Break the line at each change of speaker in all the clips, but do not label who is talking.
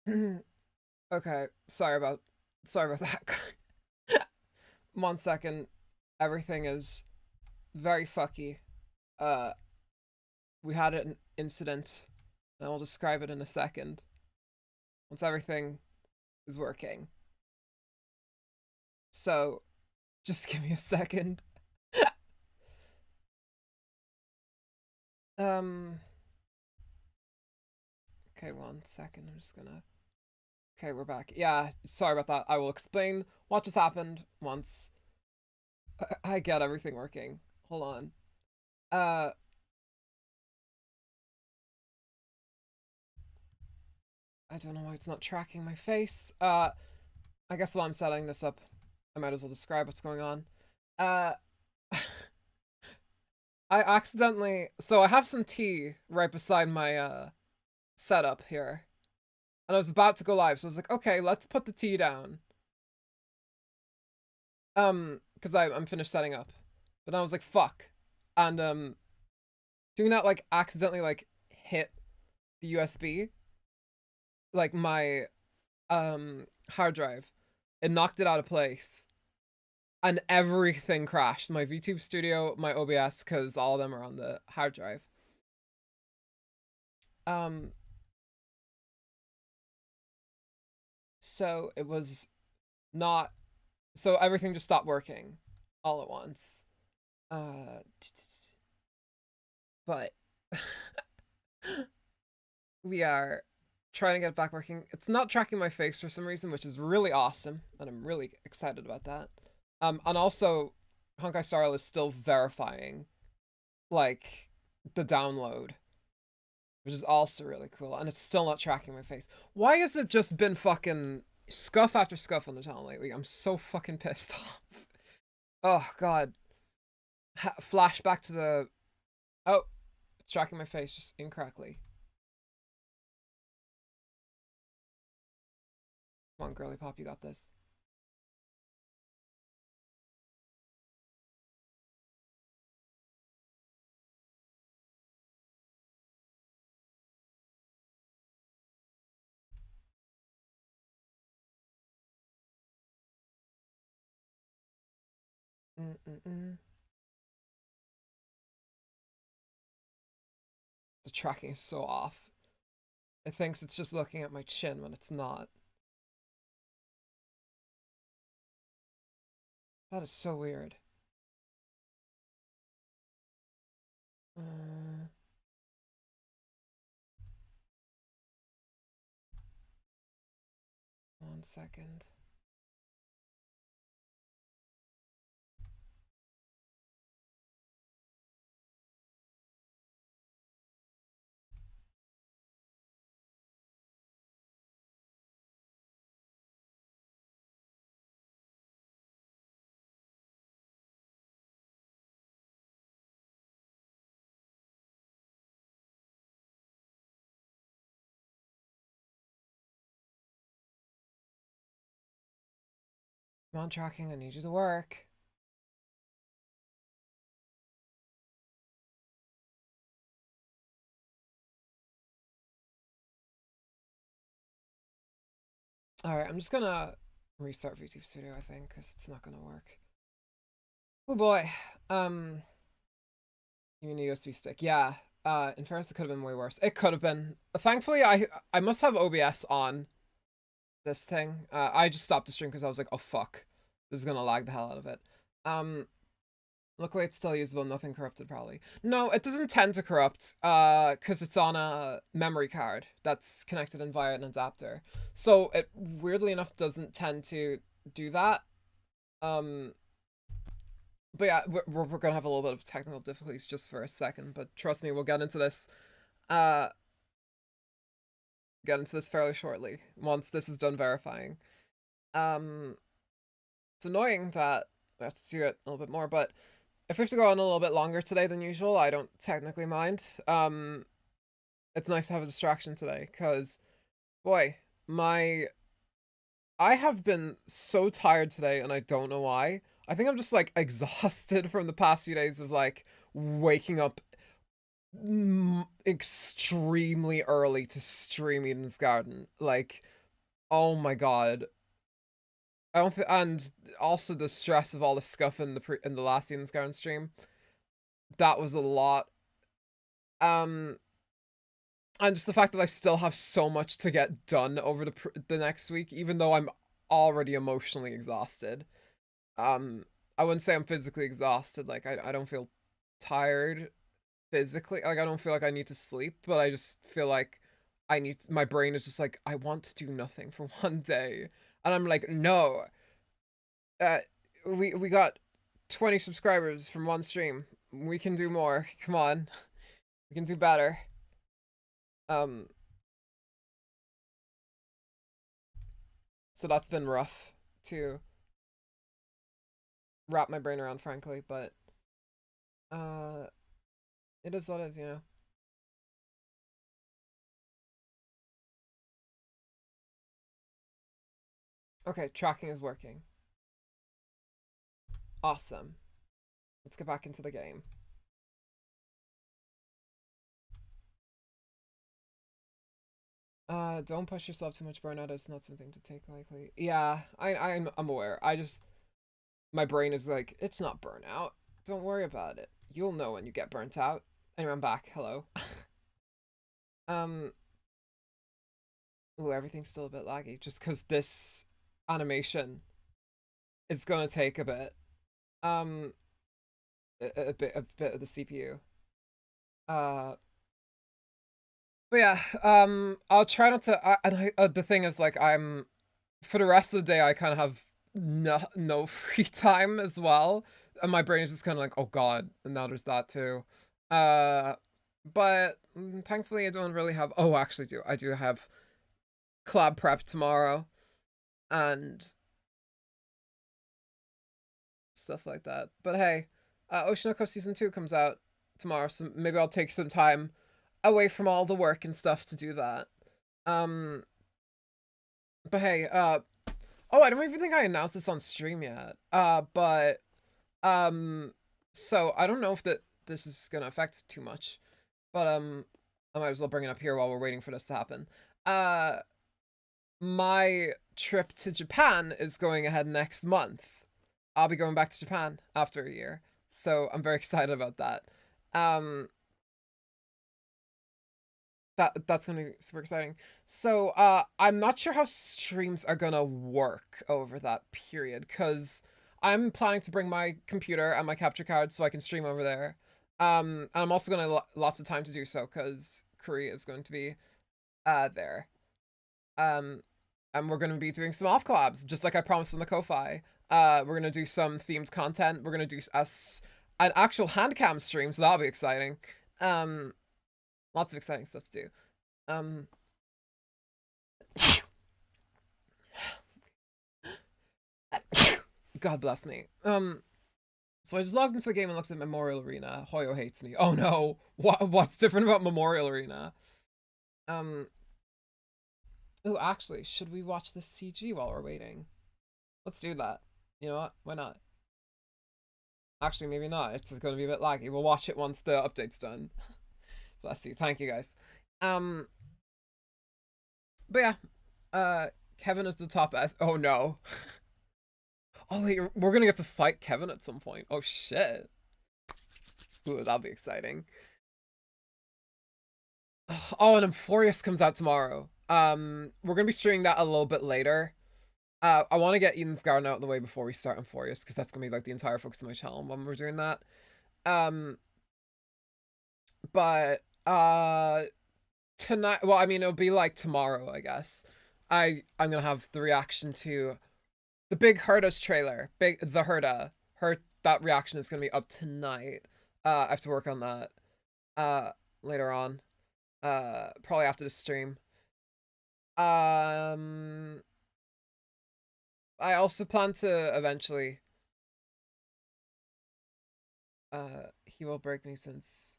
Okay, sorry about that. 1 second. Everything is very fucky. Uh, we had an incident, and I'll describe it in a second. Once everything is working. So, just give me a second. um. Okay, 1 second. I'm just gonna. Okay, we're back. Yeah, sorry about that. I will explain what just happened once I get everything working. Hold on. Uh, I don't know why it's not tracking my face. I guess while I'm setting this up, I might as well describe what's going on. Uh, I accidentally, so I have some tea right beside my setup here, and I was about to go live, so I was like, okay, let's put the tea down. Because I'm finished setting up, but I was like, fuck, and doing that like accidentally like hit the USB, like my hard drive. It knocked it out of place, and everything crashed. My VTube Studio, my OBS, because all of them are on the hard drive. Um, so it was not. So everything just stopped working all at once. Uh, but we are trying to get it back working. It's not tracking my face for some reason, which is really awesome, and I'm really excited about that. And also, Honkai Star is still verifying like the download, which is also really cool, and it's still not tracking my face. Why has it just been fucking scuff after scuff on the channel lately? I'm so fucking pissed off. Oh god. Flashback to the... Oh, it's tracking my face just incorrectly. Come on, girly pop, you got this. Mm-mm-mm. The tracking is so off. It thinks it's just looking at my chin when it's not. That is so weird. Uh, 1 second. Come on, tracking, I need you to work. Alright, I'm just gonna restart VTube Studio, I think, because it's not gonna work. Oh boy. Even a USB stick. Yeah. In fairness, it could have been way worse. It could have been. Thankfully, I must have OBS on this thing. I just stopped the stream because I was like, oh fuck, this is gonna lag the hell out of it. Um, Luckily it's still usable. Nothing corrupted, probably. No, it doesn't tend to corrupt. Because it's on a memory card that's connected in via an adapter. So it weirdly enough doesn't tend to do that. But yeah, we're gonna have a little bit of technical difficulties just for a second, but trust me, we'll get into this. Uh, get into this fairly shortly once this is done verifying. Um, it's annoying that we have to do it a little bit more, but if we have to go on a little bit longer today than usual, I don't technically mind. It's nice to have a distraction today, because, boy, I have been so tired today, and I don't know why. I think I'm just, like, exhausted from the past few days of, like, waking up extremely early to stream Eden's Garden. Like, Oh my god. I don't think, and also the stress of all the stuff in the last Season's Garden stream. That was a lot. Um, and just the fact that I still have so much to get done over the next week, even though I'm already emotionally exhausted. I wouldn't say I'm physically exhausted. Like I don't feel tired physically. Like I don't feel like I need to sleep, but I just feel like my brain is just like, I want to do nothing for one day. And I'm like, no. Uh we got 20 subscribers from one stream. We can do more. Come on. We can do better. Um so that's been rough to wrap my brain around, frankly, but uh it is what it is, you know. Okay, tracking is working. Awesome. Let's get back into the game. Don't push yourself too much. Burnout is not something to take lightly. Yeah, I'm aware. My brain is like, it's not burnout. Don't worry about it. You'll know when you get burnt out. Anyway, I'm back. Hello. um, ooh, everything's still a bit laggy just because this animation is gonna take a bit. Um, a bit of the CPU. Uh, but yeah, I'll try not to. The thing is, like, for the rest of the day, I kind of have no free time as well, and my brain is just kind of like, oh god, and now there's that too. But thankfully, I don't really have. Oh, actually, I do have collab prep tomorrow, and stuff like that. But hey, Ocean Echo Season 2 comes out tomorrow, so maybe I'll take some time away from all the work and stuff to do that. Um, but hey, oh, I don't even think I announced this on stream yet. But so I don't know if this is gonna affect too much, but I might as well bring it up here while we're waiting for this to happen. My trip to Japan is going ahead next month. I'll be going back to Japan after a year, so I'm very excited about that. Um, that's gonna be super exciting. So I'm not sure how streams are gonna work over that period, because I'm planning to bring my computer and my capture card so I can stream over there. And I'm also gonna lots of time to do so because Korea is going to be there. Um and we're gonna be doing some off collabs, just like I promised in the Ko-Fi. We're gonna do some themed content. We're gonna do an actual hand cam stream, so that'll be exciting. Um Lots of exciting stuff to do. Um, God bless me. So I just logged into the game and looked at Memorial Arena. Hoyo hates me. Oh no. What's different about Memorial Arena? Um, oh, actually, should we watch this CG while we're waiting? Let's do that. You know what? Why not? Actually, maybe not. It's going to be a bit laggy. We'll watch it once the update's done. Bless you. Thank you, guys. But yeah. Kevin is the top S. Oh no. Oh wait, we're gonna get to fight Kevin at some point. Oh shit. Ooh, that'll be exciting. Oh, and Euphorius comes out tomorrow. We're gonna be streaming that a little bit later. I want to get Eden's Garden out of the way before we start Euphorius, because that's gonna be like the entire focus of my channel when we're doing that. But tonight, well, I mean, it'll be like tomorrow, I guess. I'm gonna have the reaction to the big Herda's trailer. The Herda. That reaction is gonna be up tonight. I have to work on that later on. Probably after the stream. I also plan to eventually he will break me since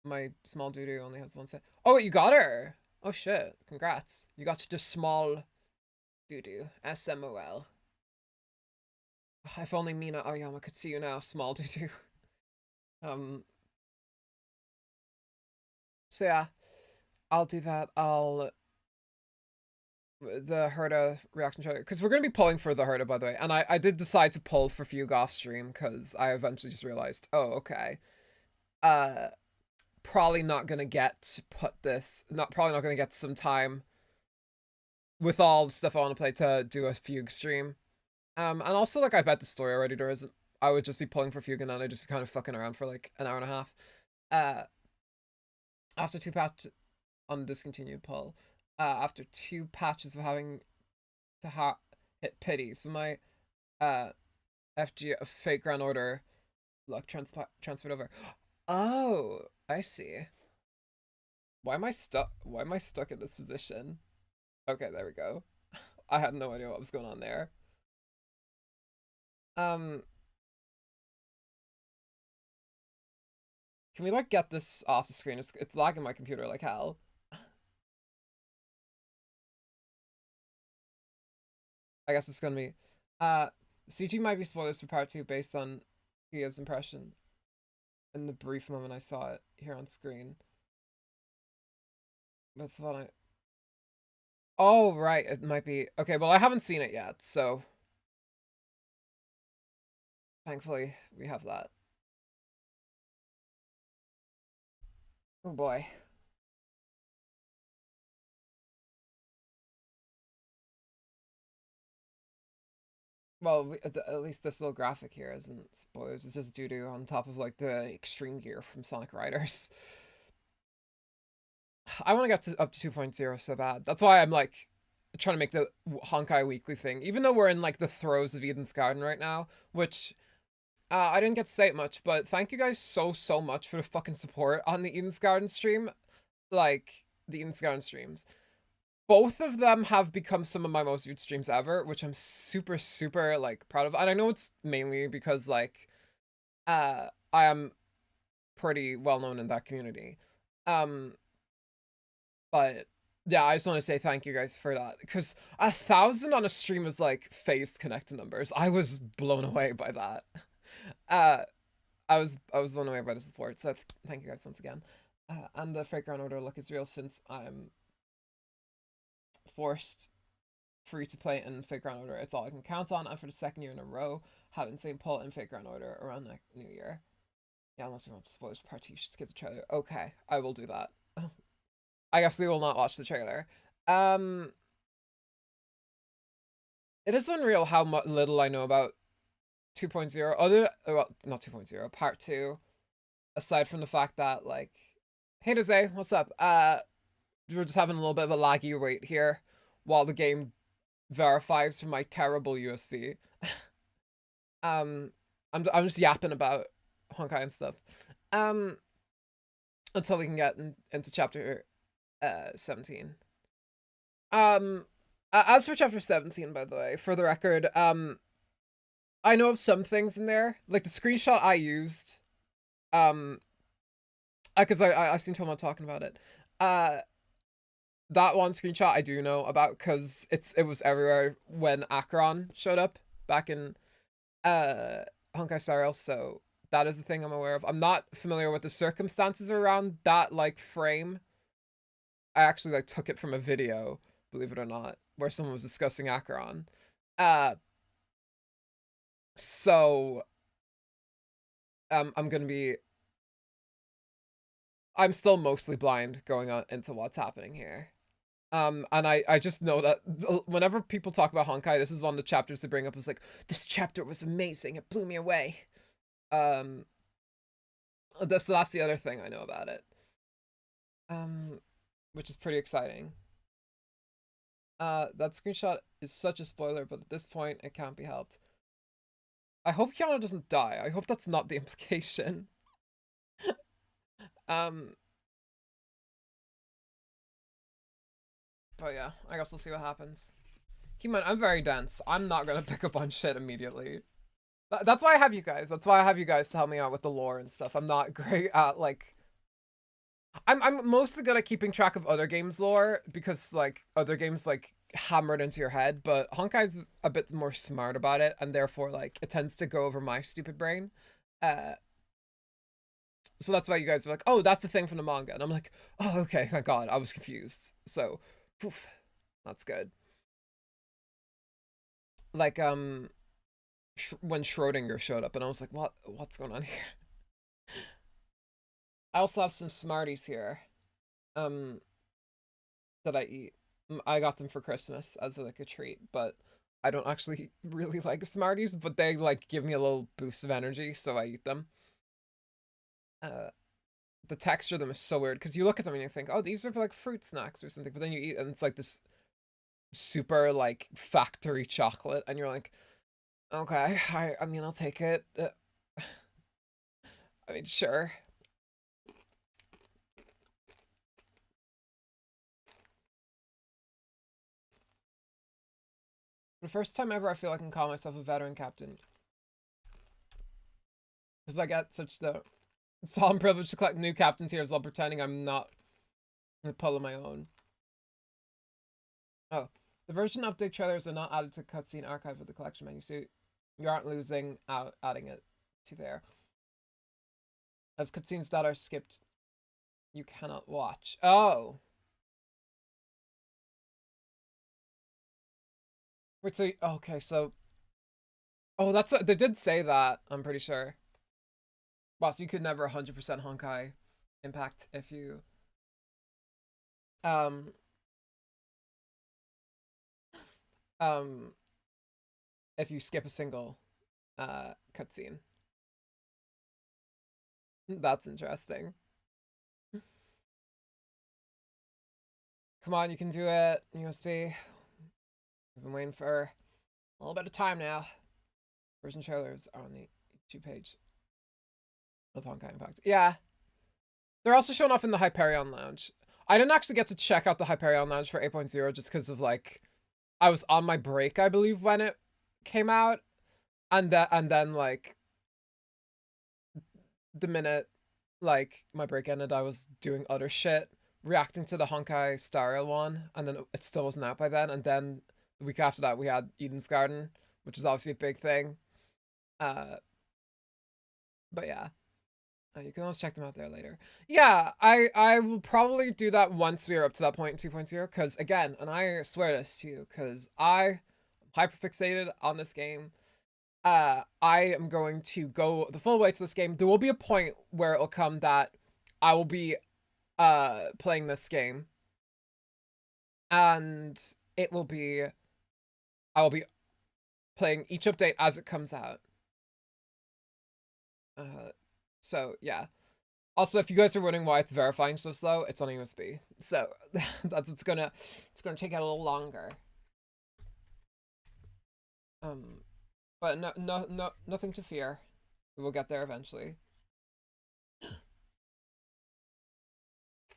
my small doo-doo only has one set. Oh wait, you got her! Oh shit, congrats. You got the small doo-doo. SMOL. If only Mina Aoyama could see you now, small doo-doo. So yeah, I'll do that. I'll the Herta reaction trailer, because we're gonna be pulling for the Herta, by the way, and I did decide to pull for Fugue off stream because I eventually just realized, oh, okay, uh, probably not gonna get to put this, probably not gonna get some time with all the stuff I want to play to do a Fugue stream. And also, like, I bet the story already there isn't. I would just be pulling for Fugue and then I'd just be kind of fucking around for like an hour and a half. After 2 patch on discontinued pull, after 2 patches of having to hit pity, so my FG fake ground order luck transferred over. Oh, I see. Why am I stuck? Why am I stuck in this position? Okay, there we go. I had no idea what was going on there. Can we like get this off the screen? It's lagging my computer like hell. I guess it's gonna be CG might be spoilers for part 2 based on Ia's impression in the brief moment I saw it here on screen. With what I Oh right, it might be okay, well I haven't seen it yet, so thankfully we have that. Oh boy. Well, at least this little graphic here isn't spoilers. It's just doo-doo on top of like the extreme gear from Sonic Riders. I want to get up to 2.0 so bad. That's why I'm like trying to make the Honkai Weekly thing. Even though we're in like the throes of Eden's Garden right now, which I didn't get to say it much, but thank you guys so much for the fucking support on the Eden's Garden stream. Like, the Eden's Garden streams. Both of them have become some of my most viewed streams ever, which I'm super like proud of. And I know it's mainly because like I am pretty well known in that community. But yeah, I just want to say thank you guys for that, because 1,000 on a stream is like phased connect numbers. I was blown away by that. I was blown away by the support, so thank you guys once again. And the fake ground order look is real since I'm forced free to play in fake ground order. It's all I can count on, and for the second year in a row, having same pull in fake ground order around the new year. Yeah, unless you want spoilers for part 2, you should skip the trailer. Okay, I will do that. I absolutely will not watch the trailer. It is unreal how little I know about 2.0, well, not 2.0, part 2, aside from the fact that, like, hey Jose, what's up? We're just having a little bit of a laggy wait here while the game verifies from my terrible USB. I'm just yapping about Honkai and stuff. Until we can get into chapter 17. As for chapter 17, by the way, for the record, I know of some things in there, like the screenshot I used, because I've seen Tomo talking about it. That one screenshot I do know about because it was everywhere when Acheron showed up back in Honkai Star Rail, so that is the thing I'm aware of. I'm not familiar with the circumstances around that like frame. I actually like took it from a video, believe it or not, where someone was discussing Acheron. So I'm still mostly blind going on into what's happening here. And I just know that whenever people talk about Honkai, this is one of the chapters they bring up. Is like, this chapter was amazing, it blew me away. That's the other thing I know about it. Which is pretty exciting. That screenshot is such a spoiler, but at this point, it can't be helped. I hope Kiana doesn't die. I hope that's not the implication. But yeah, I guess we'll see what happens. Keep in mind, I'm very dense. I'm not gonna pick up on shit immediately. That's why I have you guys. That's why I have you guys to help me out with the lore and stuff. I'm not great at like... I'm mostly good at keeping track of other games' lore because like other games like hammer it into your head, but Honkai's a bit more smart about it, and therefore like it tends to go over my stupid brain. So that's why you guys are like, oh, that's the thing from the manga, and I'm like, oh, okay, thank God, I was confused. So, poof, that's good. like when Schrodinger showed up, and I was like, what's going on here? I also have some Smarties here, um, that I eat. I got them for Christmas as like a treat, but I don't actually really like Smarties, but they like give me a little boost of energy, so I eat them. Uh, the texture of them is so weird because you look at them and you think, oh, these are like fruit snacks or something, but then you eat and it's like this super like factory chocolate, and you're like, okay, I mean, I'll take it. I mean, sure. The first time ever I feel I can call myself a veteran captain. Because I get such the solemn privilege to collect new captain tiers while pretending I'm not gonna pull on my own. Oh, the version update trailers are not added to cutscene archive of the collection menu, so you aren't losing out adding it to there. As cutscenes that are skipped, you cannot watch. Oh. Wait, so, okay, so, oh, they did say that, I'm pretty sure. Well, so you could never 100% Honkai Impact um, um, if you skip a single, cutscene. That's interesting. Come on, you can do it, USB. I've been waiting for a little bit of time now. Version trailers are on the YouTube page of Honkai Impact. Yeah. They're also showing off in the Hyperion Lounge. I didn't actually get to check out the Hyperion Lounge for 8.0 just because of like, I was on my break, I believe, when it came out. And then like, the minute like my break ended, I was doing other shit, reacting to the Honkai Star Rail one, and then it still wasn't out by then. And then the week after that, we had Eden's Garden, which is obviously a big thing. Uh, but yeah, you can always check them out there later. Yeah, I will probably do that once we are up to that point in 2.0, because again, and I swear this to you, because I'm hyperfixated on this game. I am going to go the full way to this game. There will be a point where it'll come that I will be playing this game, and I will be playing each update as it comes out. So yeah. Also, if you guys are wondering why it's verifying so slow, it's on USB. So it's gonna take it a little longer. But nothing to fear. We'll get there eventually.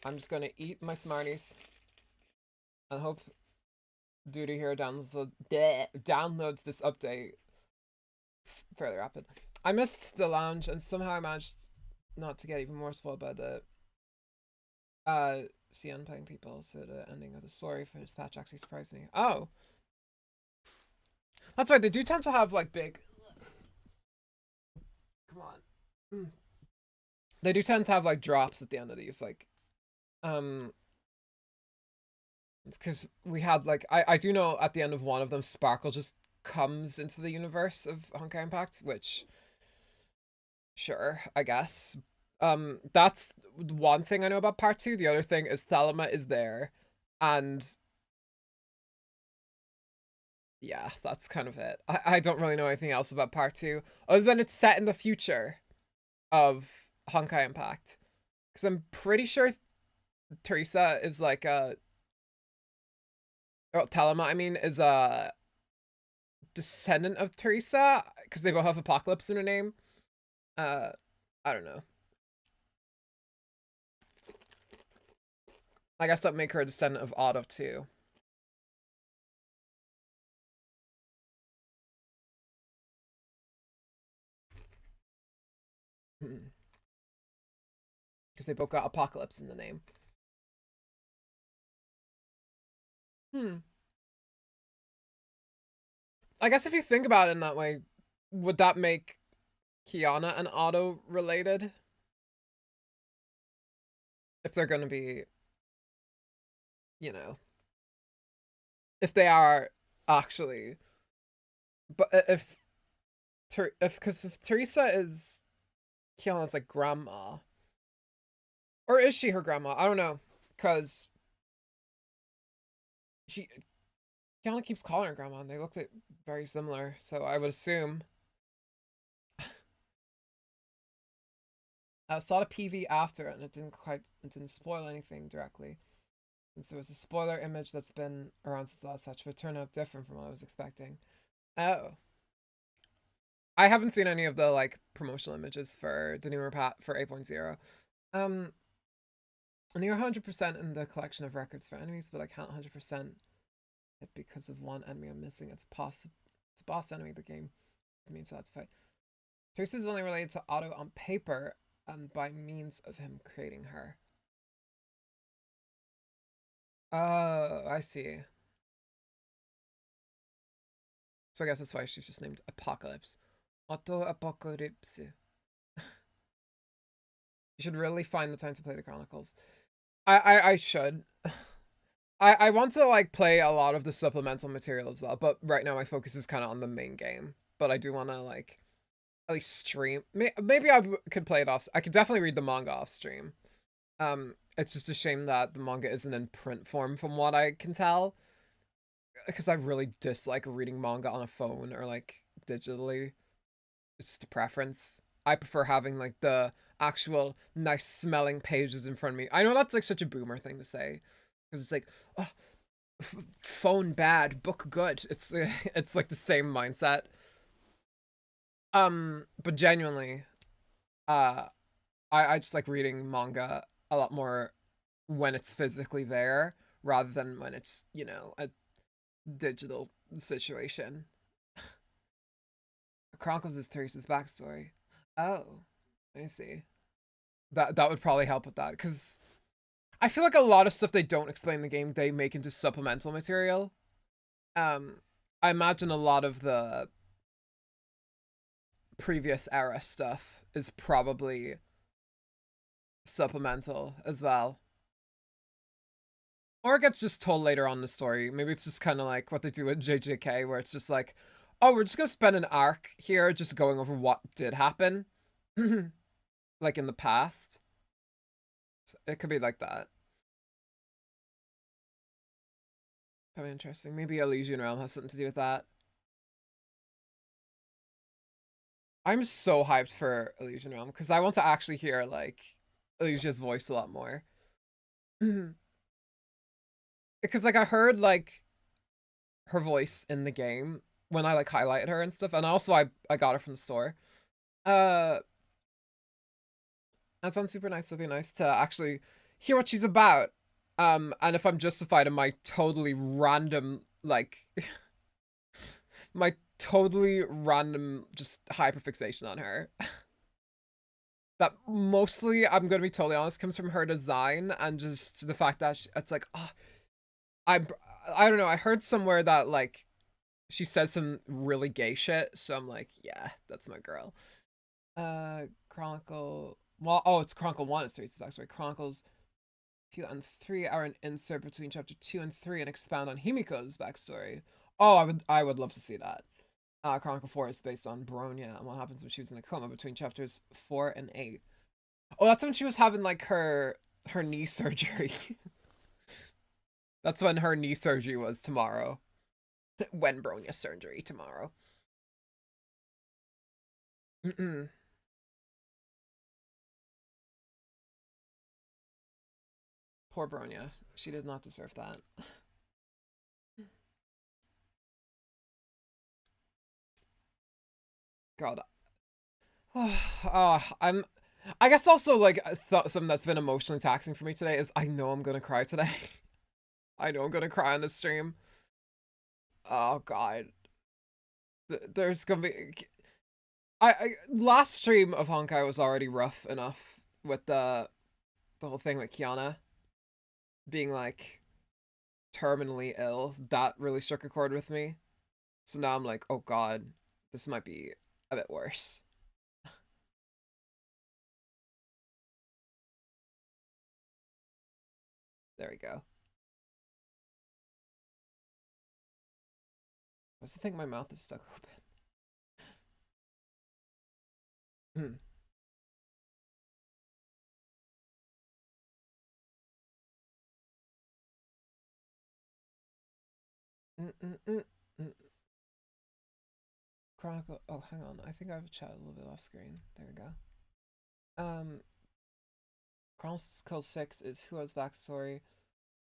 I'm just gonna eat my Smarties and hope Duty here downloads this update fairly rapid. I missed the lounge and somehow I managed not to get even more spoiled by the CN playing people, so the ending of the story for this patch actually surprised me. Oh. That's right, they do tend to have like big, come on. They do tend to have like drops at the end of these, like it's because we had like I do know at the end of one of them Sparkle just comes into the universe of Honkai Impact, which sure, I guess. That's one thing I know about part 2. The other thing is Thelema is there, and yeah, that's kind of it. I don't really know anything else about part 2 other than it's set in the future of Honkai Impact, because I'm pretty sure Teresa is like a Thelema, I mean, is a descendant of Teresa because they both have Apocalypse in her name. I don't know. I guess that would make her a descendant of Otto too. Because they both got Apocalypse in the name. I guess if you think about it in that way, would that make Kiana and Otto related? If they're gonna be, you know, if they are actually But if Teresa is Kiana's like grandma, or is she her grandma? I don't know, because she Kiana keeps calling her grandma, and they look like very similar. So I would assume. I saw the PV after, and it didn't spoil anything directly. Since there was a spoiler image that's been around since the last patch, but it turned out different from what I was expecting. Oh. I haven't seen any of the like promotional images for the newer pat for 8.0. And you're 100% in the collection of records for enemies, but I can't 100% it because of one enemy I'm missing. It's a boss enemy of the game. It means I have to fight. Teresa is only related to Otto on paper and by means of him creating her. Oh, I see. So I guess that's why she's just named Apocalypse. Otto Apocalypse. You should really find the time to play the Chronicles. I should. I want to like play a lot of the supplemental material as well, but right now my focus is kind of on the main game. But I do want to like at least stream. Maybe I could play it off. I could definitely read the manga off stream. It's just a shame that the manga isn't in print form from what I can tell, because I really dislike reading manga on a phone or like digitally. It's just a preference. I prefer having like the actual nice smelling pages in front of me. I know that's like such a boomer thing to say, because it's like, oh, phone bad, book good. It's it's like the same mindset. But genuinely, uh, I just like reading manga a lot more when it's physically there rather than when it's, you know, a digital situation. Chronicles is Teresa's backstory. Oh, I see. That would probably help with that, because I feel like a lot of stuff they don't explain in the game they make into supplemental material. Um, I imagine a lot of the previous era stuff is probably supplemental as well. Or it gets just told later on in the story. Maybe it's just kind of like what they do with JJK, where it's just like, oh, we're just going to spend an arc here just going over what did happen, like in the past. So it could be like that. That'd be interesting. Maybe Elysian Realm has something to do with that. I'm so hyped for Elysian Realm because I want to actually hear like Elysia's voice a lot more. Because like I heard like her voice in the game when I like highlighted her and stuff, and also I got her from the store. Uh, that sounds super nice. It'll be nice to actually hear what she's about. And if I'm justified in my totally random like my totally random just hyperfixation on her. That mostly, I'm gonna be totally honest, comes from her design and just the fact that it's like, oh, I I don't know. I heard somewhere that like she says some really gay shit, so I'm like, yeah, that's my girl. Chronicle. Well, oh, it's Chronicle 1. It's 3. It's backstory. Chronicles 2 and 3 are an insert between chapter 2 and 3 and expound on Himiko's backstory. Oh, I would love to see that. Chronicle 4 is based on Bronya and what happens when she was in a coma between chapters 4 and 8. Oh, that's when she was having like her knee surgery. That's when her knee surgery was tomorrow. When Bronya's surgery tomorrow. Mm-mm. Poor Bronya. She did not deserve that. God. I'm. I guess also like something that's been emotionally taxing for me today is I know I'm gonna cry today. I know I'm gonna cry on the stream. Oh God. There's gonna be. I last stream of Honkai was already rough enough with the whole thing with Kiana being like terminally ill. That really struck a chord with me. So now I'm like, oh God, this might be a bit worse. There we go. I was to think my mouth is stuck open. Mm. Mm, mm, mm, mm. Chronicle. Oh, hang on. I think I've chatted a little bit off screen. There we go. Um, Chronicle 6 is who has backstory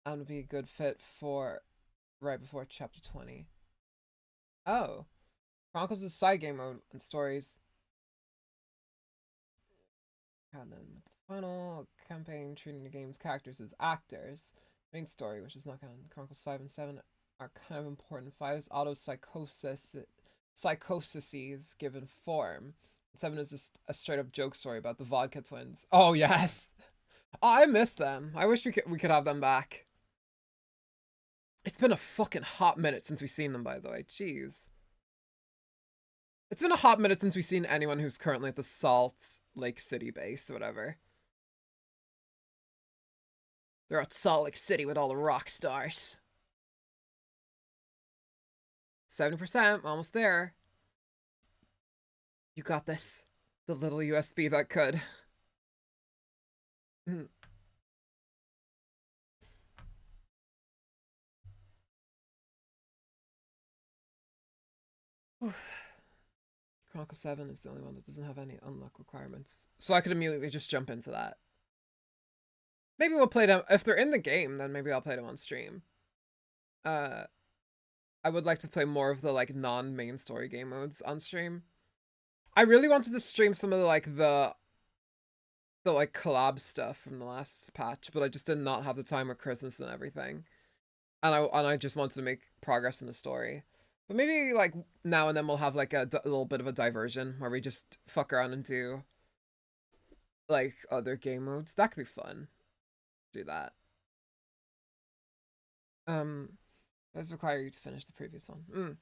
and would be a good fit for right before chapter 20. Oh, Chronicles is side game mode and stories. And then the final campaign treating the game's characters as actors. Main story, which is not canon. Chronicles 5 and 7 are kind of important. 5 is auto psychoses given form. 7 is just a straight up joke story about the vodka twins. Oh yes. Oh, I miss them. I wish we could have them back. It's been a fucking hot minute since we've seen them, by the way. Jeez. It's been a hot minute since we've seen anyone who's currently at the Salt Lake City base or whatever. They're at Salt Lake City with all the rock stars. 70%, almost there. You got this. The little USB that could. Chronicle 7 is the only one that doesn't have any unlock requirements. So I could immediately just jump into that. Maybe we'll play them. If they're in the game, then maybe I'll play them on stream. I would like to play more of the like non-main story game modes on stream. I really wanted to stream some of the like collab stuff from the last patch, but I just did not have the time with Christmas and everything. And I just wanted to make progress in the story. But maybe like now and then we'll have like a little bit of a diversion where we just fuck around and do like other game modes. That could be fun. Do that. Does require you to finish the previous one.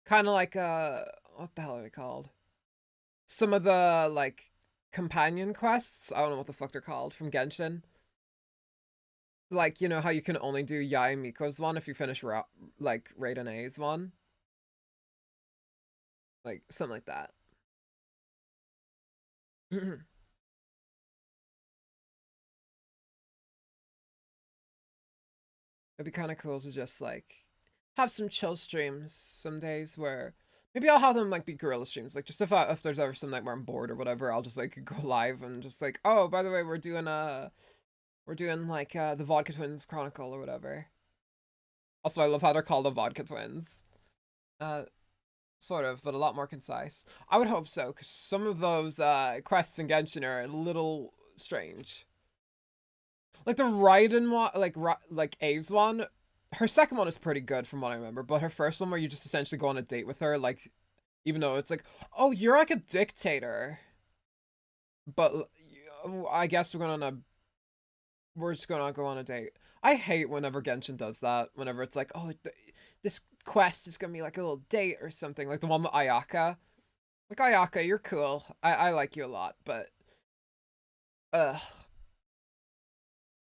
Kind of like what the hell are they called? Some of the like companion quests. I don't know what the fuck they're called from Genshin. Like, you know how you can only do Yae Miko's one if you finish like Raiden A's one? Like, something like that. It'd be kind of cool to just like have some chill streams some days where maybe I'll have them like be guerrilla streams. Like just if there's ever some night where I'm bored or whatever, I'll just like go live and just like, oh, by the way, we're doing like the Vodka Twins Chronicle or whatever. Also, I love how they're called the Vodka Twins. Sort of, but a lot more concise. I would hope so, because some of those quests in Genshin are a little strange. Like the Raiden one, like A's one, her second one is pretty good from what I remember, but her first one where you just essentially go on a date with her, like, even though it's like, oh, you're like a dictator, but I guess we're just gonna go on a date. I hate whenever Genshin does that. Whenever it's like, oh, this quest is gonna be like a little date or something, like the one with Ayaka. Like Ayaka, you're cool. I like you a lot, but I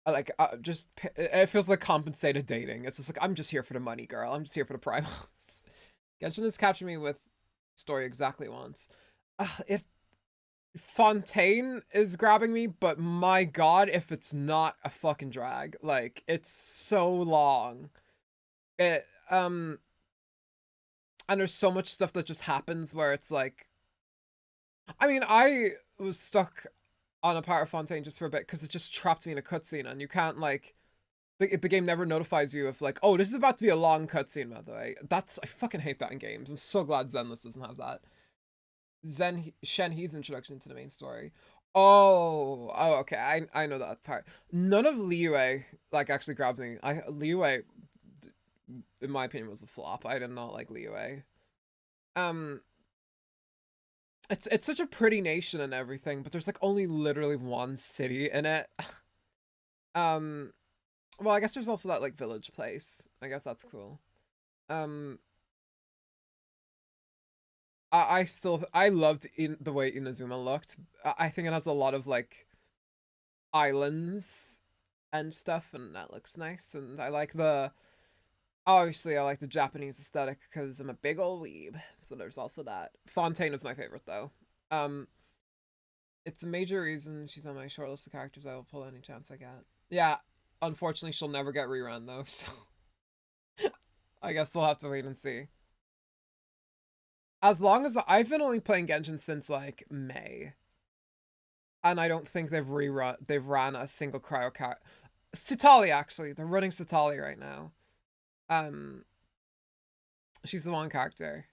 like just it feels like compensated dating. It's just like I'm just here for the money, girl. I'm just here for the primals. Genshin has captured me with story exactly once. If Fontaine is grabbing me, but my god, if it's not a fucking drag. Like, it's so long. It and there's so much stuff that just happens where it's like, I mean, I was stuck on a part of Fontaine just for a bit because it just trapped me in a cutscene, and you can't like the game never notifies you if like, oh, this is about to be a long cutscene, by the way. I fucking hate that in games. I'm so glad Zenless doesn't have that. Shenhe's introduction to the main story. Oh, okay. I know that part. None of Liyue like actually grabbed me. Liyue, in my opinion, was a flop. I did not like Liyue. It's such a pretty nation and everything, but there's like only literally one city in it. Well, I guess there's also that like village place. I guess that's cool. I loved the way Inazuma looked. I think it has a lot of like islands and stuff, and that looks nice. And I like obviously I like the Japanese aesthetic because I'm a big old weeb. So there's also that. Fontaine is my favorite though. Um, it's a major reason she's on my short list of characters I will pull any chance I get. Yeah, unfortunately, she'll never get rerun though, so I guess we'll have to wait and see. As long as I've been only playing Genshin since like May, and I don't think they've ran a single cryo cat. Sitali, actually, they're running Sitali right now. Um, she's the one character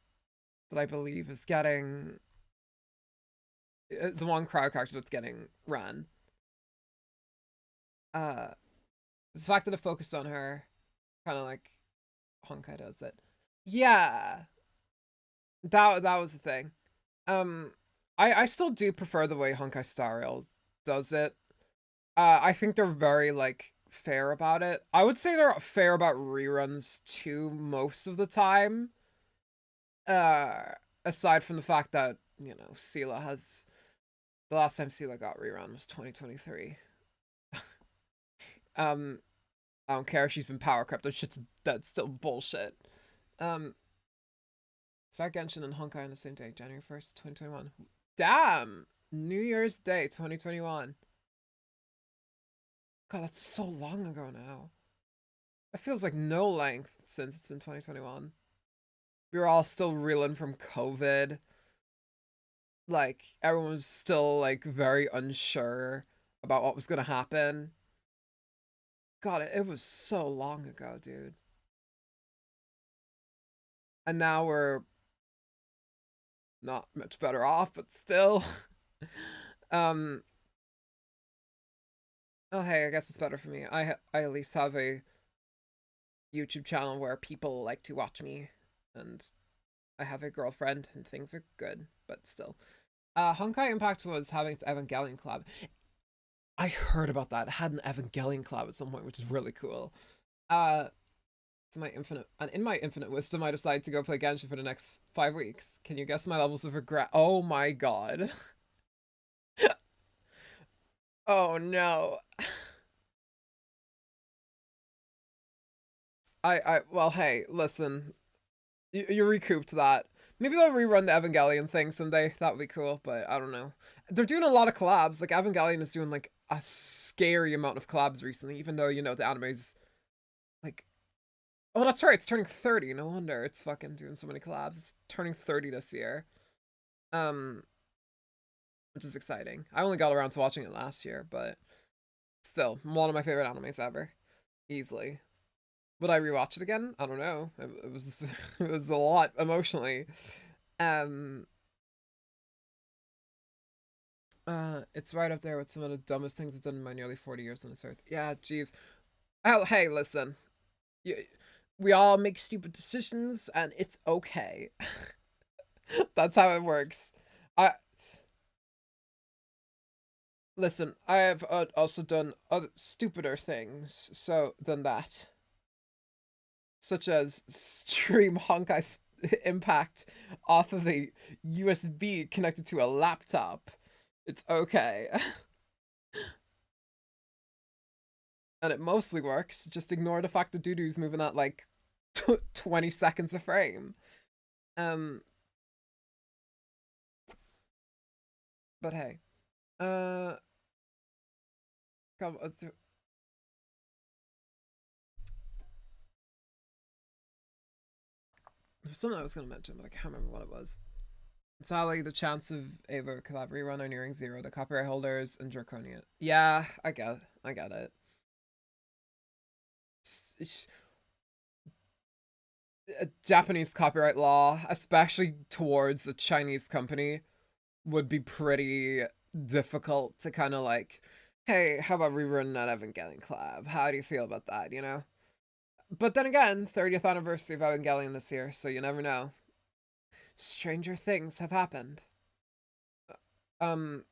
that I believe is getting the one cryo character that's getting ran. Uh, the fact that it focused on her, kind of like Honkai does it. Yeah, that was the thing. Um, I still do prefer the way Honkai Star Rail does it. I think they're very like fair about it. I would say they're fair about reruns too most of the time. Uh, Aside from the fact that Sela has the last time Sela got rerun was 2023. I don't care if she's been power crept. That's still bullshit. Um, Start Genshin and Honkai on the same day, January 1st, 2021. Damn! New Year's Day, 2021. God, that's so long ago now. It feels like no length since it's been 2021. We were all still reeling from COVID. Like, everyone was still, like, very unsure about what was gonna happen. God, it was so long ago, dude. And now we're not much better off, but still. um oh hey, I guess it's better for me. I at least have a YouTube channel where people like to watch me, and I have a girlfriend and things are good, but still. Honkai Impact was having its Evangelion collab. I heard about that. It had an Evangelion collab at some point, which is really cool. In my infinite wisdom, I decided to go play Genshin for the next 5 weeks. Can you guess my levels of regret? Oh my god. Oh no. Well, hey, listen. You recouped that. Maybe they'll rerun the Evangelion thing someday. That would be cool, but I don't know. They're doing a lot of collabs. Like, Evangelion is doing, like, a scary amount of collabs recently, even though, the anime's, like... Oh, that's right, it's turning 30. No wonder it's fucking doing so many collabs. It's turning 30 this year. Which is exciting. I only got around to watching it last year, but still, one of my favorite animes ever. Easily. Would I rewatch it again? I don't know. It was it was a lot emotionally. It's right up there with some of the dumbest things I've done in my nearly 40 years on this earth. Yeah, jeez. Oh, hey, listen. We all make stupid decisions, and it's okay. That's how it works. I Listen. I have also done other stupider things than that, such as stream Honkai Impact off of a USB connected to a laptop. It's okay. And it mostly works. Just ignore the fact that Dudu's moving at like 20 seconds a frame. But hey. God, there's something I was gonna mention, but I can't remember what it was. Sadly, the chance of Ava collab rerun are nearing zero. The copyright holders and Draconia. Yeah, I get it. Japanese copyright law, especially towards a Chinese company, would be pretty difficult to kind of like, hey, how about rerun that Evangelion collab? How do you feel about that, But then again, 30th anniversary of Evangelion this year, so you never know. Stranger things have happened.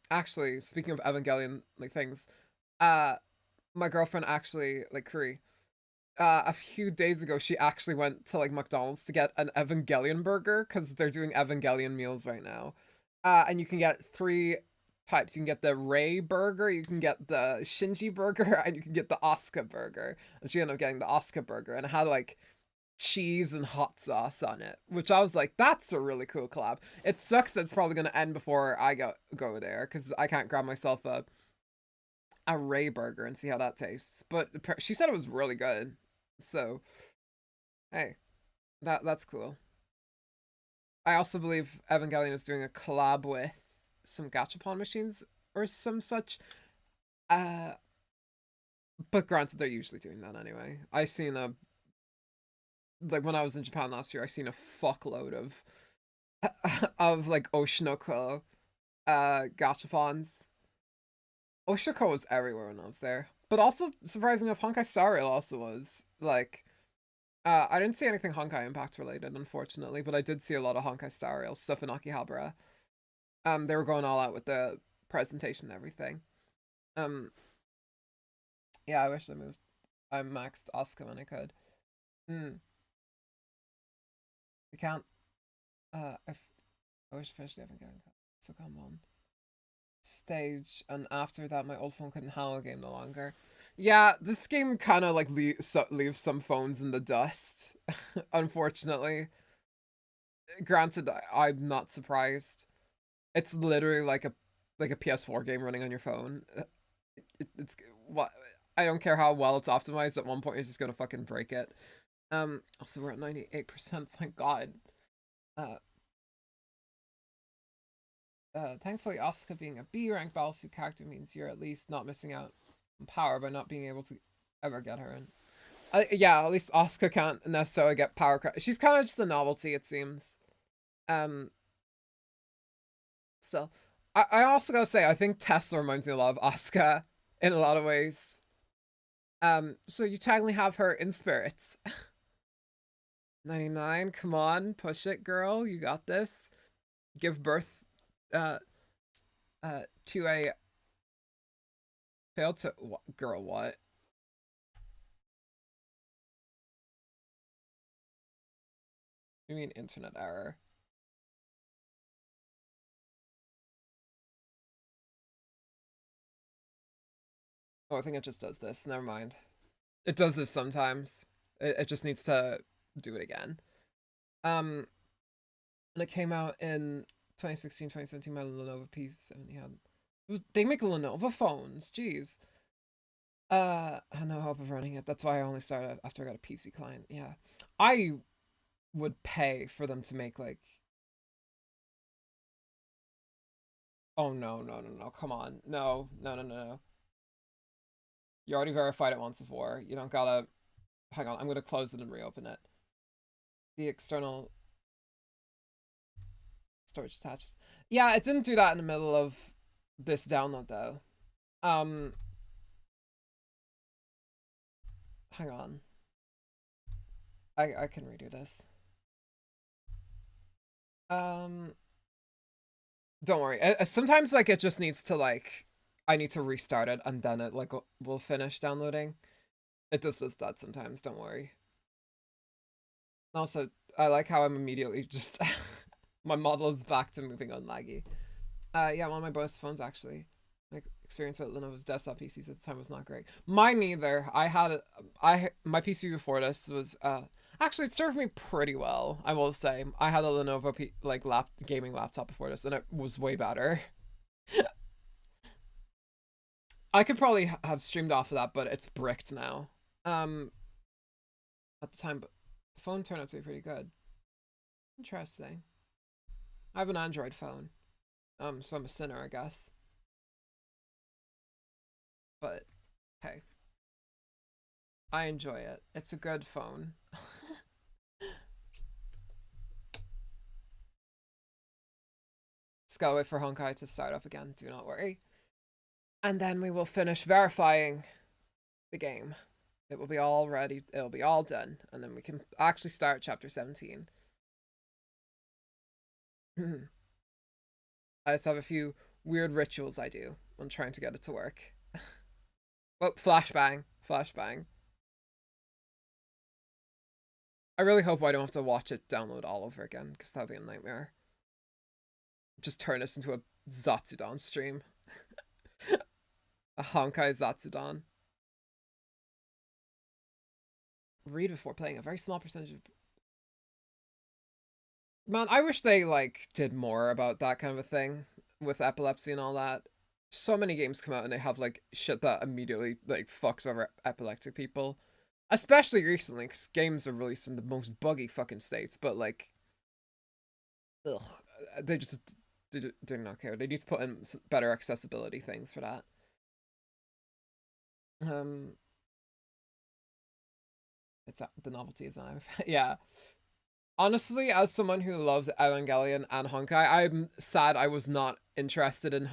Actually, speaking of Evangelion like things, my girlfriend actually, like Kuri, a few days ago she actually went to like McDonald's to get an Evangelion burger because they're doing Evangelion meals right now. And you can get 3 types. You can get the Rei burger, you can get the Shinji burger, and you can get the Asuka burger. And she ended up getting the Asuka burger, and it had like cheese and hot sauce on it, which I was like, that's a really cool collab. It sucks that it's probably going to end before I go there, because I can't grab myself a Ray burger and see how that tastes. But she said it was really good, so hey, that's cool. I also believe Evangelion is doing a collab with some gachapon machines or some such. Uh, but granted, they're usually doing that anyway. I seen a like when I was in Japan last year, I seen a fuckload of of like Oshinoko gachapons. Oshinoko was everywhere when I was there. But also surprising enough, Honkai Star Rail also was. Like I didn't see anything Honkai Impact related, unfortunately, but I did see a lot of Honkai Star Rail stuff in Akihabara. They were going all out with the presentation and everything. Yeah, I wish I maxed Asuka when I could. I can't. I wish I finished the Evangelion. So come on. Stage, and after that, my old phone couldn't handle the game no longer. Yeah, this game kind of like leaves some phones in the dust. Unfortunately, granted, I'm not surprised. It's literally like a PS4 game running on your phone. It's what I don't care how well it's optimized. At one point, it's just gonna fucking break it. Also we're at 98%. Thank God. Thankfully, Asuka being a B rank Battlesuit character means you're at least not missing out on power by not being able to ever get her in. Yeah, at least Asuka can't necessarily get power. She's kind of just a novelty, it seems. Still, I also gotta say, I think Tesla reminds me a lot of Asuka in a lot of ways. So you technically have her in spirits. 99, come on, push it, girl. You got this. Give birth to a failed to girl, what? You mean internet error? Oh, I think it just does this. Never mind. It does this sometimes. It just needs to do it again. And it came out in 2016, 2017. My Lenovo P70 had. They make Lenovo phones. Jeez. I had no hope of running it. That's why I only started after I got a PC client. Yeah, I would pay for them to make like. Oh no, no, no, no! Come on, no, no, no, no, no! You already verified it once before. You don't gotta. Hang on, I'm gonna close it and reopen it. The external storage attached. Yeah, it didn't do that in the middle of this download though. Hang on. I can redo this. Don't worry. Sometimes like it just needs to like I need to restart it and then it like will finish downloading. It just does that sometimes, don't worry. Also, I like how I'm immediately just my model is back to moving on laggy. Yeah, one of my both phones actually. My experience with Lenovo's desktop PCs at the time was not great. Mine neither. My PC before this was actually it served me pretty well. I will say I had a Lenovo gaming laptop before this, and it was way better. I could probably have streamed off of that, but it's bricked now. At the time, but the phone turned out to be pretty good. Interesting. I have an Android phone, so I'm a sinner, I guess. But hey, I enjoy it. It's a good phone. Just gotta wait for Honkai to start up again, do not worry. And then we will finish verifying the game. It will be all ready, it'll be all done, and then we can actually start chapter 17. I just have a few weird rituals I do when trying to get it to work. Oh, flashbang. Flashbang. I really hope I don't have to watch it download all over again, because that'd be a nightmare. Just turn this into a Zatsudan stream. A Honkai Zatsudan. read before playing. A very small percentage of man. I wish they like did more about that kind of a thing with epilepsy and all that. So many games come out and they have like shit that immediately like fucks over epileptic people, especially recently because games are released in the most buggy fucking states. But like, ugh, they just do not care. They need to put in some better accessibility things for that. Um, it's the novelty is on. Yeah. Honestly, as someone who loves Evangelion and Honkai, I'm sad I was not interested in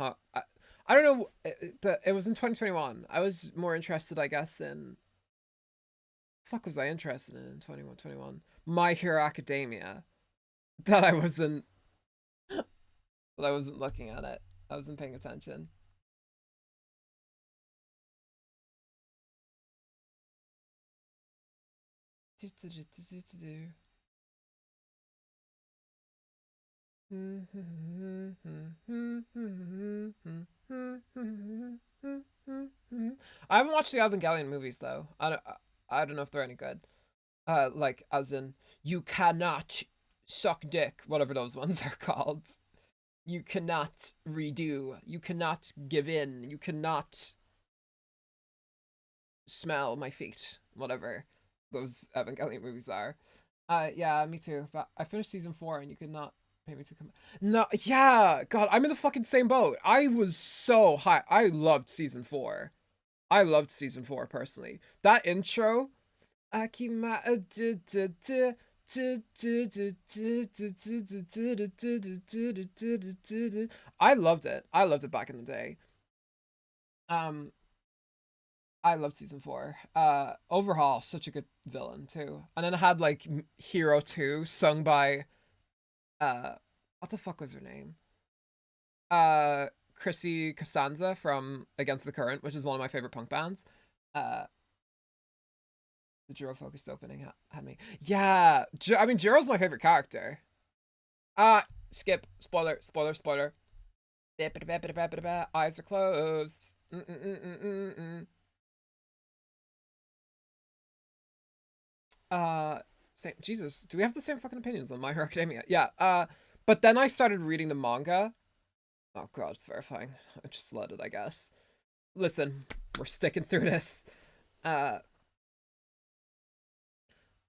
I don't know. It was in 2021. I was more interested, I guess, in fuck was I interested in 2121? My Hero Academia. That I wasn't. That I wasn't looking at it. I wasn't paying attention. Do, do, do, do, do, do. I haven't watched the Evangelion movies though. I don't know if they're any good. Like as in you cannot suck dick, whatever those ones are called. You cannot redo. You cannot give in. You cannot smell my feet. Whatever those Evangelion movies are. Yeah, me too. But I finished season 4 and you could not pay me to come. No, yeah, God, I'm in the fucking same boat. I was so high. I loved season 4. I loved season 4 personally. That intro, Akima, I loved it. I loved it back in the day. Um, I loved season 4. Overhaul, such a good villain too. And then it had like Hero 2 sung by uh what the fuck was her name? Uh Chrissy Costanza from Against the Current, which is one of my favorite punk bands. Uh the Jiro focused opening had me. Yeah, I mean Jiro's my favorite character. Skip. Spoiler, spoiler, spoiler. Eyes are closed. Same, Jesus, do we have the same fucking opinions on My Hero Academia? Yeah. But then I started reading the manga. Oh god, it's verifying. I just let it, I guess. Listen, we're sticking through this. Uh,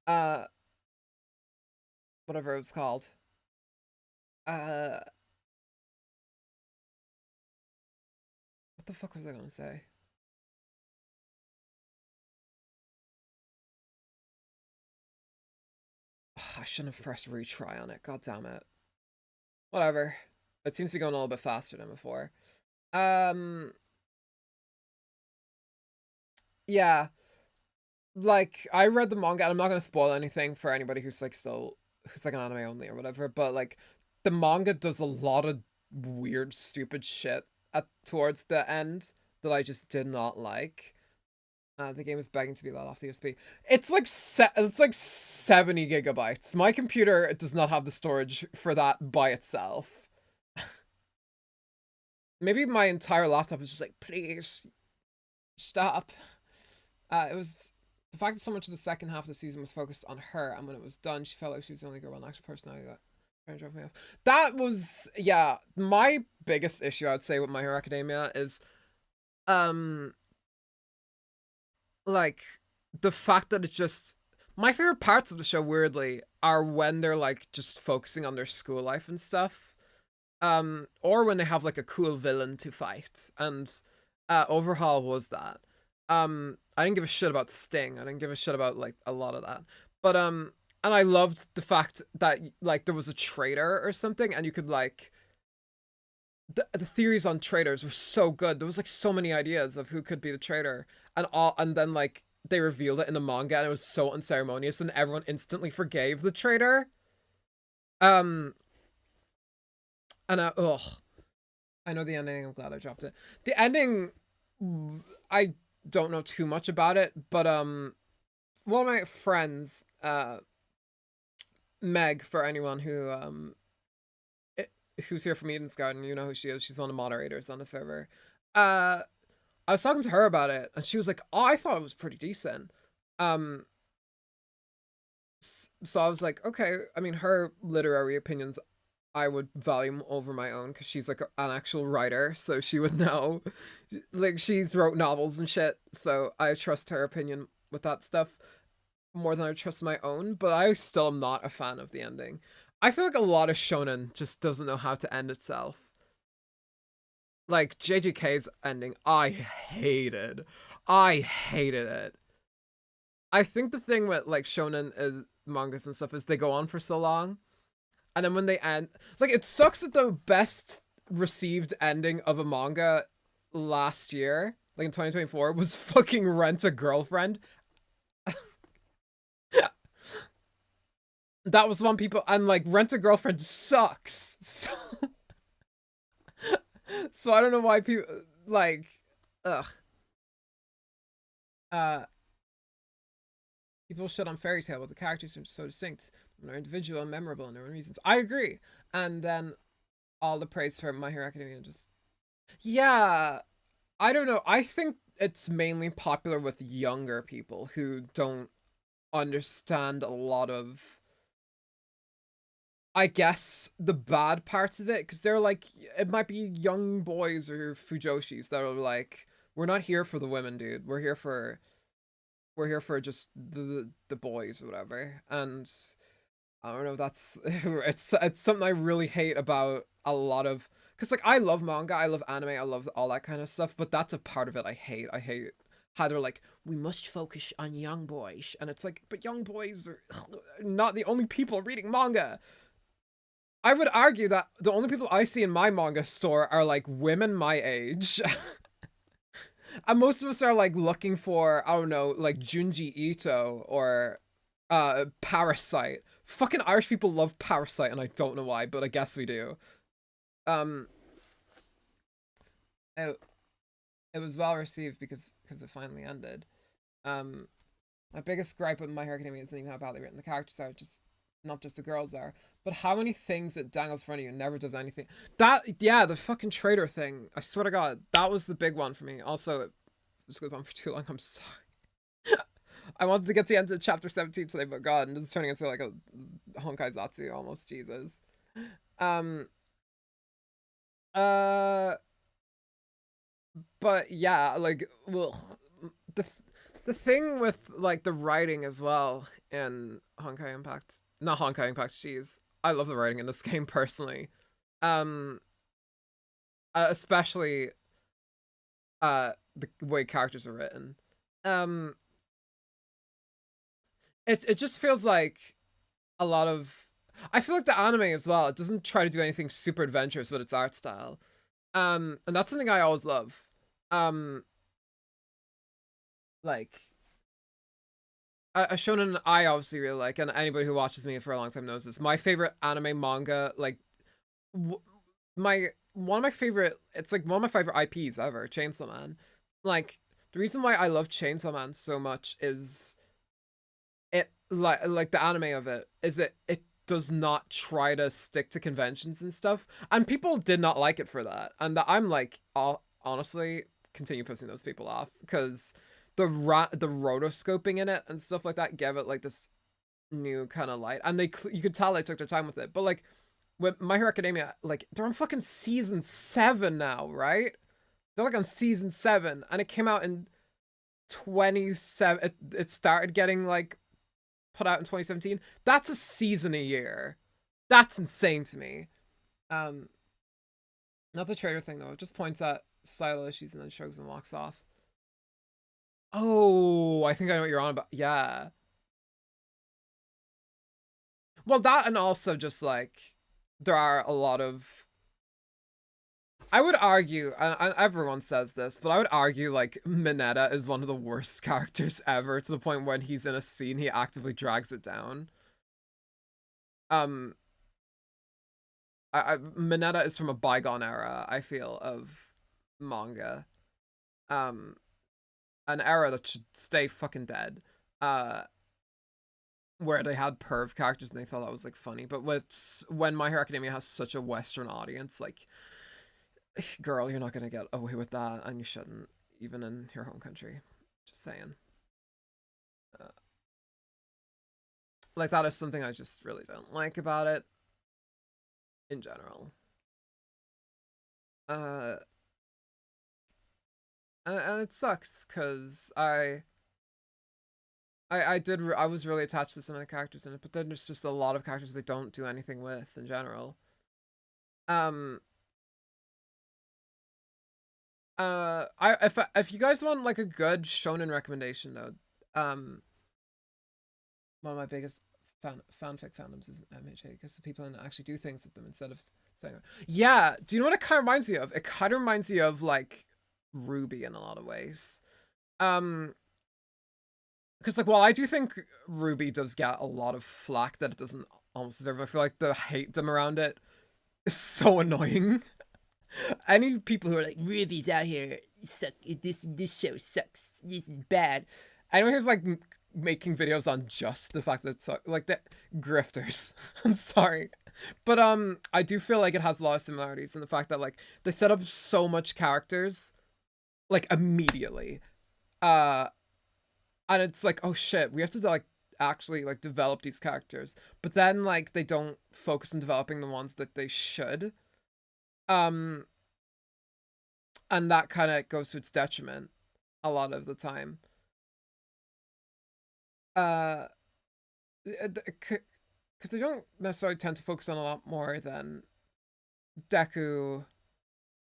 uh, whatever it was called. Uh, what the fuck was I gonna say? I shouldn't have pressed retry on it. God damn it. Whatever. It seems to be going a little bit faster than before. Um, yeah. Like, I read the manga, and I'm not gonna spoil anything for anybody who's like still who's like an anime only or whatever, but like the manga does a lot of weird, stupid shit at towards the end that I just did not like. The game is begging to be let off the USB. It's like it's like 70 gigabytes. My computer does not have the storage for that by itself. Maybe my entire laptop is just like, please stop. It was the fact that so much of the second half of the season was focused on her, and when it was done, she felt like she was the only girl on actual personality that drove me off. That was, yeah, my biggest issue I would say with My Hero Academia is like the fact that it just my favorite parts of the show weirdly are when they're like just focusing on their school life and stuff, or when they have like a cool villain to fight, and Overhaul was that. I didn't give a shit about Sting. I didn't give a shit about like a lot of that, but and I loved the fact that like there was a traitor or something and you could like the theories on traitors were so good. There was like so many ideas of who could be the traitor, and then like they revealed it in the manga, and it was so unceremonious, and everyone instantly forgave the traitor. Um, and ugh, I know the ending. I'm glad I dropped it. The ending, I don't know too much about it, but one of my friends, Meg, for anyone who who's here from Eden's Garden, you know who she is. She's one of the moderators on the server. Uh, I was talking to her about it, and she was like, "Oh, I thought it was pretty decent." Um, So I was like, okay, I mean, her literary opinions I would value over my own because she's like an actual writer, so she would know. Like, she's wrote novels and shit, so I trust her opinion with that stuff more than I trust my own, but I still am not a fan of the ending. I feel like a lot of shonen just doesn't know how to end itself. Like JJK's ending, I hated. I hated it. I think the thing with like shonen is mangas and stuff is they go on for so long, and then when they end, like it sucks that the best received ending of a manga last year, like in 2024, was fucking Rent a Girlfriend. That was one people, and like Rent a Girlfriend sucks. So, so I don't know why people like, ugh. Uh, People shit on Fairy Tail, but the characters are so distinct and are individual and memorable in their own reasons. I agree. And then all the praise for My Hero Academia just, yeah, I don't know. I think it's mainly popular with younger people who don't understand a lot of, I guess, the bad parts of it, because they're like, it might be young boys or fujoshis that are like, we're not here for the women, dude. We're here for just the boys or whatever. And I don't know, that's it's something I really hate about a lot of, because like I love manga, I love anime, I love all that kind of stuff, but that's a part of it I hate how they're like, we must focus on young boys, and it's like, but young boys are not the only people reading manga. I would argue that the only people I see in my manga store are like women my age. And most of us are like looking for, I don't know, like Junji Ito or Parasite. Fucking Irish people love Parasite, and I don't know why, but I guess we do. Um it, it was well received because it finally ended. Um my biggest gripe with My Hero Academia isn't even how badly written the characters are, just not just the girls are, but how many things it dangles in front of you and never does anything. That, yeah, the fucking traitor thing. I swear to God, that was the big one for me. Also, it just goes on for too long. I'm sorry. I wanted to get to the end of chapter 17 today, but God, and it's turning into like a Honkai Zatsu almost. Jesus. Um. Uh. But yeah, like, ugh, the the thing with like the writing as well in Honkai Impact, not Honkai Impact. Jeez, I love the writing in this game personally. Um. Especially the way characters are written. Um. It just feels like a lot of, I feel like the anime as well, it doesn't try to do anything super adventurous with its art style. And that's something I always love. Um like a shonen I obviously really like, and anybody who watches me for a long time knows this. My favorite anime manga, like w- my one of my favorite, it's like one of my favorite IPs ever, Chainsaw Man. Like the reason why I love Chainsaw Man so much is it, like the anime of it is that it does not try to stick to conventions and stuff, and people did not like it for that, and that I'm like, honestly, continue pissing those people off, because the rotoscoping in it and stuff like that gave it like this new kind of light, and you could tell they took their time with it. But like with My Hero Academia, like they're on fucking season 7 now, right? They're like on season 7, and it came out in 27, it started getting like put out in 2017. That's a season a year. That's insane to me. Um, Not the traitor thing though. It just points at societal issues and then shrugs and walks off. Oh, I think I know what you're on about. Yeah. Well, that, and also just like there are a lot of, I would argue, and everyone says this, but I would argue like Mineta is one of the worst characters ever, to the point when he's in a scene he actively drags it down. Um, Mineta is from a bygone era, I feel, of manga. Um, an era that should stay fucking dead. Uh, where they had perv characters and they thought that was like funny, but when My Hero Academia has such a Western audience, like, girl, you're not gonna get away with that, and you shouldn't, even in your home country. Just saying. Uh, Like, that is something I just really don't like about it in general. Uh, and it sucks because I was really attached to some of the characters in it, but then there's just a lot of characters they don't do anything with in general. Um, if you guys want like a good shonen recommendation though, um, one of my biggest fanfic fandoms is MHA because the people in it actually do things with them instead of saying, yeah. Do you know what it kind of reminds me of? It kind of reminds me of like Ruby in a lot of ways. Um, because like while I do think Ruby does get a lot of flack that it doesn't almost deserve, I feel like the hatedom around it is so annoying. Any people who are like Ruby's out here suck, this show sucks, this is bad. Anyone who's like making videos on just the fact that it's like the grifters. I'm sorry, but I do feel like it has a lot of similarities in the fact that like they set up so much characters like immediately, uh and it's like, oh shit, we have to like actually like develop these characters, but then like they don't focus on developing the ones that they should, um and that kind of goes to its detriment a lot of the time. uh because they don't necessarily tend to focus on a lot more than Deku,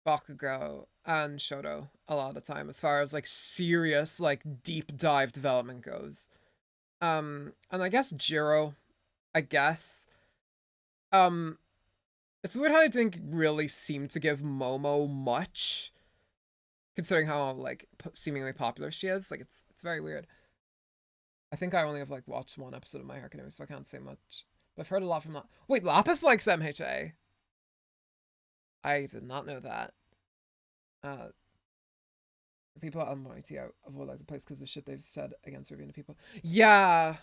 Bakugo, and Shoto a lot of the time as far as like serious like deep dive development goes. And I guess Jiro, I guess. Um, it's weird how they didn't really seem to give Momo much, considering how like seemingly popular she is. Like it's very weird. I think I only have like watched one episode of My Hero Academia, so I can't say much. But I've heard a lot from that. Wait, Lapis likes MHA. I did not know that. Uh, people at MIT I avoid like the place because of shit they've said against reviewing people. Yeah,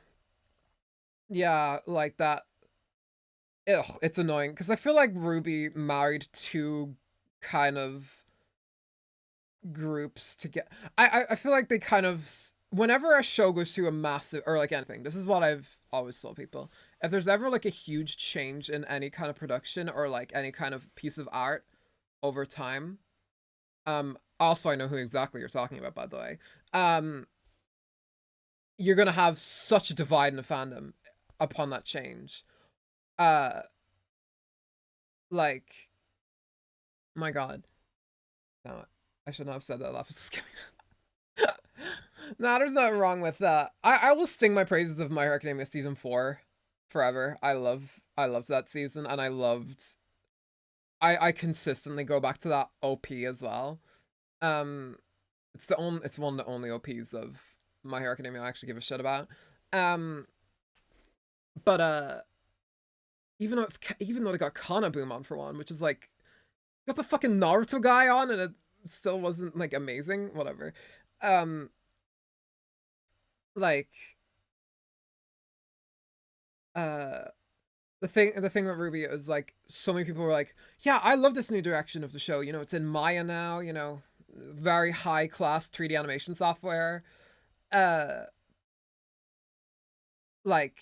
yeah, like that. Ugh, it's annoying because I feel like Ruby married two kind of groups to get. I feel like they kind of whenever a show goes through a massive or like anything. This is what I've always told people. If there's ever like a huge change in any kind of production or like any kind of piece of art over time, also I know who exactly you're talking about, by the way. You're gonna have such a divide in the fandom upon that change. Uh, like, my God. No, I should not have said that. Lapis is giving. Nah, there's nothing wrong with that. I will sing my praises of My Hero Academia season 4 forever. I loved that season, and I consistently go back to that OP as well. Um, it's one of the only OPs of My Hero Academia I actually give a shit about. Um, but even though they got Kana Boom on for one, which is like got the fucking Naruto guy on, and it still wasn't like amazing. Whatever. Um, like uh the thing with Ruby is like so many people were like, yeah, I love this new direction of the show. It's in Maya now. Very high class 3D animation software. Uh, like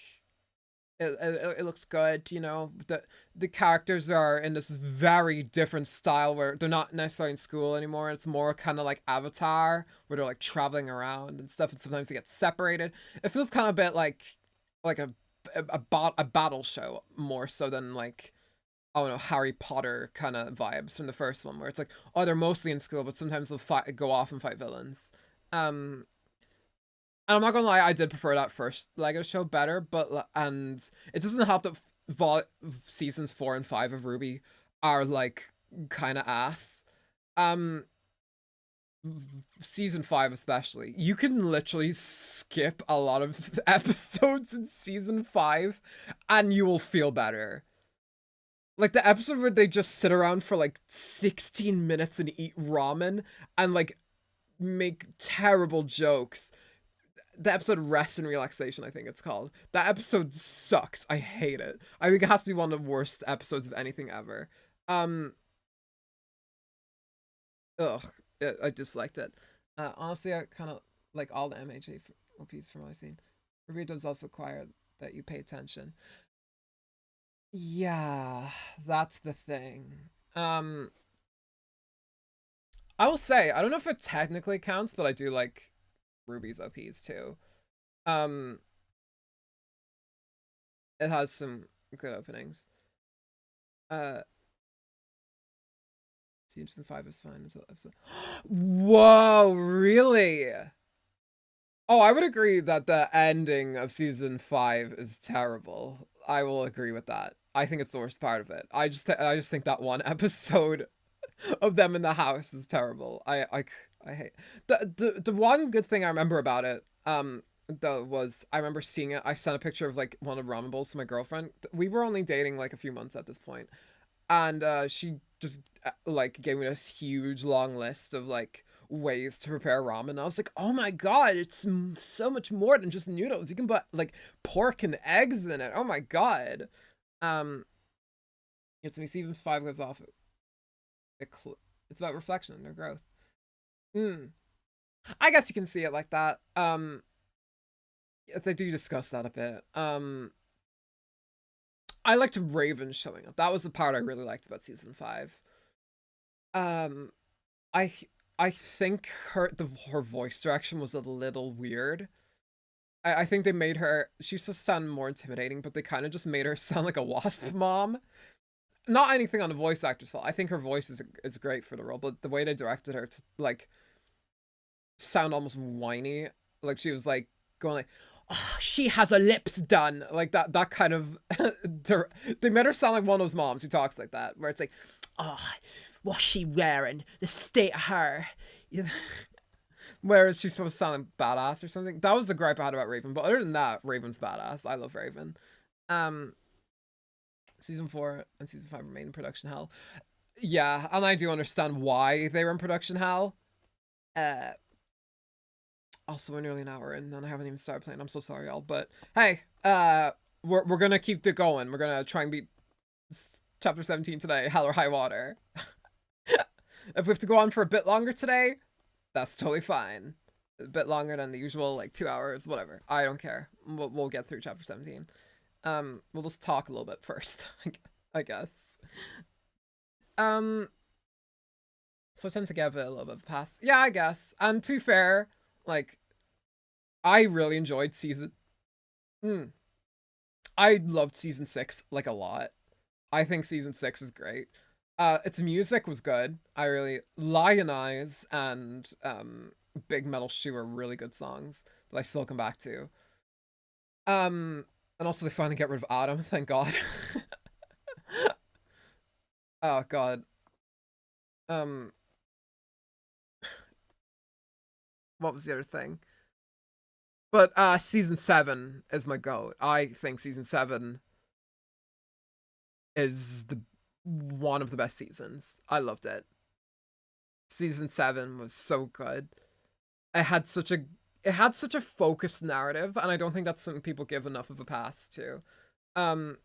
it looks good. The characters are in this very different style where they're not necessarily in school anymore. It's more kind of like Avatar where they're like traveling around and stuff, and sometimes they get separated. It feels kind of a bit like a battle show more so than like, I don't know, Harry Potter kind of vibes from the first one where it's like, oh, they're mostly in school, but sometimes they'll go off and fight villains. Um, and I'm not gonna lie, I did prefer that first Lego show better, but and it doesn't help that seasons 4 and 5 of Ruby are like kind of ass. Um, season 5 especially, you can literally skip a lot of episodes in season 5, and you will feel better. Like the episode where they just sit around for like 16 minutes and eat ramen and like make terrible jokes. The episode Rest and Relaxation, I think it's called. That episode sucks. I hate it. I think it has to be one of the worst episodes of anything ever. Um, ugh, I disliked it. Honestly, I kind of like all the MHA OPs from what I've seen. Ruby does also acquire that you pay attention. Yeah, that's the thing. Um, I will say, I don't know if it technically counts, but I do like Ruby's OPs too. Um, it has some good openings. Uh, Season 5 is fine until episode. Whoa, really? Oh, I would agree that the ending of season 5 is terrible. I will agree with that. I think it's the worst part of it. I just think that one episode of them in the house is terrible. I hate the one good thing I remember about it. Though was I remember seeing it. I sent a picture of like one of ramen bowls to my girlfriend. We were only dating like a few months at this point, and she just like gave me this huge long list of like ways to prepare ramen. I was like, oh my god, it's so much more than just noodles. You can put like pork and eggs in it. Oh my god. It's me. Season 5 goes off. It's about reflection and their growth. I guess you can see it like that. They do discuss that a bit. I liked Raven showing up. That was the part I really liked about season 5. Um, I I think her voice direction was a little weird. I think they made her, she used to sound more intimidating, but they kind of just made her sound like a wasp mom. Not anything on the voice actor's fault. I think her voice is great for the role, but the way they directed her to like sound almost whiny, like she was like going like, oh, she has her lips done, like that kind of. They made her sound like one of those moms who talks like that, where it's like, oh, what's she wearing? The state of her. Whereas she's supposed to sound like badass or something. That was the gripe I had about Raven, but other than that, Raven's badass. I love Raven. Season 4 and season 5 remain in production hell. Yeah, and I do understand why they were in production hell. Also, we're nearly an hour in, and I haven't even started playing. I'm so sorry, y'all. But hey, we're gonna keep it going. We're gonna try and beat chapter 17 today, hell or high water. If we have to go on for a bit longer today, that's totally fine. A bit longer than the usual, like 2 hours, whatever. I don't care. We'll get through chapter 17. We'll just talk a little bit first, I guess. So I tend to give it a little bit of a pass. Yeah, I guess. And to be fair, like, I really enjoyed season. I loved season 6 like a lot. I think season 6 is great. Its music was good. I really Lionize and Big Metal Shoe are really good songs that I still come back to. And also they finally get rid of Adam, thank God. Oh god. What was the other thing? But season 7 is my goat. I think season 7 is the one of the best seasons. I loved it. Season 7 was so good. It had such a focused narrative, and I don't think that's something people give enough of a pass to. And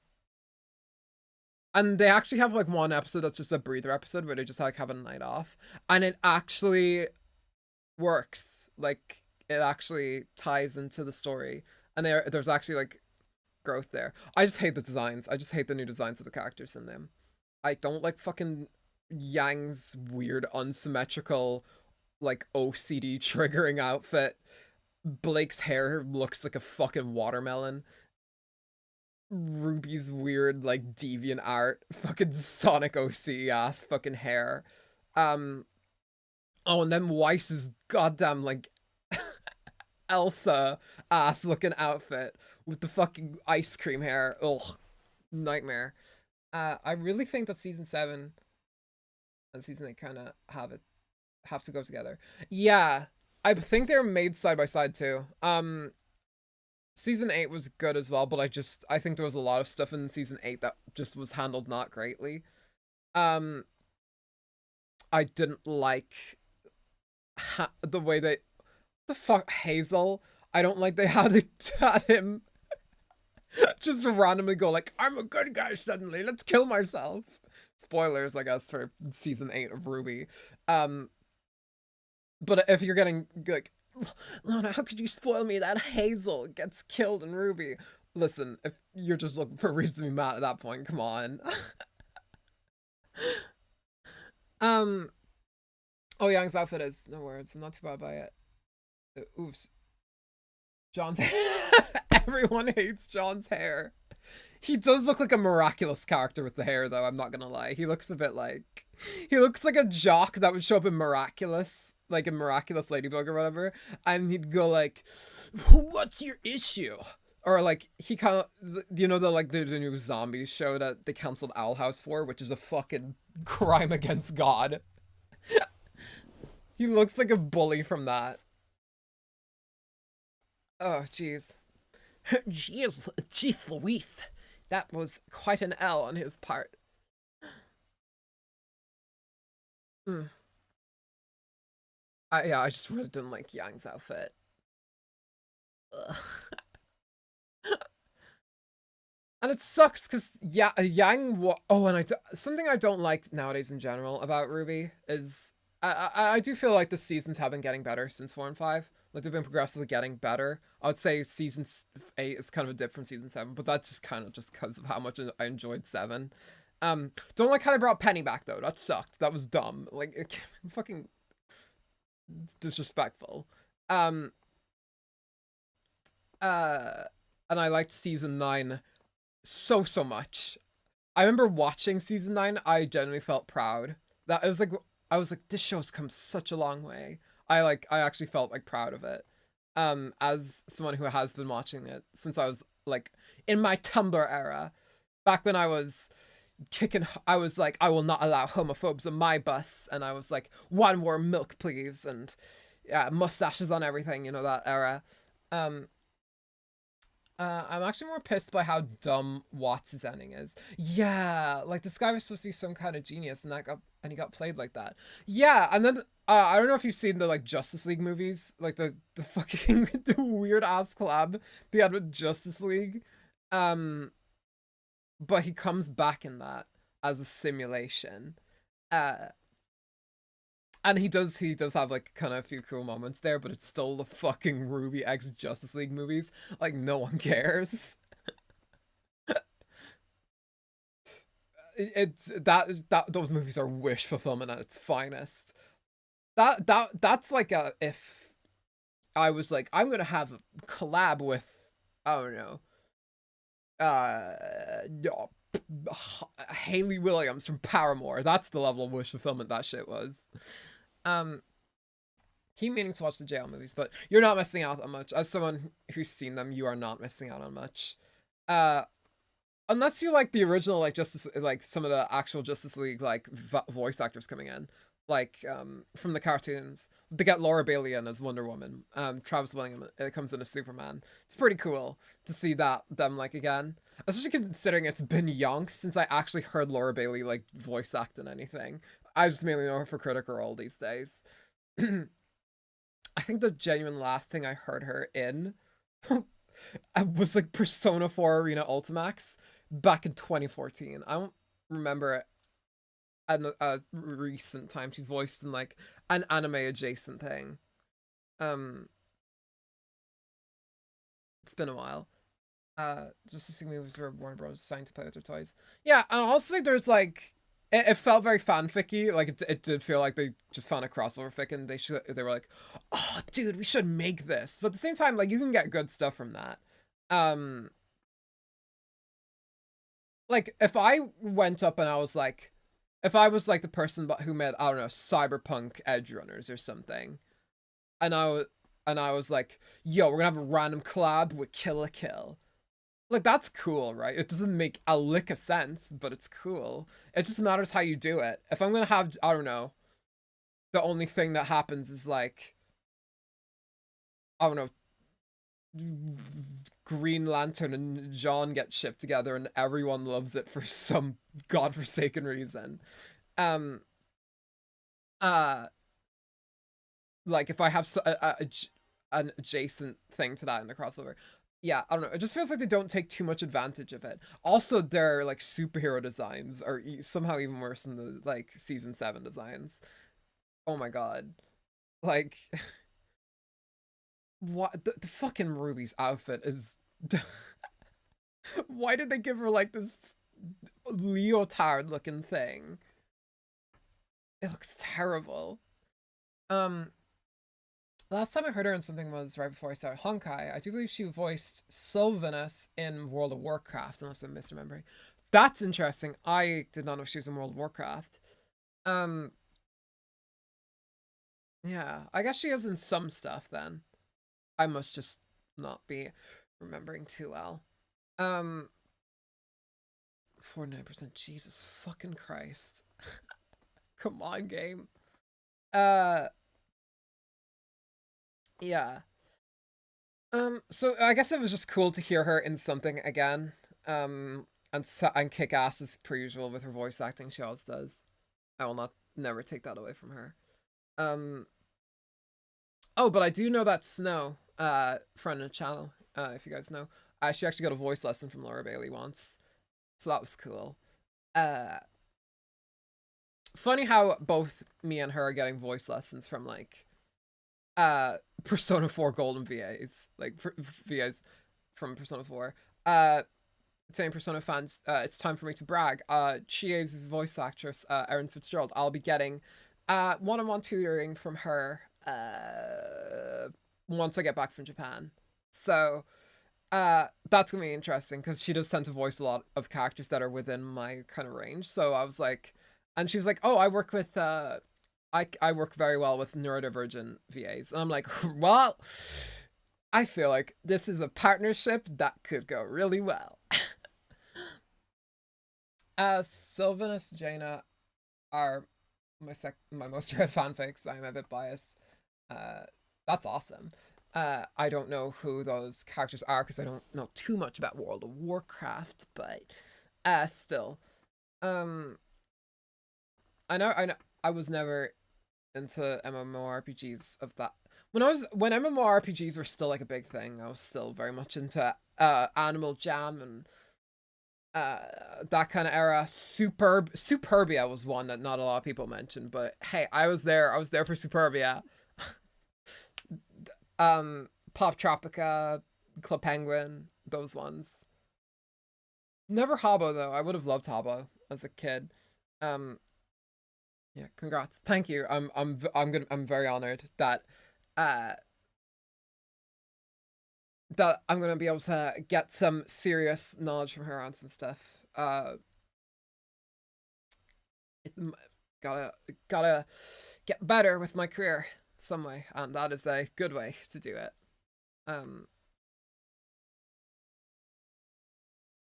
they actually have like one episode that's just a breather episode where they just like have a night off, and it actually works. Like it actually ties into the story, and there's actually like growth there. I just hate the designs. I just hate the new designs of the characters in them. I don't like fucking Yang's weird unsymmetrical like OCD triggering outfit. Blake's hair looks like a fucking watermelon. Ruby's weird like deviant art, fucking Sonic OC ass fucking hair. Oh, and then Weiss's goddamn like Elsa ass looking outfit with the fucking ice cream hair. Ugh, nightmare. I really think that season 7 and season 8 kind of have to go together. Yeah, I think they're made side by side too. Season 8 was good as well, but I think there was a lot of stuff in season 8 that just was handled not greatly. I didn't like the way they, the fuck, Hazel. I don't like they had him just randomly go like, I'm a good guy suddenly, let's kill myself. Spoilers, I guess, for season 8 of Ruby. But if you're getting like, Lana, how could you spoil me that Hazel gets killed in Ruby? Listen, if you're just looking for a reason to be mad at that point, come on. um. Oh, Young's outfit is no words. I'm not too bad by it. Oops. John's hair. Everyone hates John's hair. He does look like a miraculous character with the hair, though. I'm not gonna lie. He looks a bit like he looks like a jock that would show up in Miraculous, like in Miraculous Ladybug or whatever, and he'd go like, "What's your issue?" Or like he kind of, you know, the like the new zombies show that they canceled Owl House for, which is a fucking crime against God. He looks like a bully from that. Oh, jeez. Jeez Louise. That was quite an L on his part. Mm. Yeah, I just really didn't like Yang's outfit. Ugh. And it sucks because yeah, Yang. Oh, and something I don't like nowadays in general about RWBY is I do feel like the seasons have been getting better since 4 and 5. Like they've been progressively getting better. I would say season 8 is kind of a dip from season 7, but that's just kind of just because of how much I enjoyed 7. Don't like how they brought Penny back though. That sucked. That was dumb. Like fucking disrespectful. Um. And I liked season 9 so much. I remember watching season 9. I genuinely felt proud. That it was like I was like, this show's come such a long way. I actually felt like proud of it. As someone who has been watching it since I was like in my Tumblr era, back when I was kicking, I was like, I will not allow homophobes on my bus, and I was like, one more milk, please, and yeah, mustaches on everything, you know, that era. Um, I'm actually more pissed by how dumb Watts' ending is. Yeah, like this guy was supposed to be some kind of genius, and he got played like that. Yeah, and then I don't know if you've seen the like Justice League movies, like the fucking the weird ass collab they had with Justice League. Um, but he comes back in that as a simulation. Uh, and he does have like kind of a few cool moments there, but it's still the fucking RWBY X Justice League movies. Like no one cares. It's that those movies are wish fulfillment at its finest. That's like a if I was like I'm gonna have a collab with I don't know no, Haley Williams from Paramore. That's the level of wish fulfillment that shit was. Um, Keep meaning to watch the JL movies, but you're not missing out on much. As someone who's seen them, you are not missing out on much. Uh, unless you like the original, like Justice, like some of the actual Justice League, like voice actors coming in, like from the cartoons. They get Laura Bailey in as Wonder Woman. Travis Willingham comes in as Superman. It's pretty cool to see that them like again, especially considering it's been yonks since I actually heard Laura Bailey like voice act in anything. I just mainly know her for Critical Role these days. I think the genuine last thing I heard her in was like Persona 4 Arena Ultimax back in 2014. I don't remember a recent time she's voiced in like an anime adjacent thing. Um, it's been a while. Just to see movies where Warner Bros. Signed to play with their toys. Yeah, and also there's like it felt very fanficky. Like it did feel like they just found a crossover fic and they were like, oh dude, we should make this. But at the same time, like you can get good stuff from that. Um, like if I went up and I was like, if I was like the person who made I don't know cyberpunk edge runners or something, and I was like, yo, we're gonna have a random collab with Kill la Kill. Like that's cool, right? It doesn't make a lick of sense, but it's cool. It just matters how you do it. If I'm gonna have, I don't know, the only thing that happens is like, I don't know, Green Lantern and John get shipped together and everyone loves it for some godforsaken reason. Um, uh, like if I have an adjacent thing to that in the crossover, yeah, I don't know. It just feels like they don't take too much advantage of it. Also, their like superhero designs are somehow even worse than the like season 7 designs. Oh my god, like what the fucking Ruby's outfit is. Why did they give her like this leotard looking thing? It looks terrible. Um, Last time I heard her in something was right before I started Honkai. I do believe she voiced Sylvanus in World of Warcraft, unless I'm misremembering. That's interesting. I did not know she was in World of Warcraft. Um, yeah, I guess she is in some stuff then. I must just not be remembering too well. 49%. Jesus fucking Christ. Come on, game. Uh, yeah. So I guess it was just cool to hear her in something again. And kick ass as per usual with her voice acting. She always does. I will not never take that away from her. Um. Oh, but I do know that Snow, friend of the channel, if you guys know, she actually got a voice lesson from Laura Bailey once, so that was cool. Funny how both me and her are getting voice lessons from like Persona 4 Golden VAs, like VAs from Persona 4. Saying Persona fans, it's time for me to brag. Chie's voice actress, Erin Fitzgerald, I'll be getting one-on-one tutoring from her once I get back from Japan. So that's gonna be interesting because she does tend to voice a lot of characters that are within my kind of range. So I was like, and she was like, "Oh, I work with I work very well with neurodivergent VAs," and I'm like, "Well, I feel like this is a partnership that could go really well." Sylvanus Jaina are my most read fanfics. I'm a bit biased. Uh, that's awesome. I don't know who those characters are because I don't know too much about World of Warcraft, but still. Um, I know I was never into MMORPGs of that. When MMORPGs were still like a big thing, I was still very much into Animal Jam and that kind of era. Superbia was one that not a lot of people mentioned, but hey, I was there for Superbia. Pop Tropica, Club Penguin, those ones. Never Habbo though. I would have loved Habbo as a kid. Um, yeah, congrats. Thank you. I'm very honored that uh that I'm gonna be able to get some serious knowledge from her on some stuff. It, gotta get better with my career some way, and that is a good way to do it. Um,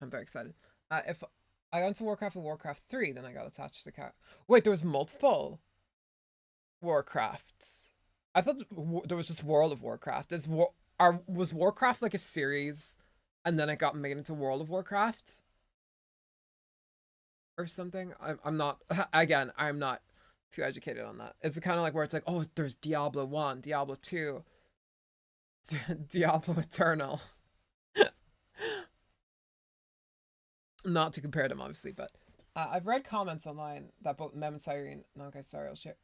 I'm very excited. If I got into Warcraft and Warcraft 3, then I got attached to the cat. Wait, there was multiple Warcrafts. I thought there was just World of Warcraft. Was Warcraft like a series, and then it got made into World of Warcraft or something? I'm not. Again, I'm not too educated on that. Is it kind of like where it's like, oh, there's Diablo 1, Diablo 2, Diablo Eternal? Not to compare them, obviously, but I've read comments online that both Mem and Cyrene and Honkai Star will share.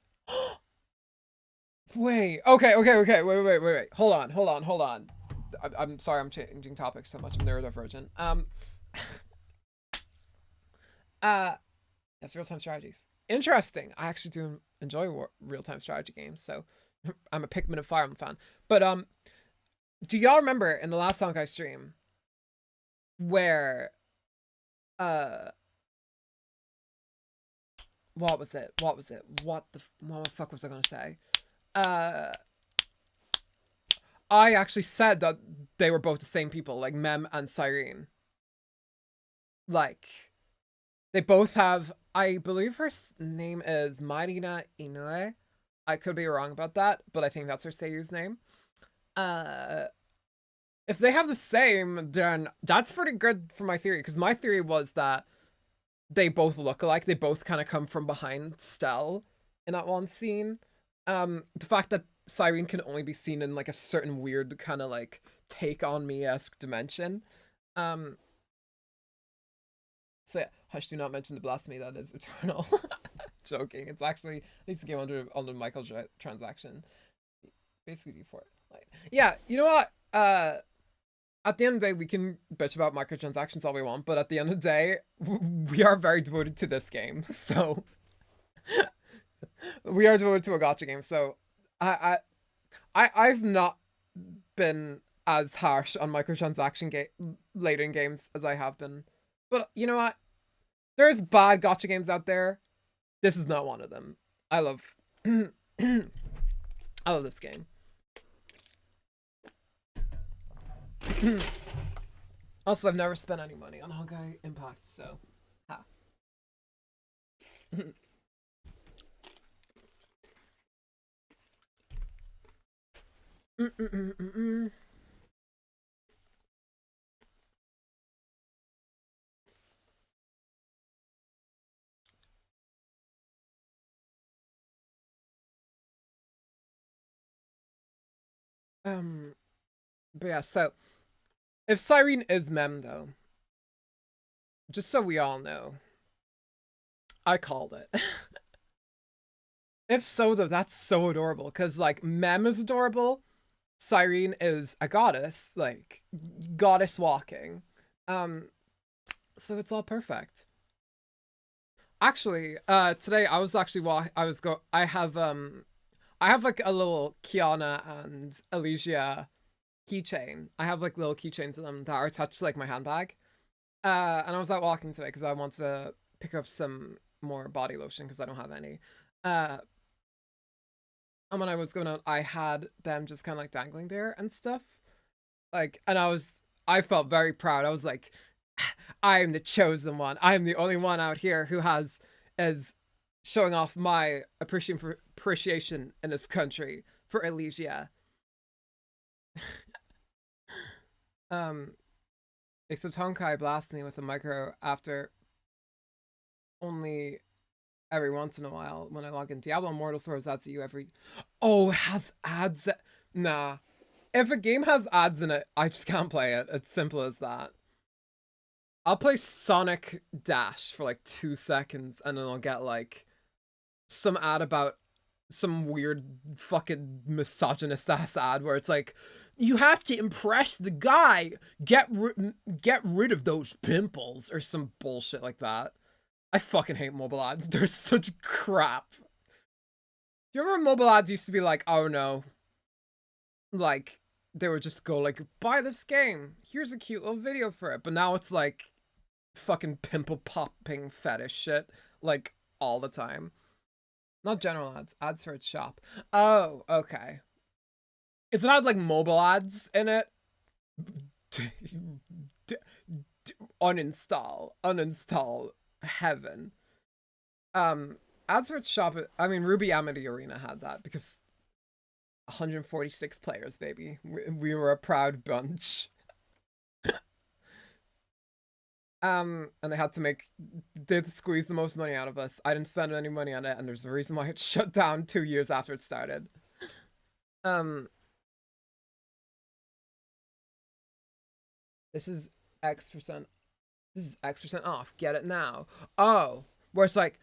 Wait. Okay. Wait. Hold on. I'm sorry. I'm changing topics so much. I'm neurodivergent. Yes, real time strategies. Interesting. I actually do enjoy real time strategy games. So I'm a Pikmin and Fire Emblem fan. But do y'all remember in the last Honkai stream where what was it? What the fuck was I gonna say? I actually said that they were both the same people, like Mem and Cyrene. Like, they both have, I believe her name is Marina Inoue. I could be wrong about that, but I think that's her seiyu's name. If they have the same, then that's pretty good for my theory, because my theory was that they both look alike. They both kind of come from behind Stell in that one scene. The fact that Cyrene can only be seen in like a certain weird kind of like take on me-esque dimension. So yeah, hush, do not mention the blasphemy that is Eternal. Joking. It's actually, at least the game under Michael's transaction. Basically D4. Like, yeah, you know what? at the end of the day, we can bitch about microtransactions all we want, but at the end of the day, we are very devoted to this game. So we are devoted to a gotcha game. So I've not been as harsh on microtransaction later in games as I have been. But you know what? There's bad gotcha games out there. This is not one of them. I love I love this game. Also, I've never spent any money on Honkai Impact, so ha. But yeah, so if Cyrene is mem though, just so we all know, I called it. If so though, that's so adorable because like mem is adorable, Cyrene is a goddess, like goddess walking. So it's all perfect. Actually, today I was actually I have like a little Kiana and Elysia keychain. I have like little keychains of them that are attached to like my handbag. And I was out walking today because I wanted to pick up some more body lotion because I don't have any. And when I was going out, I had them just kind of like dangling there and stuff. Like, and I felt very proud. I was like, I'm the chosen one. I'm the only one out here who is showing off my appreciation in this country for Elysia. Except Honkai blasted me with a micro after only every once in a while when I log in. Diablo Immortal throws ads at you every. Oh, it has ads. Nah. If a game has ads in it, I just can't play it. It's simple as that. I'll play Sonic Dash for like 2 seconds and then I'll get like some ad about some weird fucking misogynist ass ad where it's like, you have to impress the guy, get rid of those pimples or some bullshit like that. I fucking hate mobile ads. They're such crap. Do you remember mobile ads used to be like, oh no, like they would just go like, buy this game, here's a cute little video for it, but now it's like fucking pimple popping fetish shit like all the time. Not general ads for its shop. Oh, okay. If it had like mobile ads in it, uninstall heaven. Ads for its shop, I mean Ruby Amity Arena had that because 146 players, baby. We were a proud bunch. And they had to squeeze the most money out of us. I didn't spend any money on it, and there's a reason why it shut down 2 years after it started. This is X%. This is X% off. Get it now. Oh, where it's like,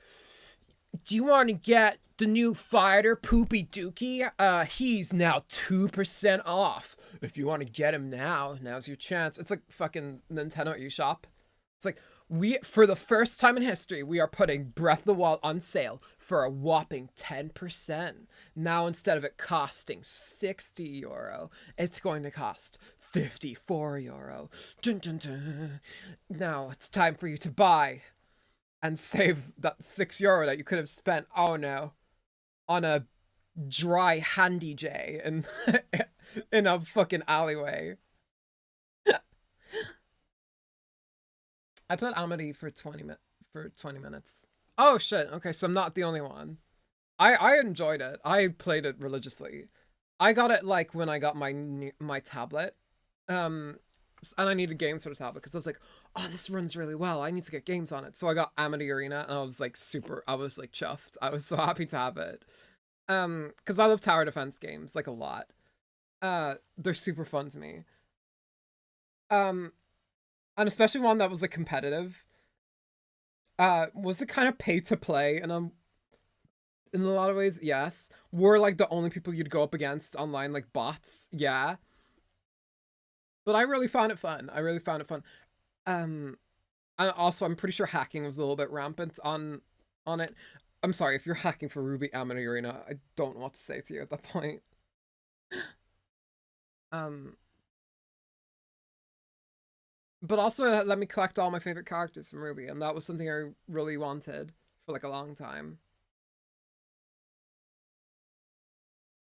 do you want to get the new fighter Poopy Dookie? He's now 2% off. If you want to get him now, now's your chance. It's like fucking Nintendo eShop. It's like, for the first time in history, we are putting Breath of the Wild on sale for a whopping 10%. Now, instead of it costing €60, it's going to cost €54. Dun, dun, dun. Now, it's time for you to buy and save that €6 that you could have spent, oh no, on a dry handy J in a fucking alleyway. I played Amity for 20 minutes. Oh shit. Okay, so I'm not the only one. I enjoyed it. I played it religiously. I got it like when I got my tablet. And I needed games for the tablet because I was like, oh, this runs really well. I need to get games on it. So I got Amity Arena and I was like I was like chuffed. I was so happy to have it. Because I love tower defense games like a lot. They're super fun to me. And especially one that was like competitive. Was it kind of pay to play? And in a lot of ways, yes. We're like the only people you'd go up against online, like bots. Yeah. But I really found it fun. I really found it fun. Um, and also, I'm pretty sure hacking was a little bit rampant on it. I'm sorry if you're hacking for Ruby Amina Arena. I don't know what to say to you at that point. Um, but also let me collect all my favorite characters from Ruby, and that was something I really wanted for like a long time.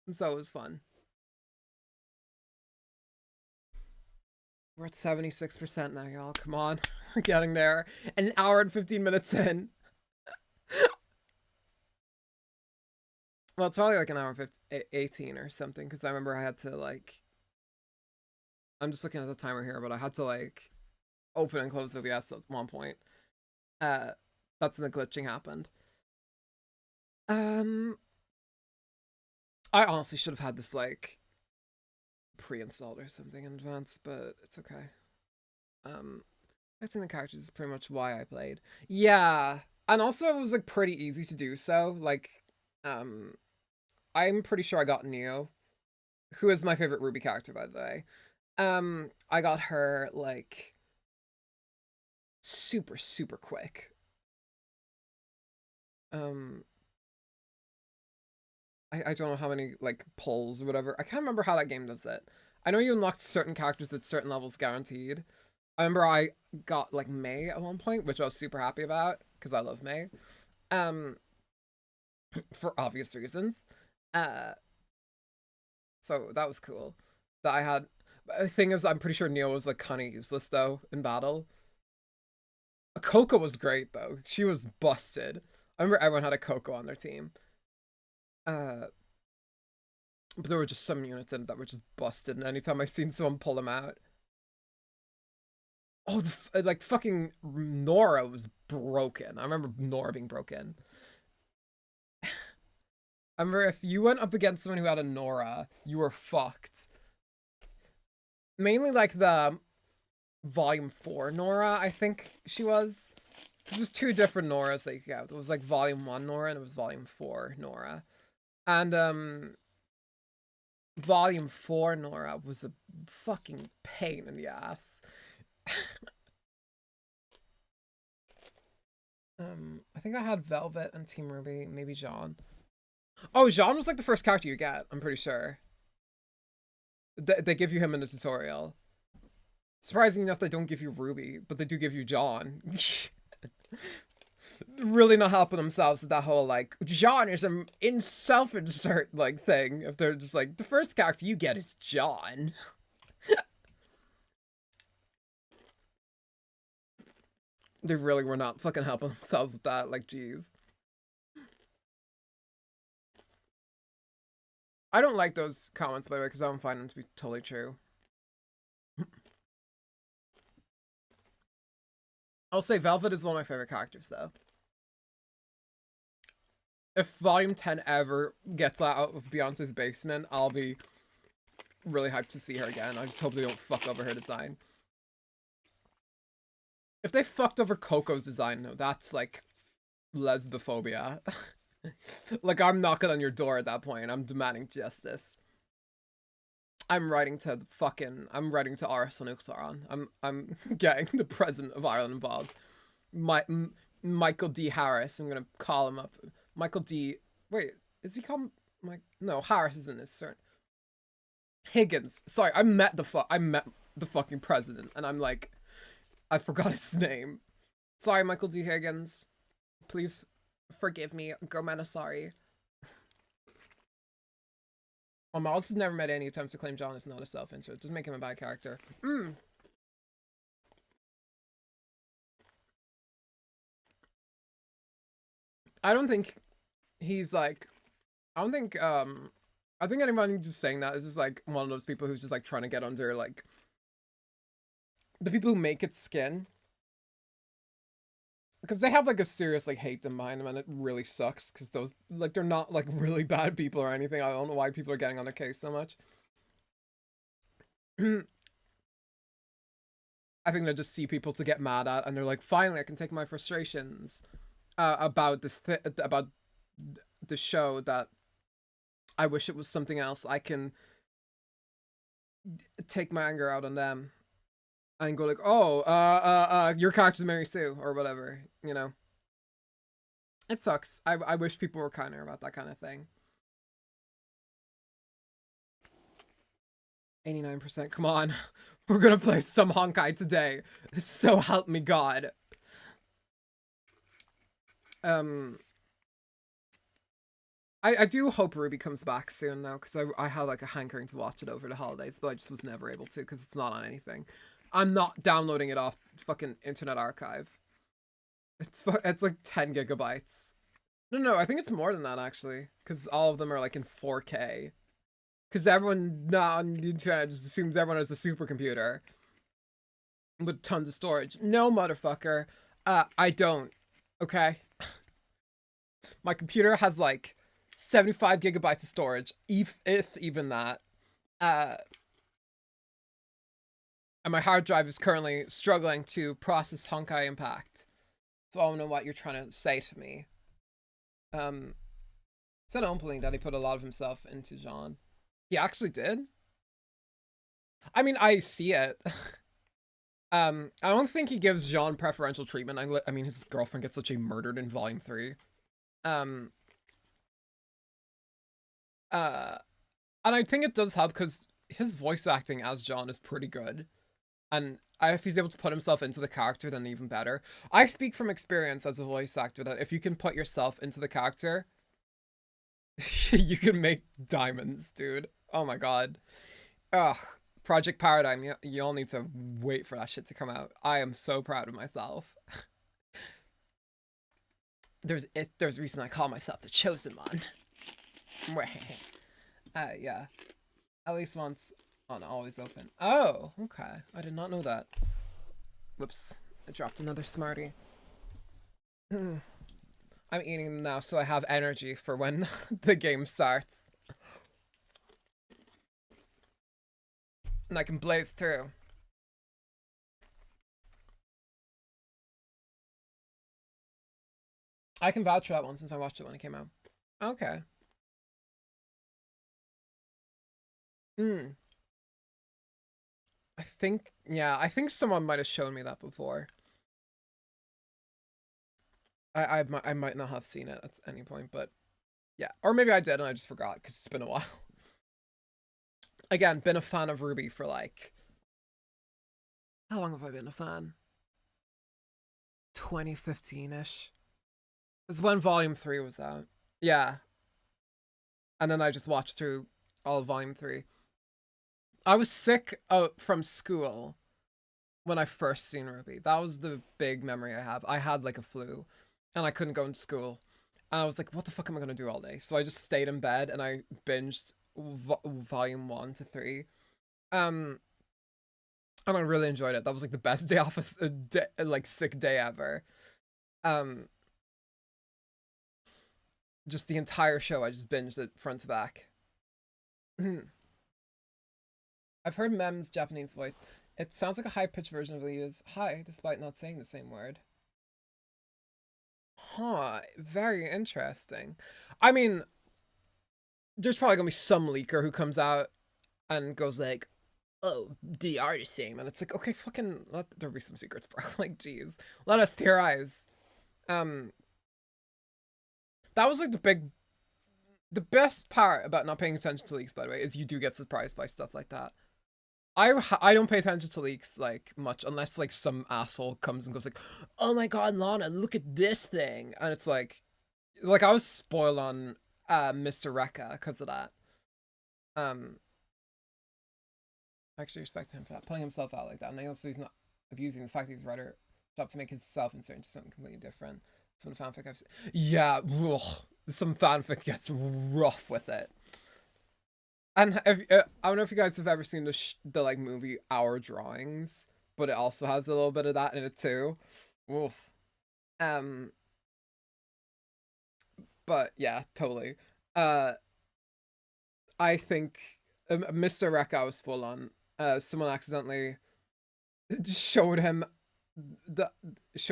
And so it was fun. We're at 76% now, y'all. Come on. We're getting there. An hour and 15 minutes in. Well, it's probably like an hour 15, 18 or something, because I remember I had to like. I'm just looking at the timer here, but I had to like open and close OBS at one point. Uh, that's when the glitching happened. Um, I honestly should have had this like pre-installed or something in advance, but it's okay. Acting the characters is pretty much why I played. Yeah, and also it was like pretty easy to do so. Like, um, I'm pretty sure I got Neo, who is my favorite Ruby character, by the way. I got her like super quick. Um, I don't know how many like pulls or whatever. I can't remember how that game does it. I know you unlocked certain characters at certain levels guaranteed. I remember I got like May at one point, which I was super happy about because I love May. Um, for obvious reasons. Uh, so that was cool. That I had. The thing is, I'm pretty sure Neo was like kind of useless though in battle. Coco was great though. She was busted. I remember everyone had a Coco on their team. Uh, but there were just some units in it that were just busted, and anytime I seen someone pull them out, oh, like fucking Nora was broken. I remember Nora being broken. I remember if you went up against someone who had a Nora, you were fucked. Mainly like the Volume 4 Nora, I think she was. There was two different Noras that you could get. There was like Volume 1 Nora and it was Volume 4 Nora. And Volume 4 Nora was a fucking pain in the ass. I think I had Velvet and Team Ruby, maybe Jean. Oh, Jean was like the first character you get, I'm pretty sure. They give you him in the tutorial. Surprisingly enough, they don't give you Ruby, but they do give you John. Really not helping themselves with that whole like John is an in self-insert like thing. If they're just like the first character you get is John. They really were not fucking helping themselves with that. Like, geez. I don't like those comments by the way because I don't find them to be totally true. I'll say Velvet is one of my favorite characters though. If Volume 10 ever gets out of Beyonce's basement, I'll be really hyped to see her again. I just hope they don't fuck over her design. If they fucked over Coco's design, no, that's like lesbophobia. Like, I'm knocking on your door at that point. I'm demanding justice. I'm writing to Arslan Uxaran. I'm getting the president of Ireland involved. Michael D. Harris. I'm gonna call him up. Michael D. Wait, is he called Mike? No, Harris isn't his surname. Higgins. Sorry, I met the fucking president, and I'm like, I forgot his name. Sorry, Michael D. Higgins. Please forgive me. Gomena, sorry. Miles has never made any attempts to claim John is not a self-insert. Just make him a bad character. I don't think he's like, I don't think, I think anyone just saying that is just like one of those people who's just like trying to get under like the people who make it skin. Because they have like a serious like hate in behind them and it really sucks because those like they're not like really bad people or anything. I don't know why people are getting on their case so much. I think they just see people to get mad at and they're like, finally I can take my frustrations about about the show that I wish it was something else. I can take my anger out on them and go like, oh, your character's Mary Sue or whatever, you know. It sucks. I wish people were kinder about that kind of thing. 89%. Come on. We're gonna play some Honkai today. So help me God. I do hope Ruby comes back soon though, because I had like a hankering to watch it over the holidays, but I just was never able to because it's not on anything. I'm not downloading it off fucking Internet Archive. It's like 10 gigabytes. No, I think it's more than that actually, because all of them are like in 4K. Because everyone now on the internet just assumes everyone has a supercomputer with tons of storage. No, motherfucker. I don't. Okay? My computer has like 75 gigabytes of storage, if even that. And my hard drive is currently struggling to process Honkai Impact. So I don't know what you're trying to say to me. Said Ompling that he put a lot of himself into Jean. He actually did? I mean, I see it. I don't think he gives Jean preferential treatment. I mean, his girlfriend gets literally murdered in Volume 3. And I think it does help because his voice acting as Jean is pretty good. And if he's able to put himself into the character, then even better. I speak from experience as a voice actor that if you can put yourself into the character, you can make diamonds, dude. Oh my god. Ugh. Project Paradigm, you all need to wait for that shit to come out. I am so proud of myself. There's a reason I call myself the Chosen One. Yeah. At least once on Always Open. Oh, okay. I did not know that. Whoops. I dropped another Smartie. I'm eating them now so I have energy for when the game starts. And I can blaze through. I can vouch for that one since I watched it when it came out. Okay. I think someone might have shown me that before. I might not have seen it at any point, but yeah. Or maybe I did and I just forgot because it's been a while. Again, been a fan of Ruby for like... How long have I been a fan? 2015-ish. This is when Volume 3 was out. Yeah. And then I just watched through all of Volume 3. I was sick from school when I first seen Ruby. That was the big memory I have. I had like a flu and I couldn't go into school. And I was like, what the fuck am I going to do all day? So I just stayed in bed and I binged Volume 1 to 3. And I really enjoyed it. That was like the best day off, like sick day ever. Just the entire show, I just binged it front to back. I've heard Mem's Japanese voice. It sounds like a high-pitched version of Leah's hi, despite not saying the same word. Huh, very interesting. I mean, there's probably gonna be some leaker who comes out and goes like, oh, the are the same. And it's like, okay, fucking, let there be some secrets, bro. Like, geez. Let us theorize. That was like the best part about not paying attention to leaks, by the way, is you do get surprised by stuff like that. I don't pay attention to leaks like much unless like some asshole comes and goes like, oh my god, Lana, look at this thing. And it's like I was spoiled on Mr. Rekka because of that. I actually respect him for that, pulling himself out like that. And I also he's not abusing the fact that he's a writer job to make himself insert into something completely different. Some fanfic I've seen. Yeah, ugh, some fanfic gets rough with it. And I don't know if you guys have ever seen the like movie Our Drawings, but it also has a little bit of that in it too. Oof. But yeah, totally. I think Mr. Rekka was full on. Someone accidentally showed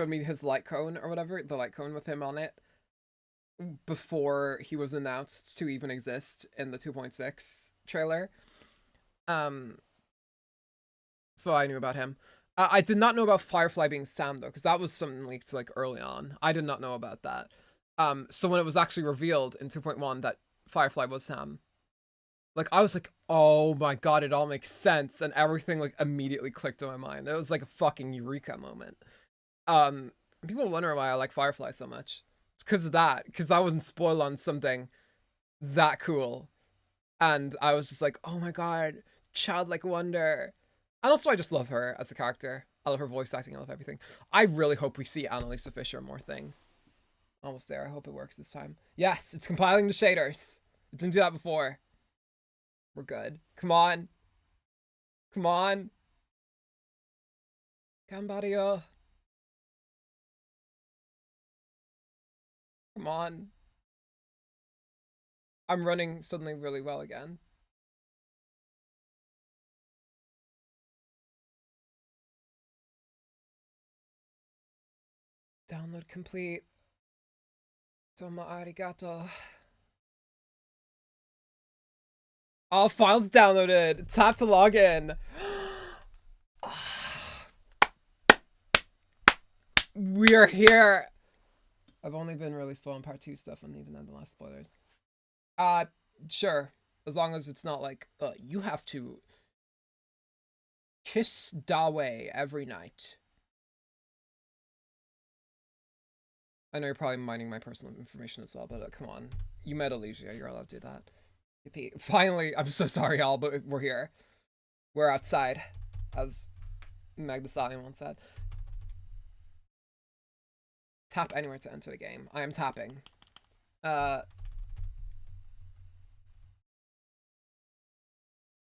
me his light cone or whatever, the light cone with him on it, before he was announced to even exist in the 2.6 trailer. So I knew about him. I did not know about Firefly being Sam though, because that was something leaked like early on. I did not know about that. So when it was actually revealed in 2.1 that Firefly was Sam, like I was like, oh my god, it all makes sense, and everything like immediately clicked in my mind. It was like a fucking eureka moment. Um, People wonder why I like Firefly so much. It's because of that, because I wasn't spoiled on something that cool, and I was just like, oh my god, childlike wonder. And also, I just love her as a character. I love her voice acting. I love everything. I really hope we see Annalisa Fisher in more things. Almost there. I hope it works this time. Yes, it's compiling the shaders. It didn't do that before. We're good. Come on. Come on. Gambario. Come on. I'm running suddenly really well again. Download complete. Domo arigato. All files downloaded. Tap to log in. We are here. I've only been really spoiling part 2 stuff and even then the last spoilers. Sure. As long as it's not like, you have to kiss Dawe every night. I know you're probably mining my personal information as well, but come on. You met Alicia, you're allowed to do that. Finally, I'm so sorry, y'all, but we're here. We're outside, as Meg the Stallion once said. Tap anywhere to enter the game. I am tapping.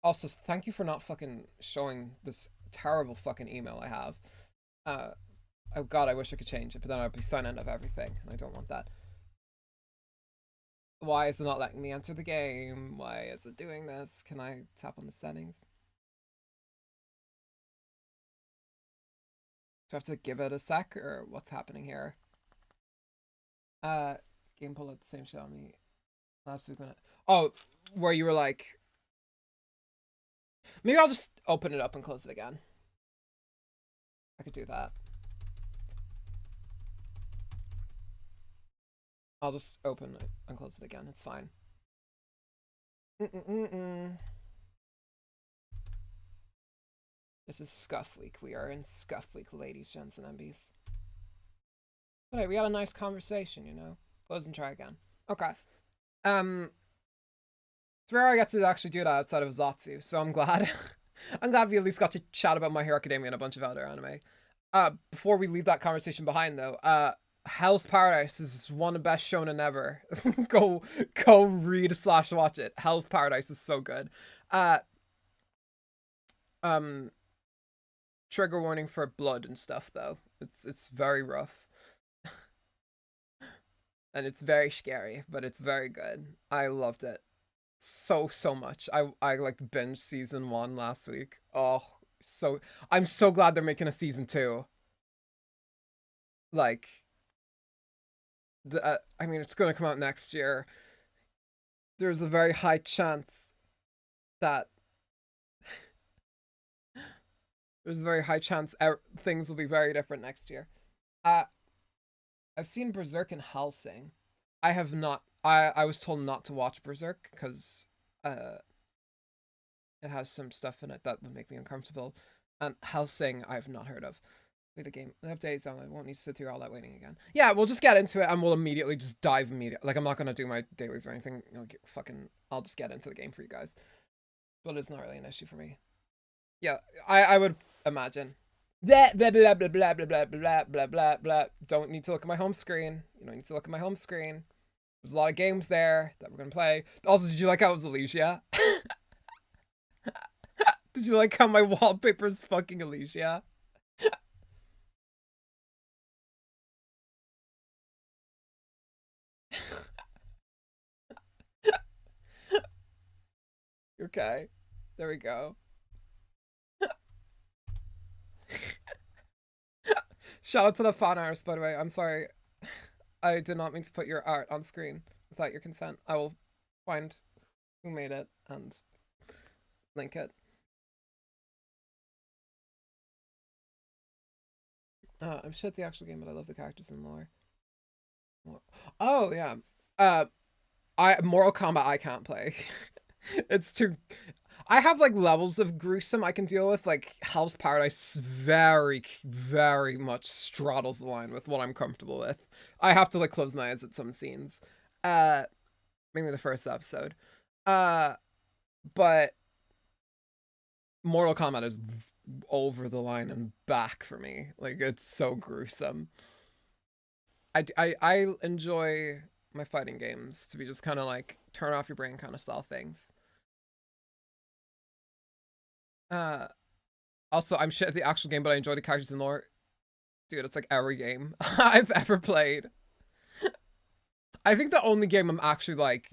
Also, thank you for not fucking showing this terrible fucking email I have. Oh god, I wish I could change it, but then I'd be signing out of everything, and I don't want that. Why is it not letting me enter the game? Why is it doing this? Can I tap on the settings? Do I have to give it a sec, or what's happening here? Game pulled out the same shit on me last week when oh, where you were like, maybe I'll just open it up and close it again. I could do that. I'll just open it and close it again. It's fine. This is Scuff Week. We are in Scuff Week, ladies, gents, and MBs. But hey, we had a nice conversation, you know. Close and try again. Okay. It's rare I get to actually do that outside of Zatsu, so I'm glad. I'm glad we at least got to chat about My Hero Academia and a bunch of other anime. Before we leave that conversation behind, though, Hell's Paradise is one of the best shonen ever. go read / watch it. Hell's Paradise is so good. Trigger warning for blood and stuff, though. It's very rough. And it's very scary, but it's very good. I loved it so much. I like binged season 1 last week. Oh, so I'm so glad they're making a season 2. Like, I mean, it's gonna come out next year. There's a very high chance that things will be very different next year. I've seen Berserk and Hellsing. I have not. I was told not to watch Berserk because it has some stuff in it that would make me uncomfortable. And Hellsing I've not heard of. Play the game. I have days on. I won't need to sit through all that waiting again. Yeah, we'll just get into it and we'll immediately just dive immediately. Like, I'm not gonna do my dailies or anything. I'll just get into the game for you guys. But it's not really an issue for me. Yeah, I would imagine. Blah blah blah blah blah blah blah blah blah blah blah. Don't need to look at my home screen. You don't need to look at my home screen. There's a lot of games there that we're gonna play. Also, did you like how it was Alicia? Did you like how my wallpaper is fucking Alicia? Okay, there we go. Shout out to the font artist, by the way. I'm sorry. I did not mean to put your art on screen without your consent. I will find who made it and link it. I'm shit at the actual game, but I love the characters and lore. Oh yeah. Mortal Kombat I can't play. It's too. I have like levels of gruesome I can deal with. Like Hell's Paradise very, very much straddles the line with what I'm comfortable with. I have to like close my eyes at some scenes. Uh, Mainly the first episode. But Mortal Kombat is over the line and back for me. Like it's so gruesome. I enjoy my fighting games to be just kind of like turn off your brain kind of style things. Uh, Also, I'm shit at the actual game, but I enjoy the characters and lore. Dude, it's like every game I've ever played. I think the only game I'm actually like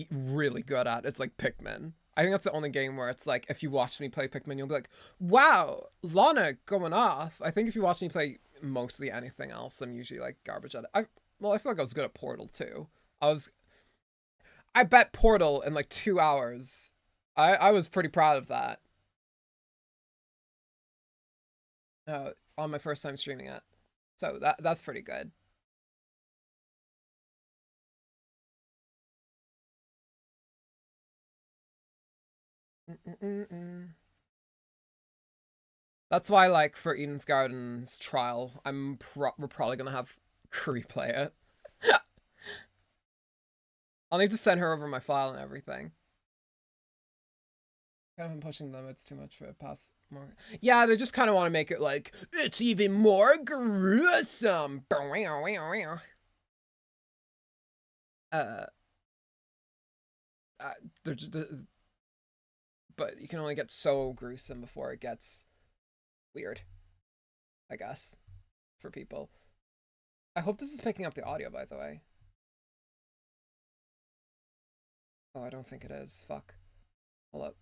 really good at is like Pikmin. I think that's the only game where it's like if you watch me play Pikmin, you'll be like, "Wow, Lana going off." I think if you watch me play mostly anything else, I'm usually like garbage at it. I feel like I was good at Portal too. I bet Portal in like 2 hours. I was pretty proud of that. On my first time streaming it, so that's pretty good. That's why, like, for Eden's Garden's trial, we're probably gonna have Cree play it. I'll need to send her over my file and everything. Kind of pushing limits too much for a pass more. Yeah, they just kind of want to make it like it's even more gruesome. Uh, they're just, but you can only get so gruesome before it gets weird, I guess, for people. I hope this is picking up the audio, by the way. Oh, I don't think it is. Fuck. Hold up.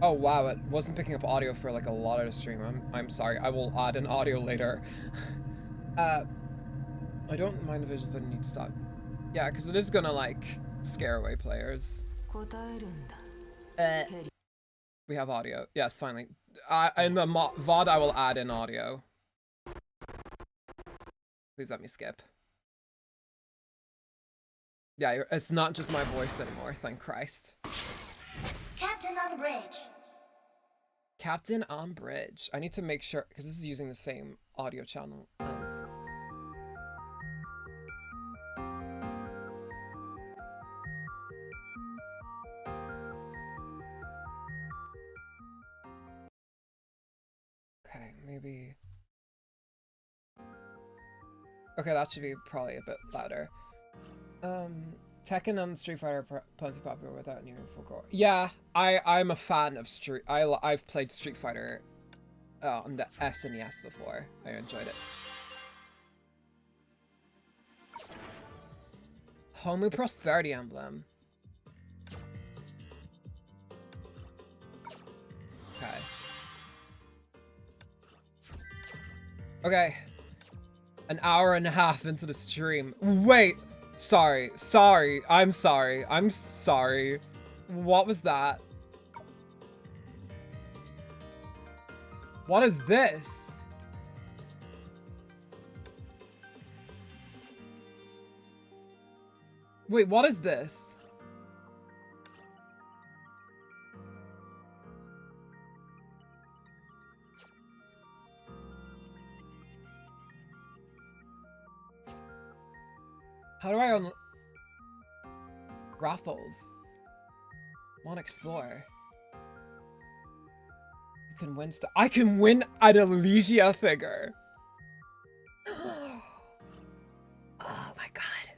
Oh wow, it wasn't picking up audio for like a lot of the stream. I'm sorry. I will add an audio later. I don't mind the visuals, but I need to stop. Yeah, because it is gonna like scare away players. We have audio. Yes, finally. In the VOD, I will add in audio. Please let me skip. Yeah, it's not just my voice anymore, thank Christ.
Captain on bridge.
Captain on bridge. I need to make sure, because this is using the same audio channel as... Okay, maybe... Okay, that should be probably a bit louder. Tekken and Street Fighter are plenty popular without nearing full core. Yeah, I'm a fan of I've played Street Fighter on the SNES before. I enjoyed it. Homu Prosperity Emblem. Okay. Okay. An hour and a half into the stream. Wait! Sorry. I'm sorry. What was that? What is this? Wait, what is this? How do I Raffles. Want to explore. You can win stuff. I can win an Elysia figure. Oh my god.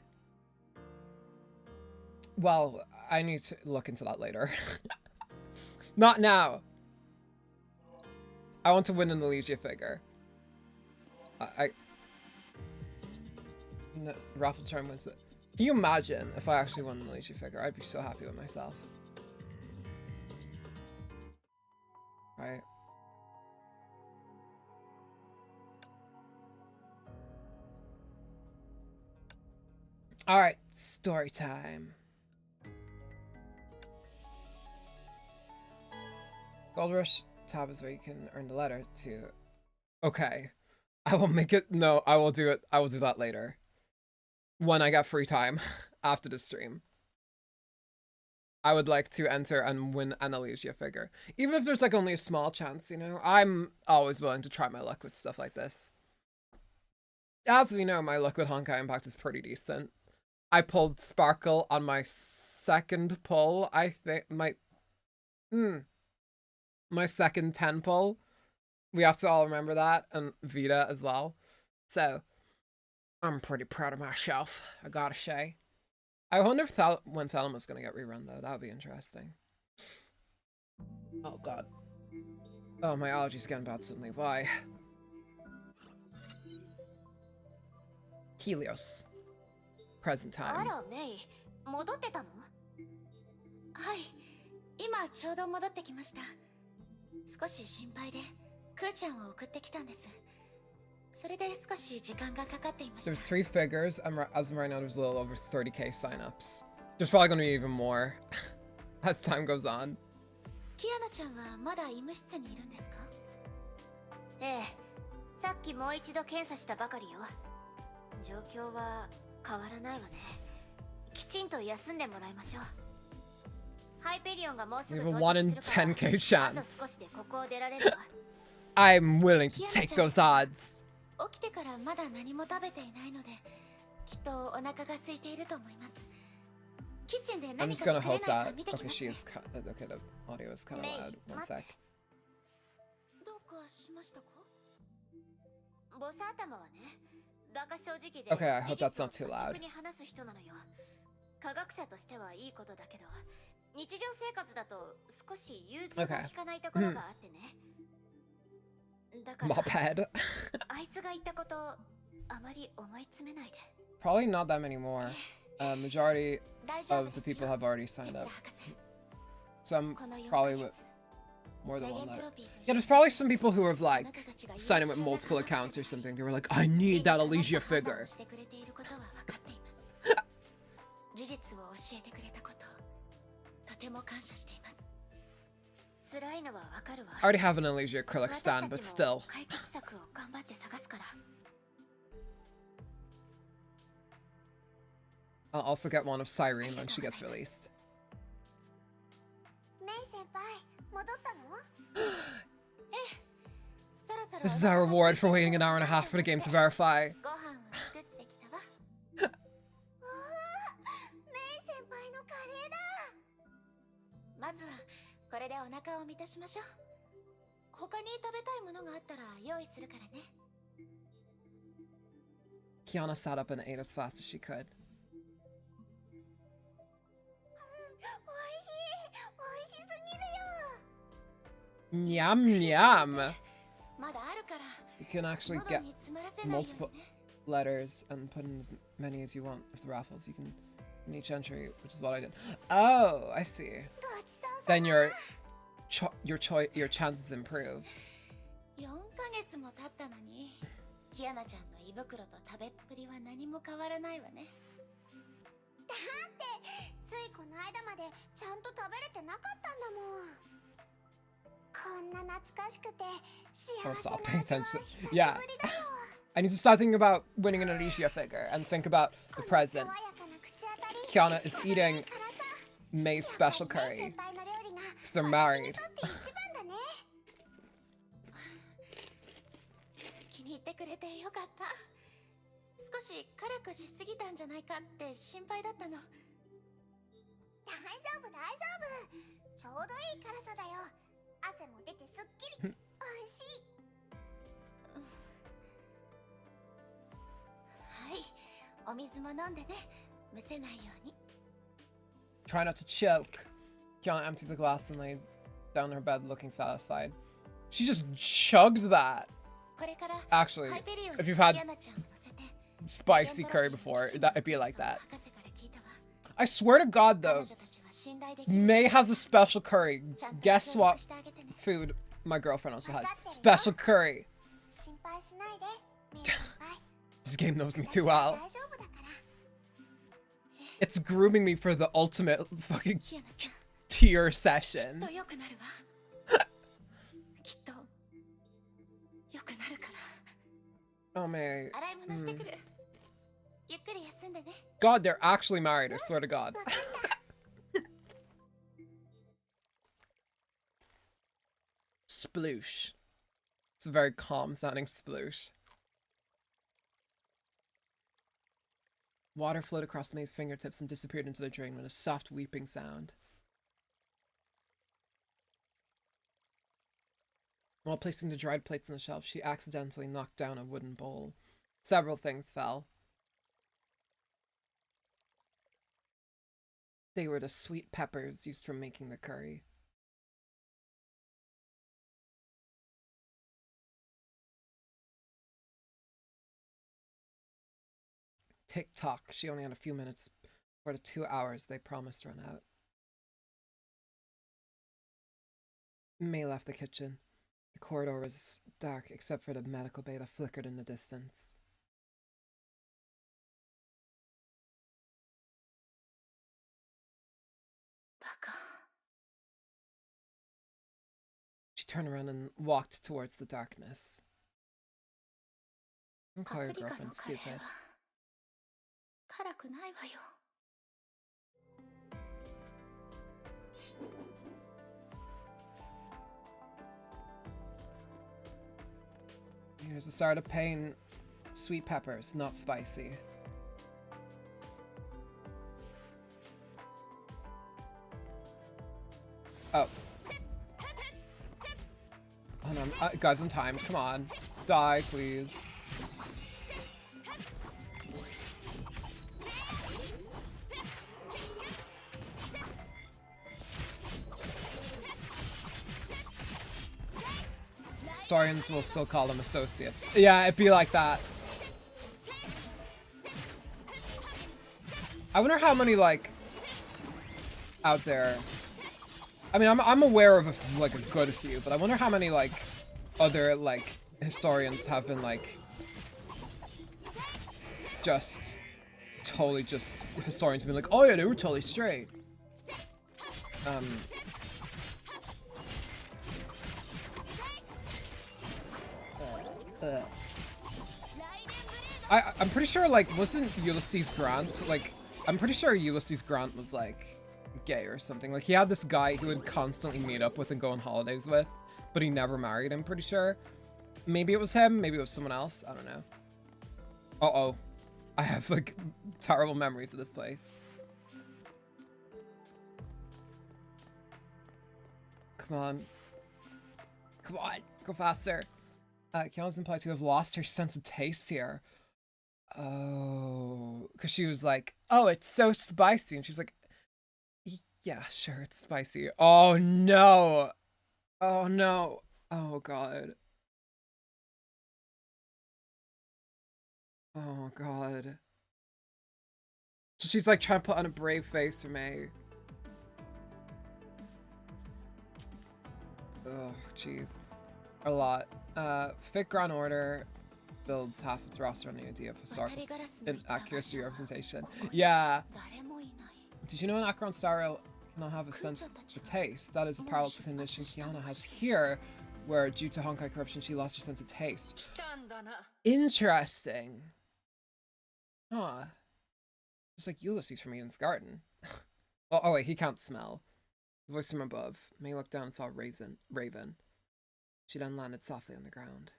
Well, I need to look into that later. Not now. I want to win an Elysia figure. No, raffle charm was it. Can you imagine if I actually won an Elysia figure? I'd be so happy with myself. Right? Alright, story time. Gold Rush tab is where you can earn the letter to. Okay. I will make it. No, I will do it. I will do that later. When I get free time after the stream. I would like to enter and win an Alicia figure. Even if there's like only a small chance, you know? I'm always willing to try my luck with stuff like this. As we know, my luck with Honkai Impact is pretty decent. I pulled Sparkle on my second pull, I think. My second 10 pull. We have to all remember that. And Vita as well. So, I'm pretty proud of myself, I gotta say. I wonder if when Thelma's gonna get rerun though. That would be interesting. Oh god. Oh, my allergies getting bad suddenly. Why? Helios. Present time.
あら、メイ、戻ってたの？はい、今ちょうど戻ってきました。少し心配で、クーちゃんを送ってきたんです。それで少し時間がかかっていました。
There's 3 figures, and as of right now, there's a little over 30k signups. There's probably going to be even more as time goes on.
キアナちゃんはまだ医務室にいるんですか？ええ、さっきもう一度検査したばかりよ。状況は変わらないわね。きちんと休んでもらいましょう。ハイペリオンがもうすぐ到着するから、
1 in 10k
あと
chance.
少しでここを出られるわ。
I'm willing to take those odds.
起きてからまだ何も食べていないので、きっとお腹が空いていると思います。キッチンで
I'm
何
just
か
gonna
作れ
hope
ないか
that.
見てき
Okay,
ます
she
ね。
is cut. Okay, the audio is kind of loud. One sec.
どうかしましたか？ボス頭はね、バカ正直で
Okay, I hope that's not too
事実を
loud.
率直に話す人なのよ。科学者としてはいいことだけど、日常生活だと少し融通が利かないところがあってね。だから
Moped.
あいつが言ったことあまり思い詰めないで。
Probably not that many more. Majority of the people have already signed up. Some probably with more than one letter. Yeah, there's probably some people who have like signed in with multiple accounts or something. They were like, I need that Alicia figure.
事実を教えてくれたこと、とても感謝しています。辛いのはわかるわ。
I already have an Alicia acrylic stand, but still.
解決策を頑張って探すから。
I'll also get one of Cyrene when she gets released.
メイ先輩、戻ったの？ええ。そろそろ
This is our reward for waiting an hour and a half for the game to verify.
ご飯を作ってきたわ。メイ先輩のカレーだ。まずはこれでお腹を満たしましょう。他に食べたいものがあったら用意するからね。
Kiana sat up and ate as fast as she could.
美味しすぎるよ。
Nyam nyam!
まだあるから。
You can actually
喉
get
に詰まらせないように
multiple
ね。
letters and put in as many as you want with the raffles. You can in each entry, which is what I did. Oh, I see.
ごちそうさま。
Then your chances improve.
4ヶ月も経ったのに、キアナちゃんの胃袋と食べっぷりは何も変わらないわね。だってついこの間までちゃんと食べれてなかったんだもん。こんな懐かしくて
I'll
幸せ
stop
な
paying
味は
attention.
久しぶ
Yeah.
りだよ。
I need to start thinking about winning an Alicia figure and think about the
この
present.
爽やかな口当たり。
Kiana is
食べない
eating
からさ。
May's
やっぱ
special
りメイ
curry
先輩の料理が
because they're
私に
married.
とって一番だね。気に入ってくれてよかった。少し辛くしすぎたんじゃないかって心配だったの。大丈夫大丈夫。ちょうどいい辛さだよ。汗も出てすっきり。美味しい。はい、お水も飲んでね。むせないように。
Try not to choke. Kiana emptied the glass and lay down in her bed looking satisfied. She just chugged that.
これから
Actually,
ハイペリオン
if
に
you've had
キアナちゃんを乗せて
spicy curry before, it'd be like that.
博士から聞いたわ。
I swear to God,
彼
though,
女たちは信頼できる。
May has a special curry.
ちゃんと
Guess
協
what
力してあげてね。
food my girlfriend also has? Special curry.
心配しないで、メイ先輩。
This game knows me
私
too
は
well.
大丈夫だから。
It's grooming me for the ultimate fucking
キアナちゃん、
tier
きっ
session.
と良くなるわ。
Oh, May.
洗い物してくる。ゆっくり休んでね。
God, they're actually married, I swear to God. Sploosh. It's a very calm sounding sploosh. Water flowed across May's fingertips and disappeared into the drain with a soft weeping sound. While placing the dried plates on the shelf, she accidentally knocked down a wooden bowl. Several things fell. They were the sweet peppers used for making the curry. Tick-tock, she only had a few minutes for the 2 hours they promised to run out. May left the kitchen. The corridor was dark except for the medical bay that flickered in the distance. She turned around and walked towards the darkness. Don't call your girlfriend stupid. Here's the start of pain. Sweet peppers, not spicy. Oh. Hold on. Guys, I'm timed. Come on. Die, please. Historians will still call them associates. Yeah, it'd be like that. I wonder how many, like, out there. I mean, I'm aware of a good few, but I wonder how many, like, other, like, historians have been, like, just totally just historians have been like, oh yeah, they were totally straight. I'm pretty sure, like, wasn't Ulysses Grant, like, I'm pretty sure Ulysses Grant was, like, gay or something. Like, he had this guy he would constantly meet up with and go on holidays with, but he never married, I'm pretty sure. Maybe it was him, maybe it was someone else, I don't know. Uh-oh. I have, like, terrible memories of this place. Come on. Come on, go faster. Kiana's implied to have lost her sense of taste here. Oh, because she was like, oh, it's so spicy. And she was like, yeah, sure, it's spicy. Oh, no. Oh, no. Oh, God. Oh, God. So she's like trying to put on a brave face for me. Oh, jeez. A lot. Fit Grand Order builds half its roster on the idea of historical inaccuracy representation. Yeah. Did you know an Acheron Star Rail cannot have a sense of taste? That is a parallel to condition Kiana has here, where due to Honkai corruption she lost her sense of taste. Interesting. Huh. Just like Ulysses from Eden's Garden. Oh wait, he can't smell. The voice from above. May looked down and saw Raven. She then landed softly on the ground.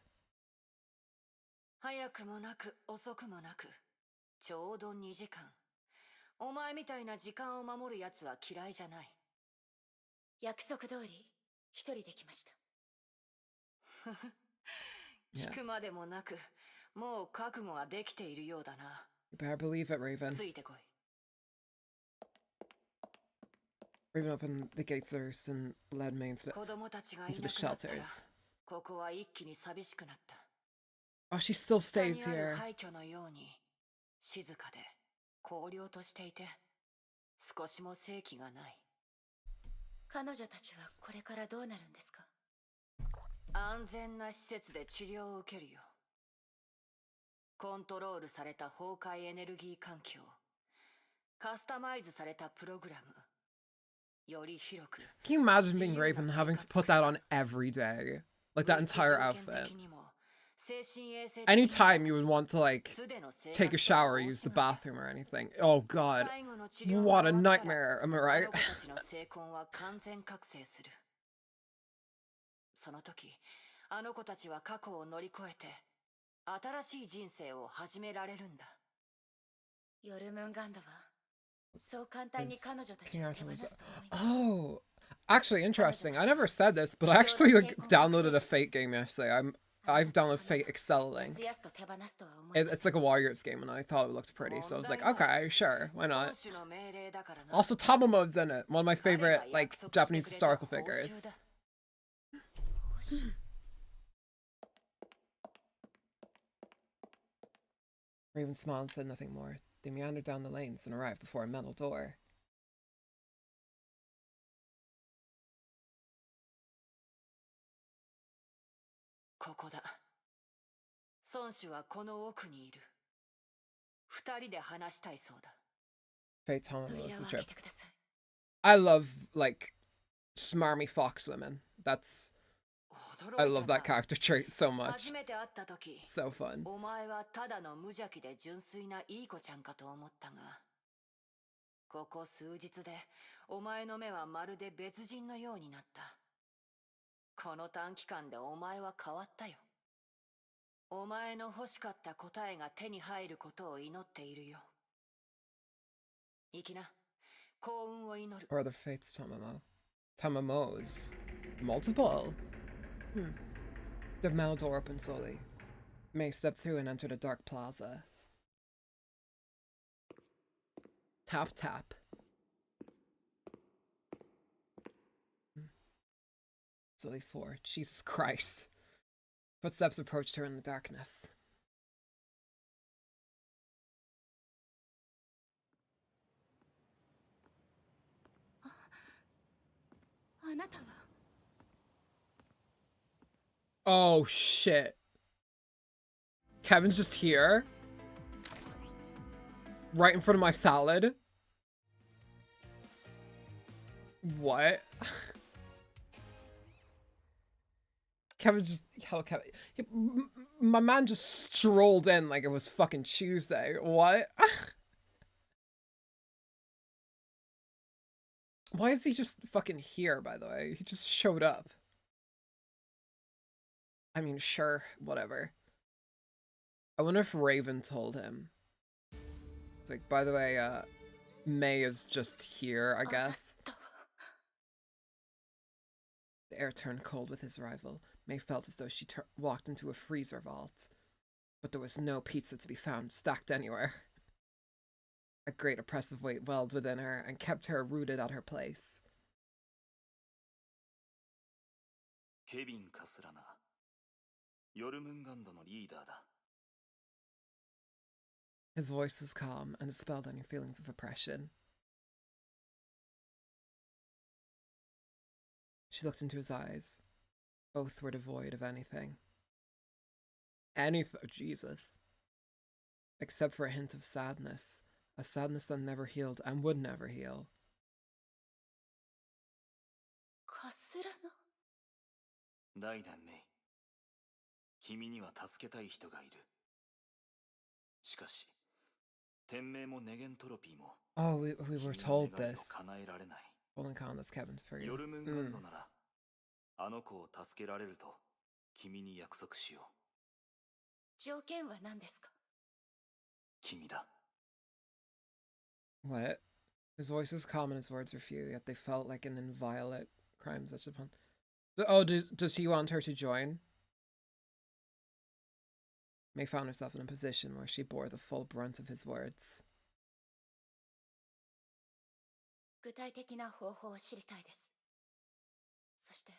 早くもなく遅くもなくちょうど2時間お前みたいな時間を守るやつは嫌いじゃない
約束通り一人で来ました
聞くまでもなくもう覚悟はできているようだな
You better believe it, Raven.
ついてこい
Raven opened the gates first and led May into the shelters.
ここは一気に寂しくなった
Oh, she still stays here.
廃墟のように静かで荒涼としていて少しも生気がない
彼女たちはこれからどうなるんですか
安全な施設で治療を受けるよコントロールされた崩壊エネルギー環境カスタマイズされたプログラムより広く
Can you imagine being Raven and having to put that on every day? Like that entire outfit. Anytime you would want to, like, take a shower or use the bathroom or anything. Oh god. What a nightmare, am I right?
その時、あの子たちは過去を乗り越えて、新しい人生を始められるんだ。
ヨルムンガンドは、そう簡単に彼女たち
King
を手放
Arthur
す
was...
と思います。
Oh, actually interesting. I never said this, but I actually like downloaded a Fate game yesterday. I've downloaded Fate Excelling. It's like a Warriors game, and I thought it looked pretty, so I was like, okay, sure, why not? Also, Tamamo's in it. One of my favorite like Japanese historical figures. Raven smiled and said nothing more. They meandered down the lanes and arrived before a metal door.
ここだ。孫子はこの奥にいる。二人で話したいそうだ。
Fate Tamamo was the trip. I love like smarmy fox women. I love that character trait so much. So fun.
お前はただの無邪気で純粋ないい子ちゃんかと思ったが、ここ数日でお前の目はまるで別人のようになった。この短期間でお前は変わったよ。お前の欲しかった答えが手に入ることを祈っているよ。行きな。幸運を祈る。
Or the Fates Tamamo. Tamamos. Multiple? The metal door opened slowly. May stepped through and entered a dark plaza. Tap tap. It's at least 4. Jesus Christ. Footsteps approached her in the darkness. Oh shit. Kevin's just here. Right in front of my salad. What? Kevin just... Hell, Kevin... My man just strolled in like it was fucking Tuesday. What? Why is he just fucking here, by the way? He just showed up. I mean, sure, whatever. I wonder if Raven told him. It's like, by the way, May is just here, I guess. The air turned cold with his arrival. May felt as though she walked into a freezer vault. But there was no pizza to be found stacked anywhere. A great oppressive weight welled within her and kept her rooted at her place.
Kevin Kasurana. Yormungandのリーダーだ.
His voice was calm and dispelled any feelings of oppression. She looked into his eyes. Both were devoid of anything. Jesus. Except for a hint of sadness. A sadness that never healed and would never heal.
カスラナ?
ライダンメイ。君には助けたい人がいる。しかし、天命もネゲントロピーも。
Oh, we were told this.
叶えられない。
Only count that's Kevin's figure.
ヨルムンガンドなら、あの子を助けられると君に約束しよう。
条件は何ですか?
君だ。
What? His voice was calm and his words were few, yet they felt like an inviolate crime such upon. Oh, does he want her to join? May found herself in a position where she bore the full brunt of his words.
具体的な方法を知りたいです。そして、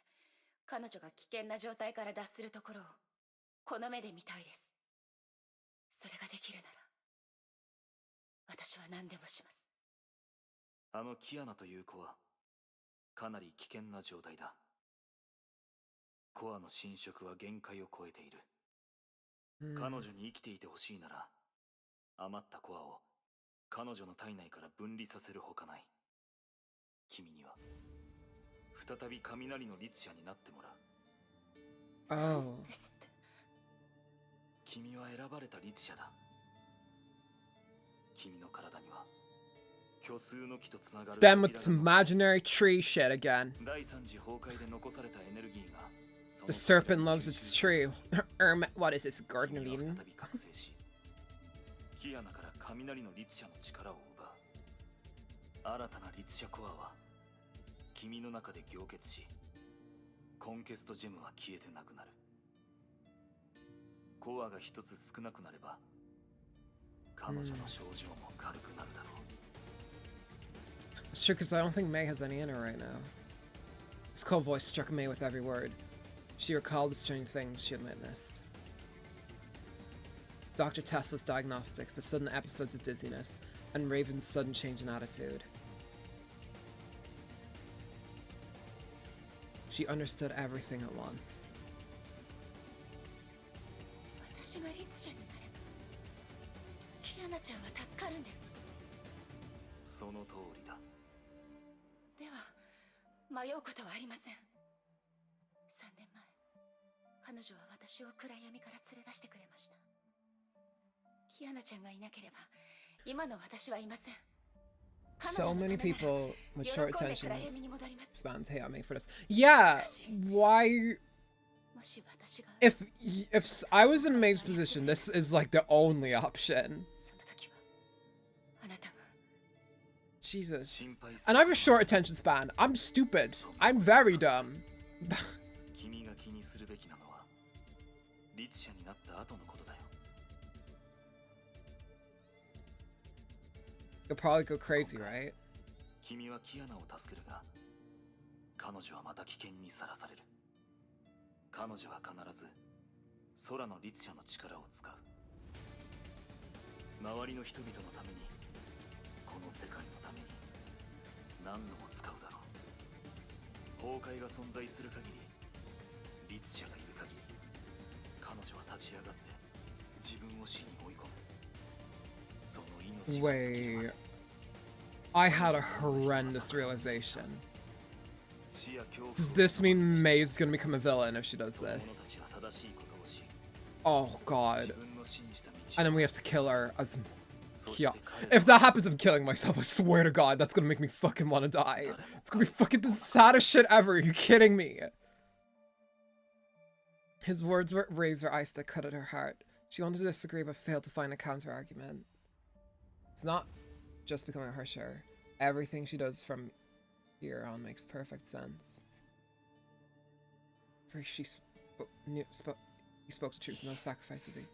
彼女が危険な状態から脱するところをこの目で見たいです。それができるなら、私は何でもします。
あのキアナという子はかなり危険な状態だ。コアの侵食は限界を超えている。彼女に生きていてほしいなら、余ったコアを彼女の体内から分離させるほかない。君には再び雷の律者になってもらう。
Oh.
君は選ばれた律者だ。君の体には虚数の木とつながる
Them with some imaginary tree shit again.
第三次崩壊で残されたエネルギーが
The serpent loves its tree. What is this, Garden of
君は
Eden?
再び覚醒し、キアナから雷の律者の力を奪う。新たな律者コアは君の中で凝結し、コンケストジェムは消えてなくなる。コアが一つ少なくなれば、彼女の症状も軽くなるだろう。
It's true, because I don't think May has any in her right now. This cold voice struck May with every word. She recalled the strange things she had witnessed. Dr. Tesla's diagnostics, the sudden episodes of dizziness, and Raven's sudden change in attitude. She understood everything at once.
私が律者になればキアナちゃんは助かるんです。
その通りだ。
では迷うことはありません。3年前彼女は私を暗闇から連れ出してくれました。キアナちゃんがいなければ今の私はいません。
So many people with short attention spans hate on me for this. Yeah, why? If I was in May's position, this is like the only option. Jesus. And I have a short attention span. I'm stupid. I'm very dumb. You'll probably go crazy, right?
君はキアナを助けるが、彼女はまた危険にさらされる。彼女は必ず空の律者の力を使う。周りの人々のために、この世界のために何度も使うだろう。崩壊が存在する限り、律者がいる限り、彼女は立ち上がって自分を死に追い込む。
Wait, I had a horrendous realization. Does this mean May's gonna become a villain if she does this? Oh god. And then we have to kill her as... Yeah. If that happens, I'm killing myself. I swear to god, that's gonna make me fucking wanna die. It's gonna be fucking the saddest shit ever. Are you kidding me? His words were razor ice that cut at her heart. She wanted to disagree but failed to find a counter-argument. It's not just becoming a harsher. Everything she does from here on makes perfect sense. For he spoke the truth, no sacrifice would be.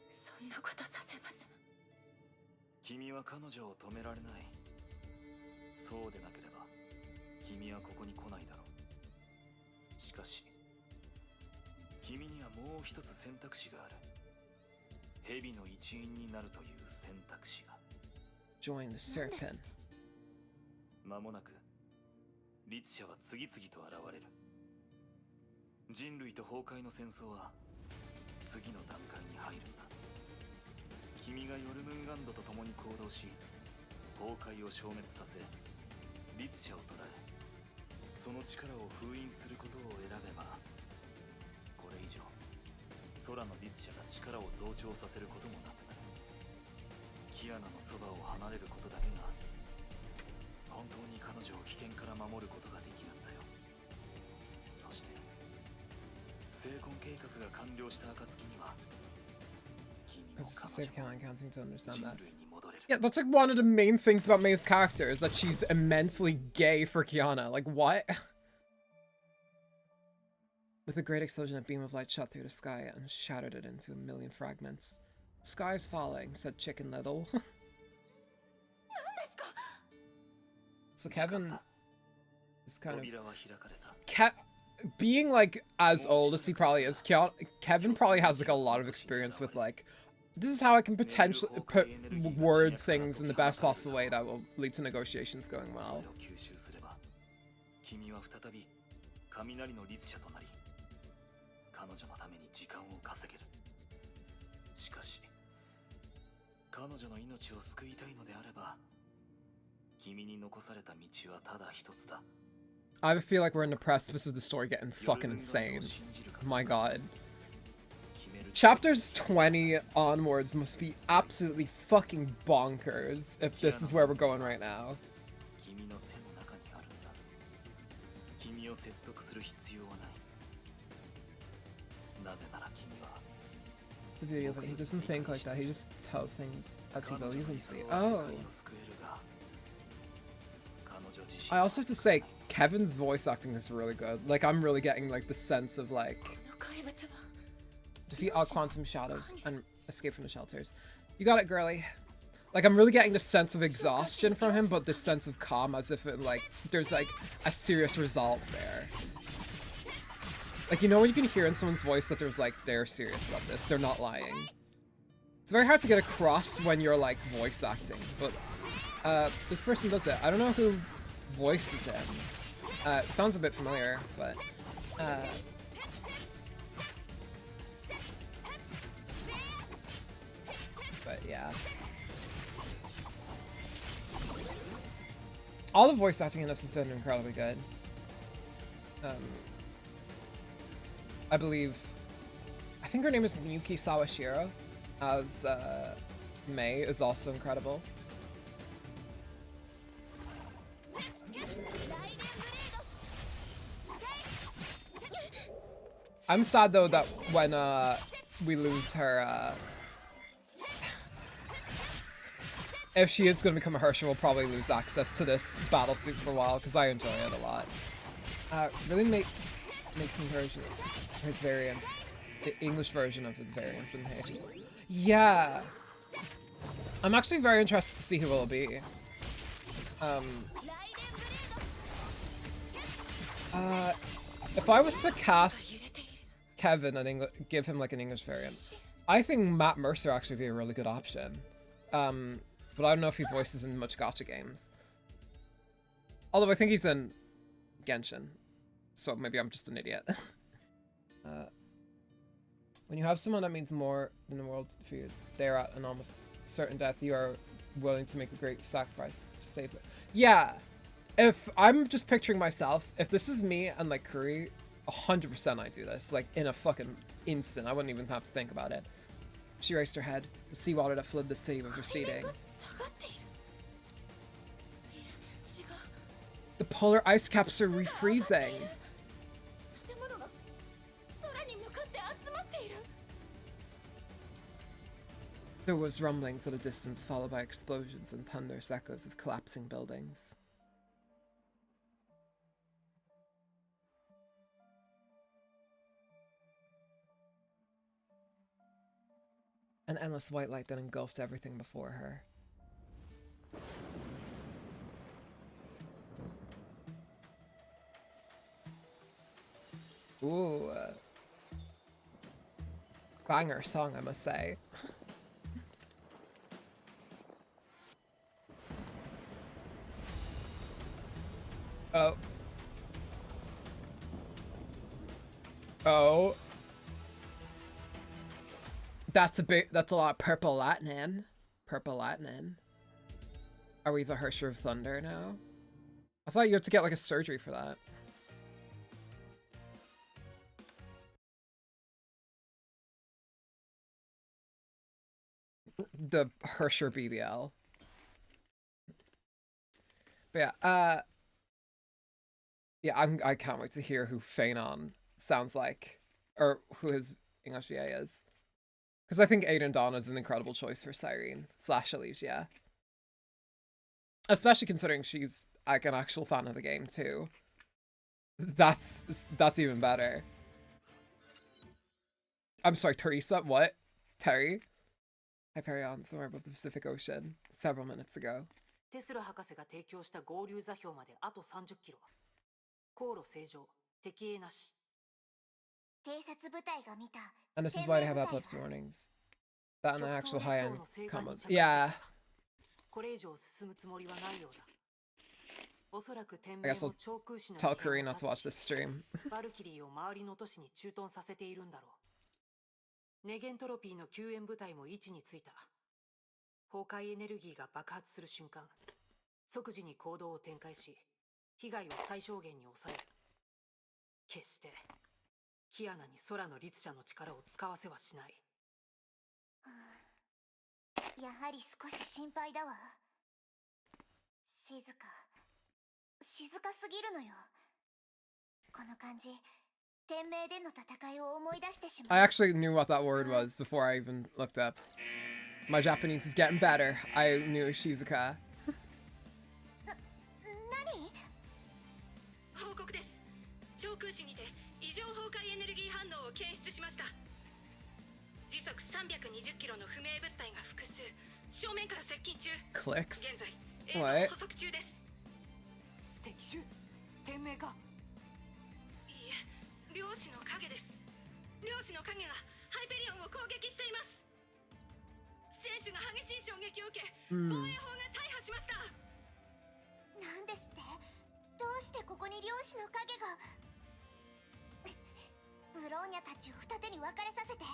そんなことさせません。
君は彼女を止められない。そうでなければ、君はここに来ないだろう。しかし、君にはもう一つ選択肢がある。 蛇の一員になるという選択肢が。
Join the serpent.
間もなく律者は次々と現れる。人類と崩壊の戦争は次の段階に入るんだ。君がヨルムンガンドと共に行動し、崩壊を消滅させ、律者を捕らえ、その力を封印することを選べば、これ以上 空の律者が力を増長させることもなくなる。キアナのそばを離れることだけが本当に彼女を危険から守ることができるんだよ。そして成婚計画が完了した暁には君も彼女も人類に戻れる。
Yeah, that's like one of the main things about May's character is that she's immensely gay for Kiana. Like, what? With a great explosion, a beam of light shot through the sky and shattered it into a million fragments. Sky is falling, said Chicken Little. So Kevin is kind of... being like as old as he probably is, Kevin probably has like a lot of experience with like, this is how I can potentially word things in the best possible way that will lead to negotiations going well.
彼女のために時間を稼げる。しかし、彼女の命を救いたいのであれば、君に残された道はただ一つだ。
I feel like we're in the precipice of the story getting fucking insane. My god. Chapters 20 onwards must be absolutely fucking bonkers if this is where we're going right now.
君の手の中にあるんだ。君を説得する必要はない。なぜなら君は
It's a beauty of it. He doesn't think like that. He just tells things as he
彼女
believes
の
them
理
to
想
be.
は世
Oh.
界を救えるが、彼女自身
I also have to say, Kevin's voice acting is really good. Like, I'm really getting, like, the sense of, like,
この怪物は
defeat all quantum shadows and escape from the shelters. You got it, girly. Like, I'm really getting this sense of exhaustion from him, but this sense of calm, as if it, like, there's, like, a serious result there. Like, you know when you can hear in someone's voice that there's, like, they're serious about this, they're not lying. It's very hard to get across when you're, like, voice acting, but, this person does it. I don't know who voices him. It sounds a bit familiar, but, yeah. All the voice acting in this has been incredibly good. I think her name is Miyuki Sawashiro, as Mei is also incredible. I'm sad though that when we lose her, if she is going to become a Herrscher, we'll probably lose access to this battle suit for a while, because I enjoy it a lot. Really makes me his variant, the English version of the variants in H's. Yeah, I'm actually very interested to see who it'll be. If I was to cast Kevin and give him like an English variant, I think Matt Mercer actually would be a really good option. But I don't know if he voices in much gacha games. Although I think he's in Genshin, so maybe I'm just an idiot. When you have someone that means more than the world to you, they're at an almost certain death, you are willing to make a great sacrifice to save it. Yeah, if I'm just picturing myself, if this is me and like Kuri, 100% I do this, like in a fucking instant. I wouldn't even have to think about it. She raised her head. The seawater that flooded the city was receding. The polar ice caps are refreezing. There was rumblings at a distance, followed by explosions and thunderous echoes of collapsing buildings. An endless white light that engulfed everything before her. Ooh. Banger song, I must say. Oh. Oh. That's a lot of purple lightning. Purple lightning. Are we the Herrscher of Thunder now? I thought you had to get like a surgery for that. The Herrscher BBL. But yeah, I can't wait to hear who Phanon sounds like, or who his English VA is. Because I think Aiden Dawn is an incredible choice for Cyrene / Alicia. Especially considering she's like an actual fan of the game too. That's even better. I'm sorry, Teresa, what? Terry? Hyperion, somewhere above the Pacific Ocean, several minutes ago.
テスラ博士が提供した合流座標まであと30キロ。航路正常、敵影なし。
偵察部隊が見た
And this is why they have epilepsy warnings. That and the actual high-end combos. Yeah.
これ以上進むつもりはないようだ。おそらく天
I
命
guess
も
I'll
長空士の
tell
異変
Karina
を
not to
察
watch
知
this stream.
バルキリーを周りの都市に駐屯させているんだろう。ネゲントロピーの救援部隊も位置についた。崩壊エネルギーが爆発する瞬間、即時に行動を展開し、被害を最小限に抑える。決してキアナに空の律者の力を使わせはしない。
やはり少し心配だわ。静かすぎるのよ。この感じ、天命での戦いを思い出してしまう。
I actually knew what that word was before I even looked up. My Japanese is getting better. I knew Shizuka.
何？
報告です。上空市にて異常崩壊エネルギー反応を検出しました。時速320キロの不明物体が複数、正面から接近中。
Clicks.
現在、
What?
捕捉中です。
敵襲？天命か？
いいえ、漁師の影です。漁師の影がハイペリオンを攻撃しています。選手が激しい衝撃を受け、防衛法が大破しました。
なんですって？どうしてここに漁師の影が？ブローニャたちを二手に分かれさせて、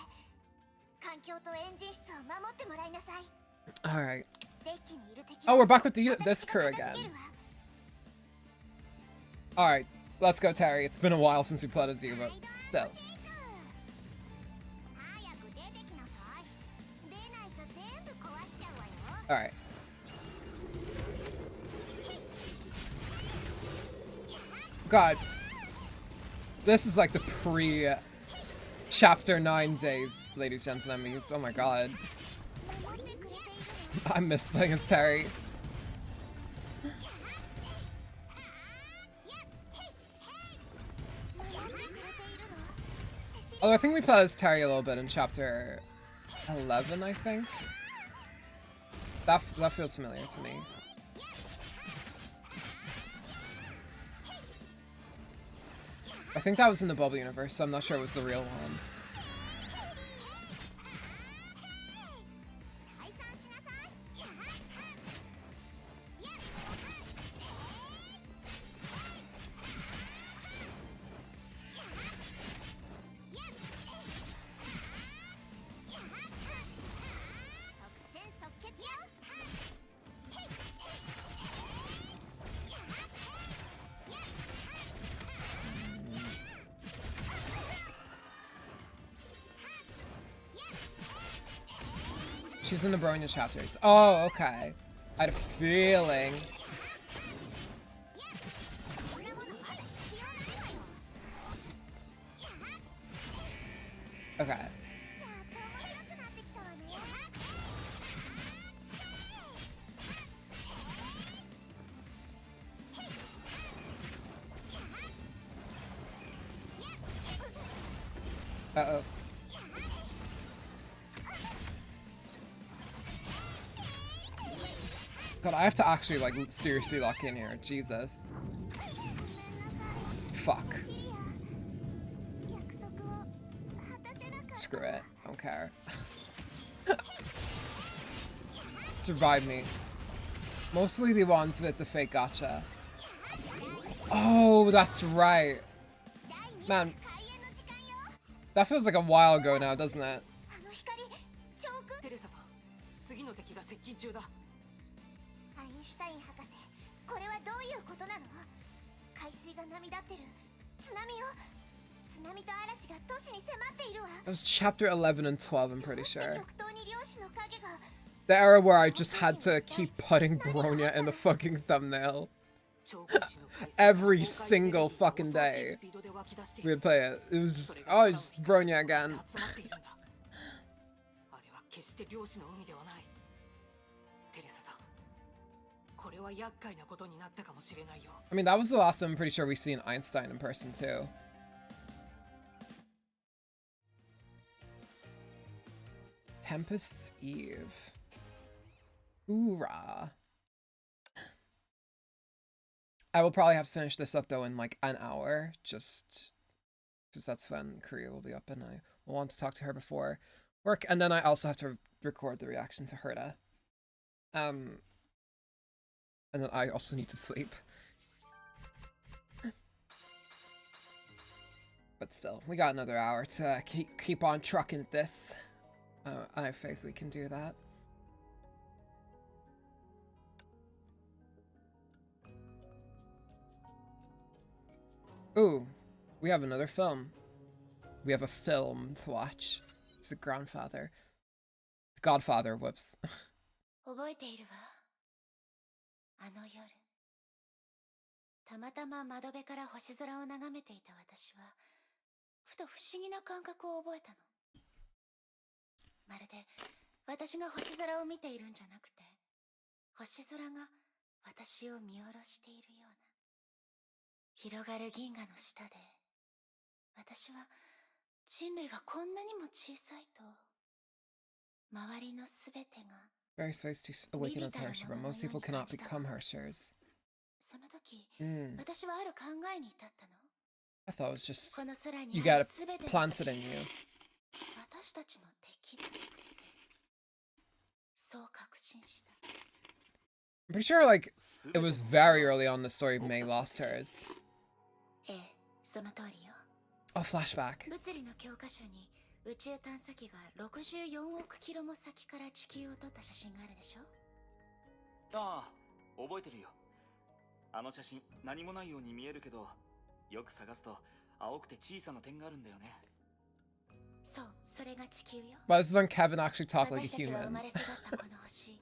環境とエンジン室を守ってもらいなさい。
Alright.
デッキにいる敵
Oh,
は
we're back with this
私が
crew
片
again.
付けるわ。
Alright, let's go, Terry. It's been a while since we played as you, but still.
早く出てきなさい。出ないと全部壊しちゃうわよ。
Alright. God. This is like the pre-Chapter 9 days, ladies and gentlemen. Oh my god.
守ってくれているの？
I miss playing as Terry. Although I think we played as Terry a little bit in Chapter 11, I think. That feels familiar to me. I think that was in the Bubble universe, so I'm not sure it was the real one.
退散しなさい。 即戦即決よ。
She's in the Bronya chapters. Oh, okay. I had a feeling. Okay. Uh-oh. God, I have to actually, like, seriously lock in here. Jesus. Fuck. Screw it. I don't care. Survive me. Mostly the ones with the fake gacha. Oh, that's right. Man. That feels like a while ago now, doesn't it?
あの光、チョーク。
テレサさん、次の敵が接近中だ。
アインシュタイン博士、これはどういうことなの？海水が波立ってる。津波よ。津波と嵐が都市に迫っているわ。
It was chapter 11 and 12, I'm pretty sure.
極東に漁師の影が。
The era where I just had to keep putting Bronya in the fucking thumbnail. Every single fucking day. We would play it. It was just, oh, it's Bronya again.
あれは決して漁師の海ではない。テレサさん、これは厄介なことになったかもしれないよ。
I mean, that was the last time I'm pretty sure we've seen Einstein in person too. Tempest's Eve. Hoorah. I will probably have to finish this up though in like an hour, just because that's when Korea will be up and I will want to talk to her before work, and then I also have to record the reaction to Herta. And then I also need to sleep. But still, we got another hour to keep on trucking at this. I have faith we can do that. Ooh, we have another film. we have a film to watch. It's the grandfather. Godfather, whoops.
覚えているわ。あの夜。たまたま窓辺から星空を眺めていた私は、ふと不思議な感覚を覚えたの。まるで私が星空を見ているんじゃなくて、星空が私を見下ろしているような。広がる銀河の下で、私は人類はこんなにも小さいと、周りのすべてが
Various ways to awaken as Herrscher, but most people cannot become Herrschers.
その時、
Mm.
私はある考えに至ったの。
I thought it was just
この空に
you
ある
got
すべて
it
の
planted in you.
私たちの敵だって、そう確信した。
I'm pretty sure like it was very early on in the story May lost hers.
ええ、その通りよ。
Oh, flashback.
物理の教科書に宇宙探査機が64億キロも先から地球を撮った写真があるでしょ。
ああ、覚えてるよ。あの写真何もないように見えるけど、よく探すと青くて小さな点があるんだよね。
そう、それが地球よ。
Well, this is when Kevin actually talked like a
私たちが生
human.
まれ育ったこの星、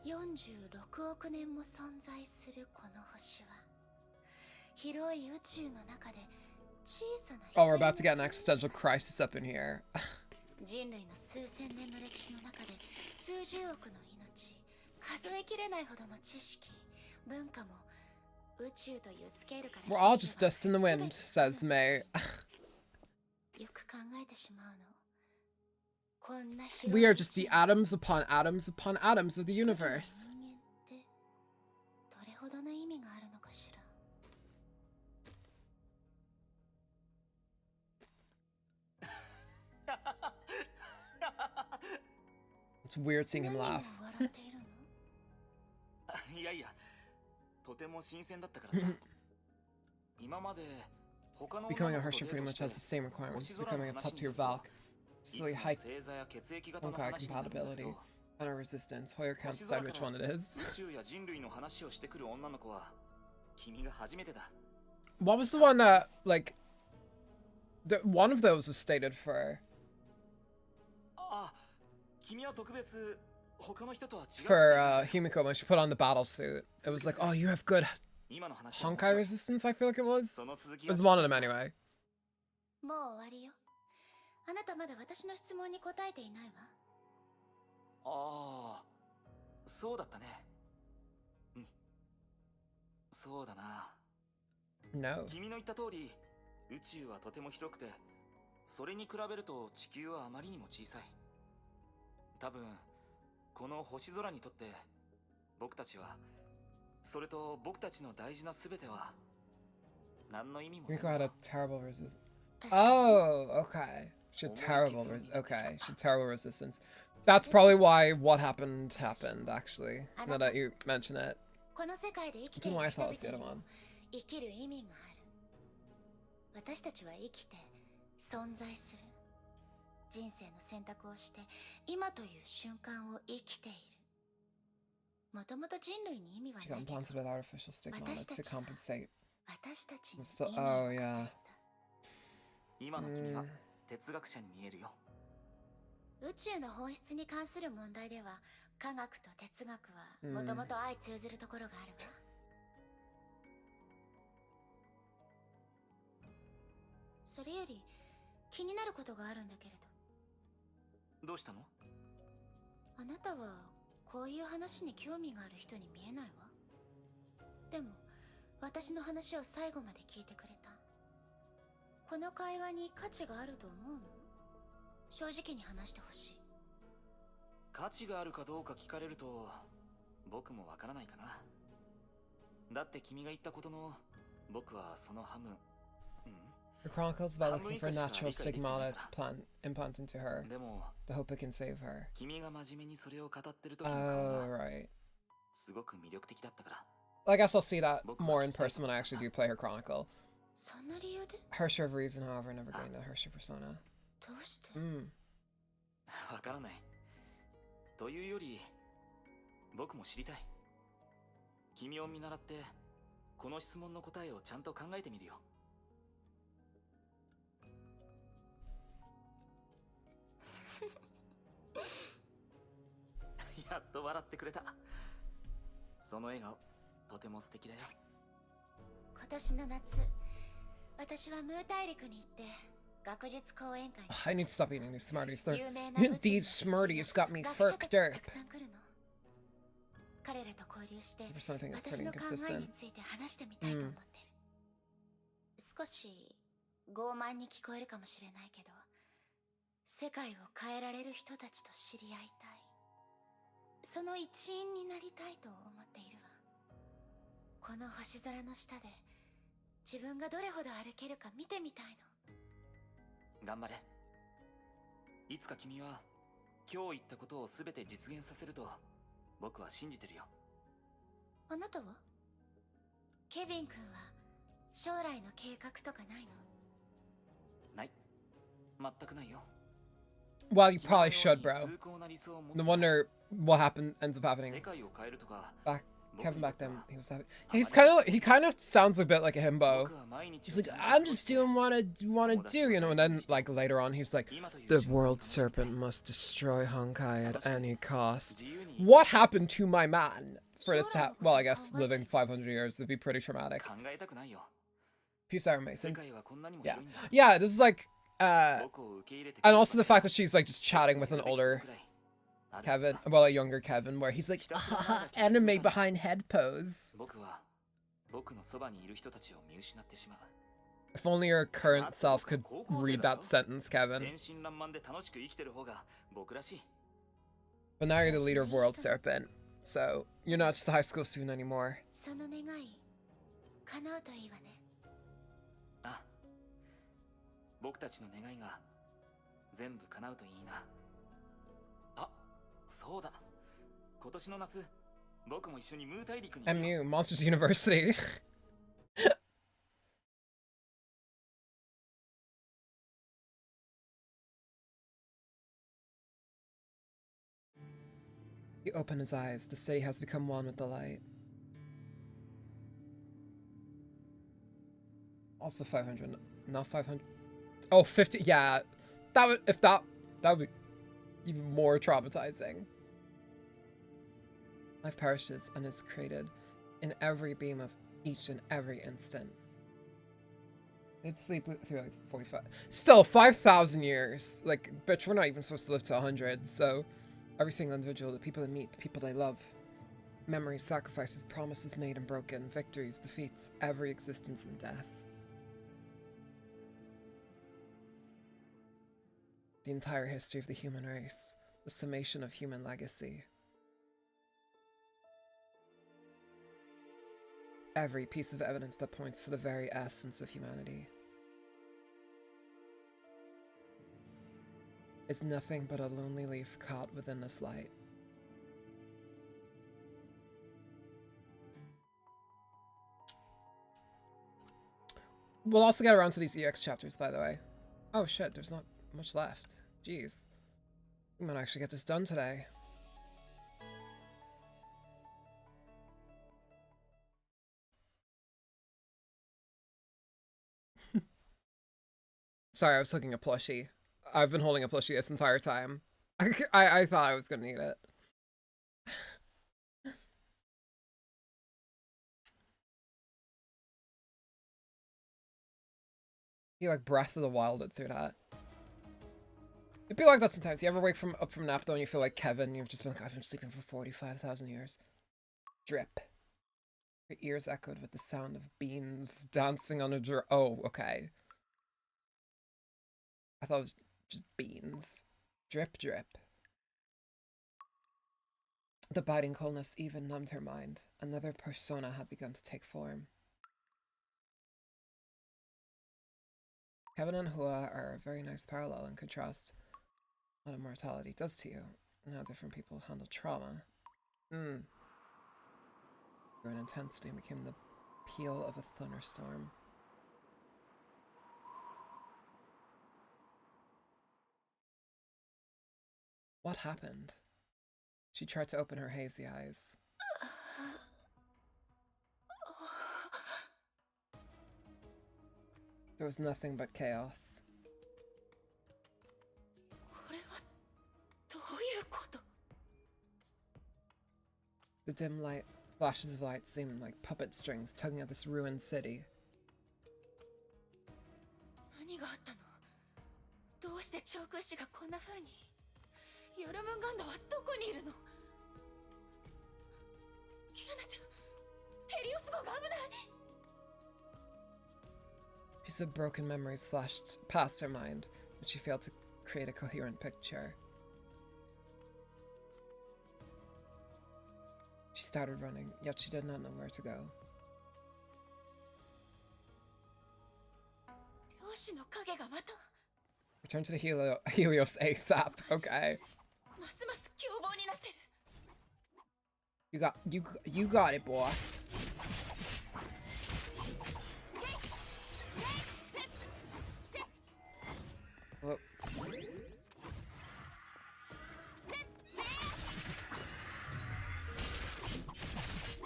46億年も存在するこの星は、広い宇宙の中で小さな
Oh, we're about to get an existential crisis up in here.
人類の数千年の歴史の中で数十億の命、数えきれないほどの知識、文化も宇宙というスケールから
We're all just dust in the wind, says May.
よく考えてしまうの。こんな
We are just the atoms upon atoms upon atoms of the universe.
人間ってどれほどの意味があるのかしら。
It's weird seeing him
何を
laugh.
笑っているの？
いやいや、とても新鮮だったからさ。今まで他の
Becoming
女
a
の子
Herrscher
とデ
pretty
ート
much
して
has the same requirements
星
as
空の
becoming a
話
top
に
tier
なると
Valk.
い
Silly
つも
high
星座や血液型の
Honkai
話になるんだけ
compatibility
ど、
and our resistance. Hoyer can't
星空
decide
か
which
ら
one it is.
宇宙や人類の話をしてくる女の子は君が初めてだ。
What was the one that, like, one of those was stated for
あ、君は特別他の人とは違うって言
for
うんだよ。
Himiko when she put on the battle suit. It was like, oh, you have good
今の話は面
Honkai
白い。
resistance, I feel like it was.
その続き
It
は
was one of them anyway.
もう終わりよ。あなたまだ私の質問に答えていないわ。
ああ、そうだったね。うん。そうだな。
No.
君の言った通り、宇宙はとても広くて、それに比べると地球はあまりにも小さい。多分、この星空にとって僕たちは、それと僕たちの大事なすべては何の意味もない。
Himiko had a terrible resistance. Oh, okay. She had terrible, okay. She had terrible resistance. That's probably why what happened happened, actually. Now that you mention it.
この世界で生きて
I
い
don't know
る
why I
人
thought
々
it was the other
にも
one.
生きる意味がある。私たちは生きて存在する。人生の選択をして今という瞬間を生きている。もともと人類に意味は
She
な
got
いけど、
implanted with artificial stigmata to compensate.
私たちに
So-
意味を
oh,
与
yeah.
え
今の君が哲学者に見えるよ。
た。宇宙の本質に関する問題では、科学と哲学はもともと相通ずるところがあるわ。それより気になることがあるんだけれど、
どうしたの？
あなたはこういう話に興味がある人に見えないわ。でも私の話を最後まで聞いてくれた。この会話に価値があると思うの？正直に話してほしい。
価値があるかどうか聞かれると僕もわからないかな。だって君が言ったことの僕はその半分。
The Chronicles about looking for natural stigmata to implant into her
でも
to hope it can save her.
君が真面目にそれを語ってる時の顔
Oh,
が
right.
すごく魅力的だったから。
I guess I'll see that more in person when I actually do play her Chronicle.
そんな理由で？
Hersher of Reason, however, never gained a Hersher persona.
どうして？
わからない。というより僕も知りたい。君を見習ってこの質問の答えをちゃんと考えてみるよ。やっと笑ってくれた。その笑顔とても素敵だよ。
今年の夏、私はムー大陸に行って学術講演会に
I need to stop eating these Smarties.
有名な物理
These
の
Smarties got me
学者た
fucked
ちが
up.
たくさん来るの。彼らと交流して
For something that's
私
pretty
の考え
inconsistent.
について話してみたいと思ってる。少し傲慢に聞こえるかもしれないけど、世界を変えられる人たちと知り合いたい。その一員になりたいと思っているわ。この星空の下で自分がどれほど歩けるか見てみたいの。
頑張れ。いつか君は今日言ったことを全て実現させると僕は信じてるよ。
あなたは？ケビン君は将来の計画とかないの？
ない。全くないよ。
Well, you probably should, bro. No wonder what ends up happening.
世界を変えるとか
Kevin back then, he was having. He kind of sounds a bit like a himbo. He's like, I'm just doing what I want to do, you know. And then, like later on, he's like, the world serpent must destroy Honkai at any cost. What happened to my man for this to happen? Well, I guess living 500 years would be pretty traumatic.
考えたくないよ。
Few Sour
世
Masons.
界はこんなにも
Yeah,
広いんだ。
yeah. This is like,
僕を受け入れて
and also the fact that she's like just chatting with an older
あるはず
Kevin,
だ。
well, a younger Kevin, where he's like, anime behind head pose.
僕は僕のそばにいる人たちを見失ってしまう。
If only your current self could read that sentence, Kevin.
天真爛漫で楽しく生きてる方が僕らしい。
But now you're the leader of World Serpent, so you're not just a high school student anymore.
その願い叶うといいわね。
あ、僕たちの願いが全部叶うといいな。あ、そうだ。今年の夏、僕も一緒にムー大陸に行くよ。
MU, Monsters University. He opened his eyes. The city has become one with the light. Also 500, not 500. Oh, 50. Yeah, that would that would be even more traumatizing. Life perishes and is created in every beam of each and every instant. They'd sleep through like 45. Still, 5,000 years. Like, bitch, we're not even supposed to live to 100, so every single individual, the people they meet, the people they love, memories, sacrifices, promises made and broken, victories, defeats, every existence and death. The entire history of the human race, the summation of human legacy. Every piece of evidence that points to the very essence of humanity is nothing but a lonely leaf caught within this light. We'll also get around to these EX chapters, by the way. Oh shit, there's not much left. Jeez. We might actually get this done today. Sorry, I was hooking a plushie. I've been holding a plushie this entire time. I thought I was gonna need it. You like Breath of the Wilded through that. It'd be like that sometimes. You ever wake up from nap though and you feel like Kevin, you've just been like, I've been sleeping for 45,000 years. Drip. Your ears echoed with the sound of beans dancing on a oh, okay. I thought it was just beans. Drip, drip. The biting coldness even numbed her mind. Another persona had begun to take form. Kevin and Hua are a very nice parallel and contrast what immortality does to you and how different people handle trauma. Your intensity became the peal of a thunderstorm. What happened? She tried to open her hazy eyes. There was nothing but chaos.
これはどういうこと？
The dim light, flashes of light seemed like puppet strings tugging at this ruined city.
何があったの？どうして長空士がこんな風に？ヨルムンガンダはどこにいるの？キアナちゃん、ヘリオス号が危ない。
Piece of broken memories flashed past her mind, but she failed to create a coherent picture. She started running, yet she did not know where to go.
漁師の影がまた。
Return to the Helios ASAP. Okay.
ますます凶暴になってる。
You got it, boss. Whoop.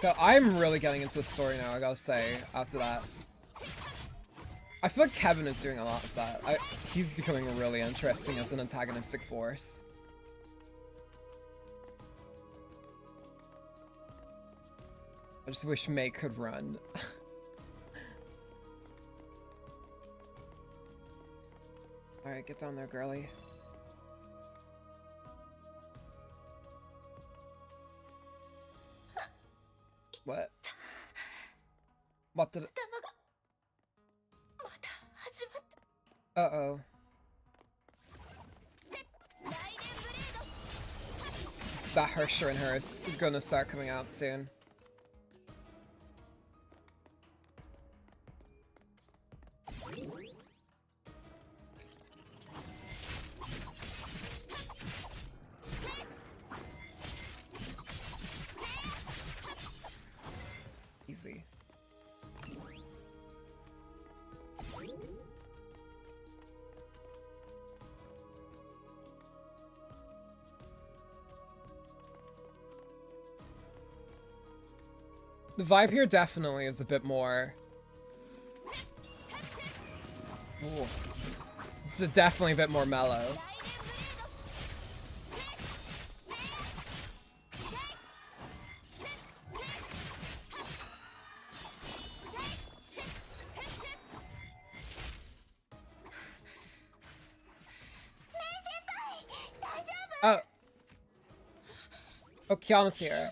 So I'm really getting into the story now, I gotta say, after that. I feel like Kevin is doing a lot of that. He's becoming really interesting as an antagonistic force. I just wish May could run. Alright, get down there, girly. What? What did it? Uh-oh. That Hersher in her is gonna start coming out soon. Easy. The vibe here definitely is a bit more... Ooh. It's definitely a bit more mellow. Oh. Oh, Kiana's here.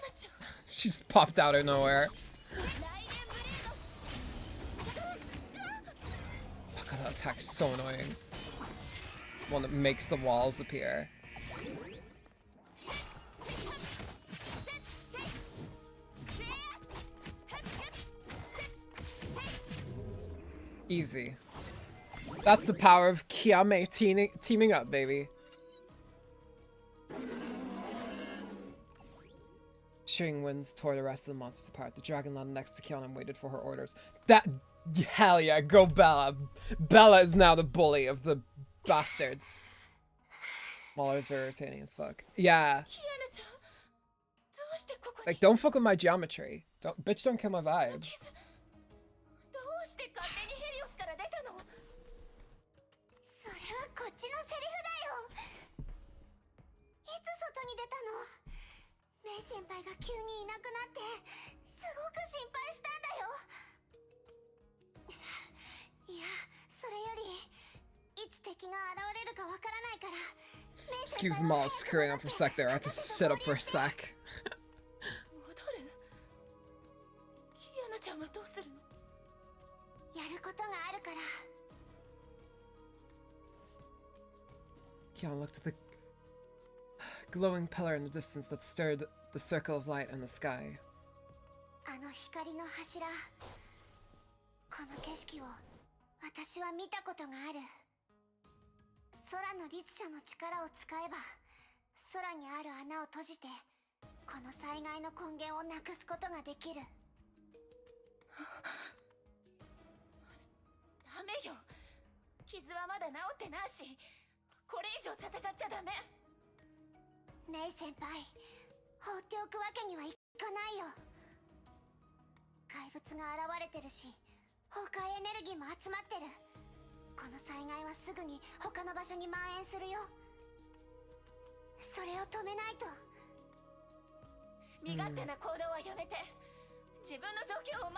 She's popped out of nowhere. Fuck, that attack's so annoying. One that makes the walls appear. Easy. That's the power of Kiame teaming up, baby. Shearing winds tore the rest of the monsters apart. The dragon landed next to Kiana and waited for her orders. That... Hell yeah, go Bella. Bella is now the bully of the bastards. Maulers are irritating as fuck. Yeah. Like, don't fuck with my geometry. Bitch, don't kill my vibe. Excuse them all screwing up for a sec there. I had to sit up for a sec. Kiana looked at the glowing pillar in the distance that stirred the circle of light in the sky.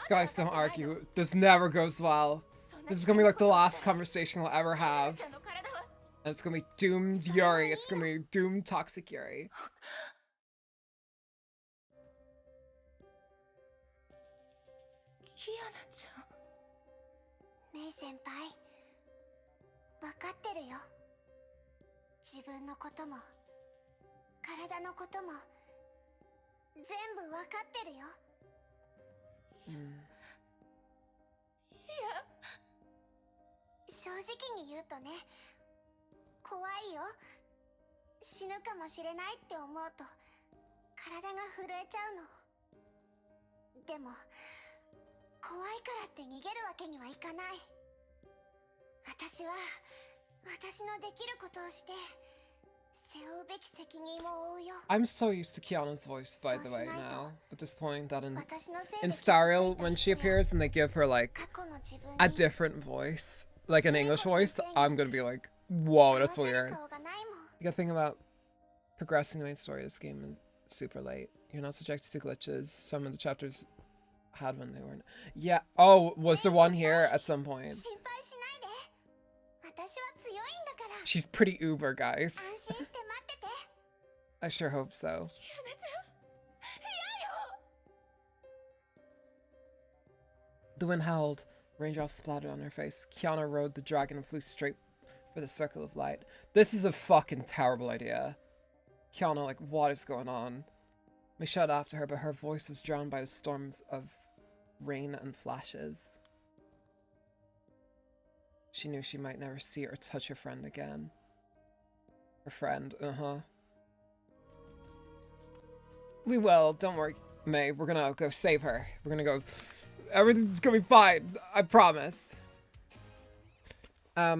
Guys, don't argue. This never goes well. This is gonna be like the last conversation we'll ever have. And it's gonna be doomed Yuri. It's gonna be doomed toxic Yuri.
キアナちゃん。メイ先輩、分かってるよ。自分のことも体のことも全部分かってるよ。いや、正直に言うとね、怖いよ。死ぬかもしれないって思うと体が震えちゃうの。でも怖いからって逃げるわけにはいかない。私は私のできることをして背負うべき責任を負うよ。
I'm so used to Kiana's voice, by the way, now. At this point, that in Stariel, when she appears and they give her, like, a different voice, like an English voice, I'm gonna be like, whoa, that's weird. The good thing about progressing the main story of this game is super late. You're not subjected to glitches. Some of the chapters had when they weren't. Yeah. Oh, was there one here at some point? She's pretty uber, guys. I sure hope so. The wind howled. Raindrops splattered on her face. Kiana rode the dragon and flew straight for the circle of light. This is a fucking terrible idea. Kiana, like, what is going on? We shouted after her, but her voice was drowned by the storms of rain and flashes. She knew she might never see or touch her friend again. Her friend, We will, don't worry, May. We're gonna go save her. We're gonna go... Everything's gonna be fine, I promise. I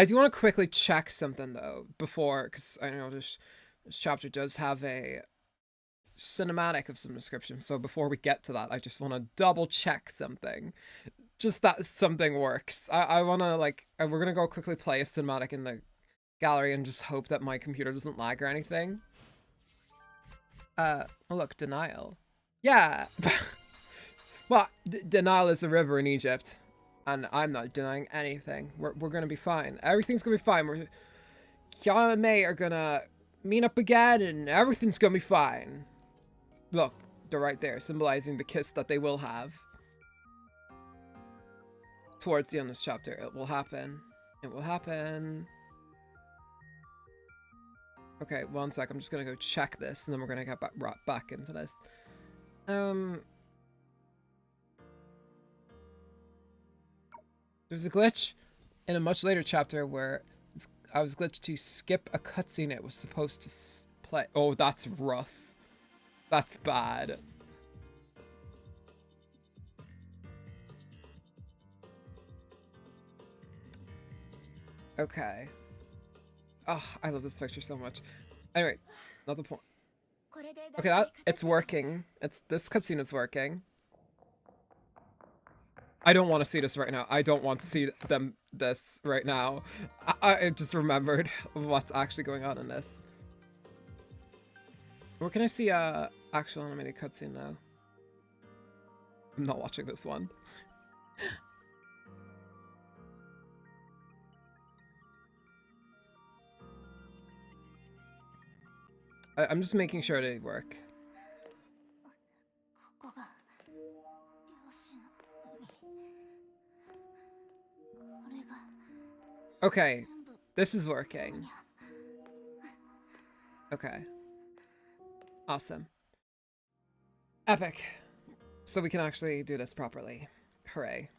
do want to quickly check something, though, before, because I know this chapter does have a cinematic of some description, so before we get to that, I just want to double check something. Just that something works. I want to, like, we're gonna go quickly play a cinematic in the gallery and just hope that my computer doesn't lag or anything. Oh look, denial. Yeah! Well, denial is a river in Egypt, and I'm not denying anything. We're gonna be fine. Everything's gonna be fine. Kiana and May are gonna meet up again, and everything's gonna be fine. Look, they're right there, symbolizing the kiss that they will have. Towards the end of this chapter, it will happen. It will happen. Okay, one sec, I'm just gonna go check this, and then we're gonna get back into this. There's a glitch in a much later chapter where I was glitched to skip a cutscene it was supposed to play. Oh, that's rough. That's bad. Okay. Oh, I love this picture so much. Anyway, not the point. Okay, it's working. This cutscene is working. I don't want to see this right now. I don't want to see this right now. I just remembered what's actually going on in this. Where can I see a actual animated cutscene now? I'm not watching this one. I'm just making sure they work. Okay, this is working. Okay. Awesome. Epic. So we can actually do this properly. Hooray.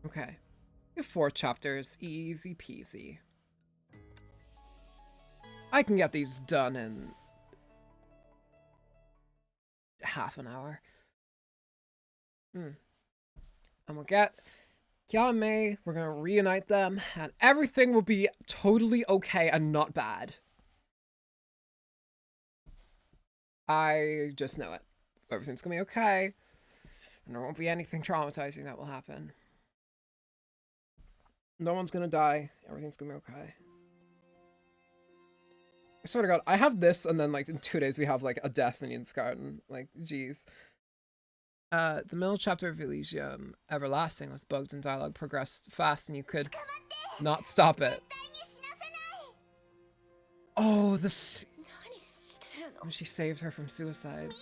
Okay. We have 4 chapters. Easy peasy. I can get these done in half an hour. And we'll get Kiana and May, we're gonna reunite them, and everything will be totally okay and not bad. I just know it. Everything's gonna be okay, and there won't be anything traumatizing that will happen. No one's gonna die. Everything's gonna be okay. I swear to God, I have this, and then like in 2 days we have like a death in Ian's garden. Like, jeez. The middle chapter of Elysium Everlasting was bugged and dialogue progressed fast, and you could not stop it. Oh, this. When she saved her from suicide.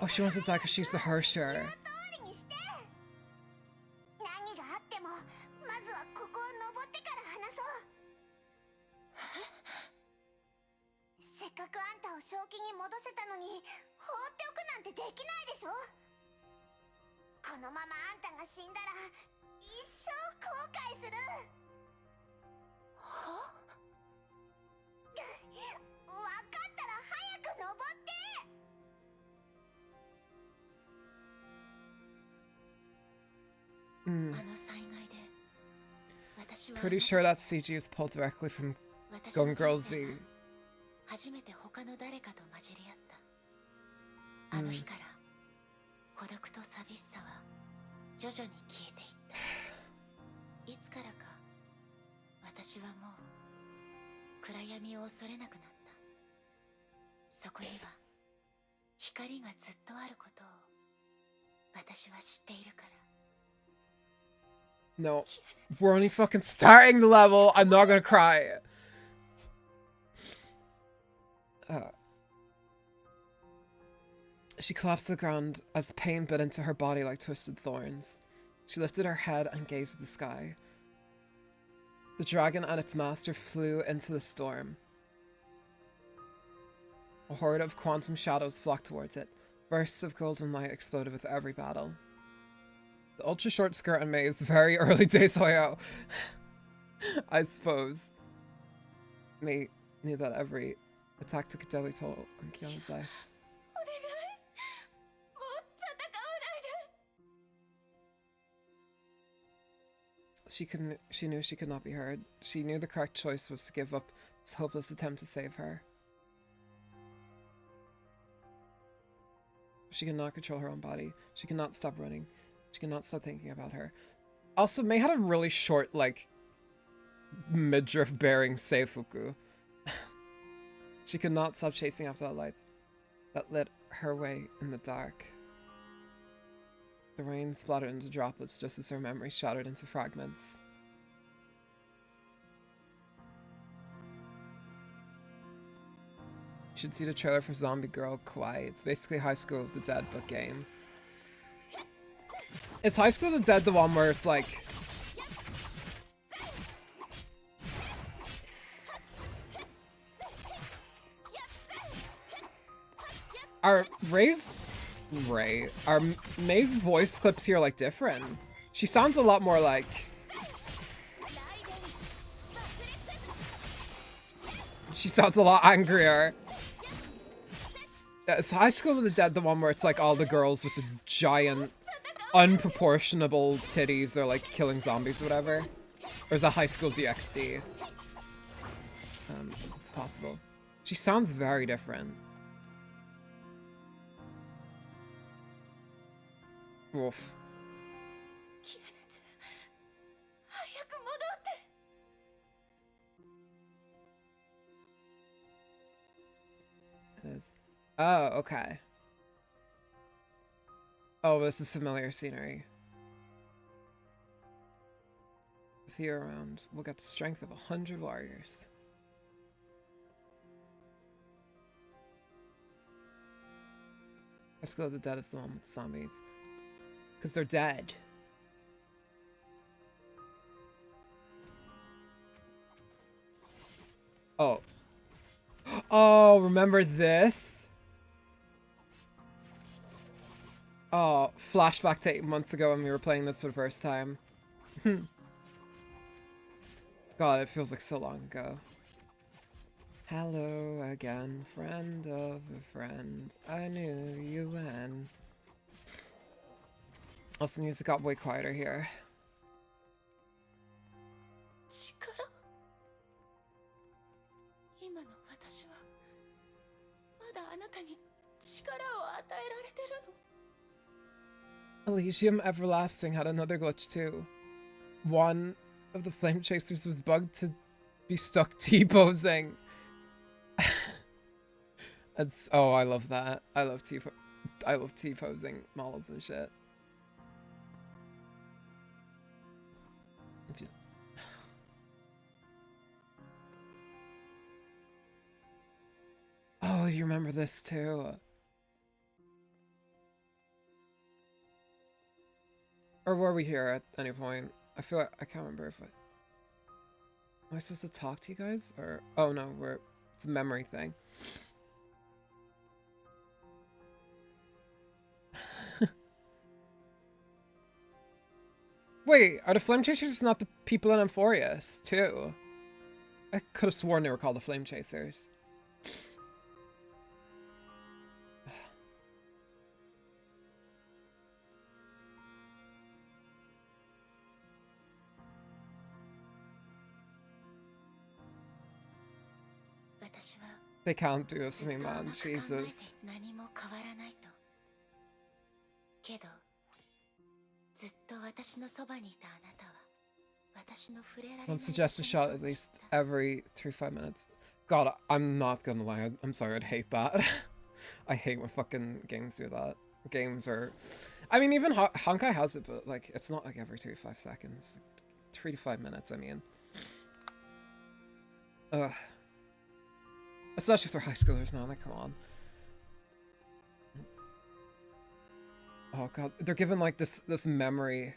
Oh, she wants to die because she's the Hersher. Pretty sure that CG is pulled directly from Golden Girls Z.
初めて他の誰かと混じり合ったあの日から孤独と寂しさは徐々に消えていったいつからか私はもう暗闇を恐れなくなったそこには光がずっとあることを私は知っているから
No, we're only fucking starting the level. I'm not gonna cry. She collapsed to the ground as pain bit into her body like twisted thorns. She lifted her head and gazed at the sky. The dragon and its master flew into the storm. A horde of quantum shadows flocked towards it. Bursts of golden light exploded with every battle. The ultra short skirt and Mei's very early days Hoyo. I suppose. Mei knew that every attack took a deadly toll on Kiana's life. She knew she could not be heard. She knew the correct choice was to give up this hopeless attempt to save her. She could not control her own body. She could not stop running. She could not stop thinking about her. Also, Mei had a really short, like, midriff bearing Seifuku. She could not stop chasing after that light that lit her way in the dark. The rain splattered into droplets just as her memory shattered into fragments. You should see the trailer for Zombie Girl Kawaii. It's basically High School of the Dead but game. Is High School of the Dead the one where it's like... Are Mei's voice clips here like different? She sounds a lot more like... She sounds a lot angrier. Is High School of the Dead the one where it's like all the girls with the giant unproportionable titties are like killing zombies or whatever? Or is that High School DxD? It's possible. She sounds very different. Wolf. It is. Oh, okay. Oh, this is familiar scenery. With you around, we'll get the strength of 100 warriors. Let's go to the Dead is the one with the zombies. Because they're dead. Oh. Oh, remember this? Oh, flashback to 8 months ago when we were playing this for the first time. God, it feels like so long ago. Hello again, friend of a friend. I knew you when. Also, the music got way quieter here. Elysium Everlasting had another glitch too. One of the flame chasers was bugged to be stuck T-posing. It's, oh, I love that. I love T-posing models and shit. If you... Oh, you remember this too? Or were we here at any point? I feel like I can't remember if I... Am I supposed to talk to you guys? Or... Oh no, it's a memory thing. Wait, are the Flame Chasers not the people in Amphorius, too? I could have sworn they were called the Flame Chasers. They can't do this to me, man. Jesus. One suggested shot at least every 3-5 minutes. God, I'm not gonna lie. I'm sorry, I'd hate that. I hate when fucking games do that. Games are... I mean, even Honkai has it, but like, it's not like every 3-5 seconds. 3 to 5 minutes, I mean. Ugh. Especially if they're high schoolers now, like, come on. Oh god, they're given like this memory.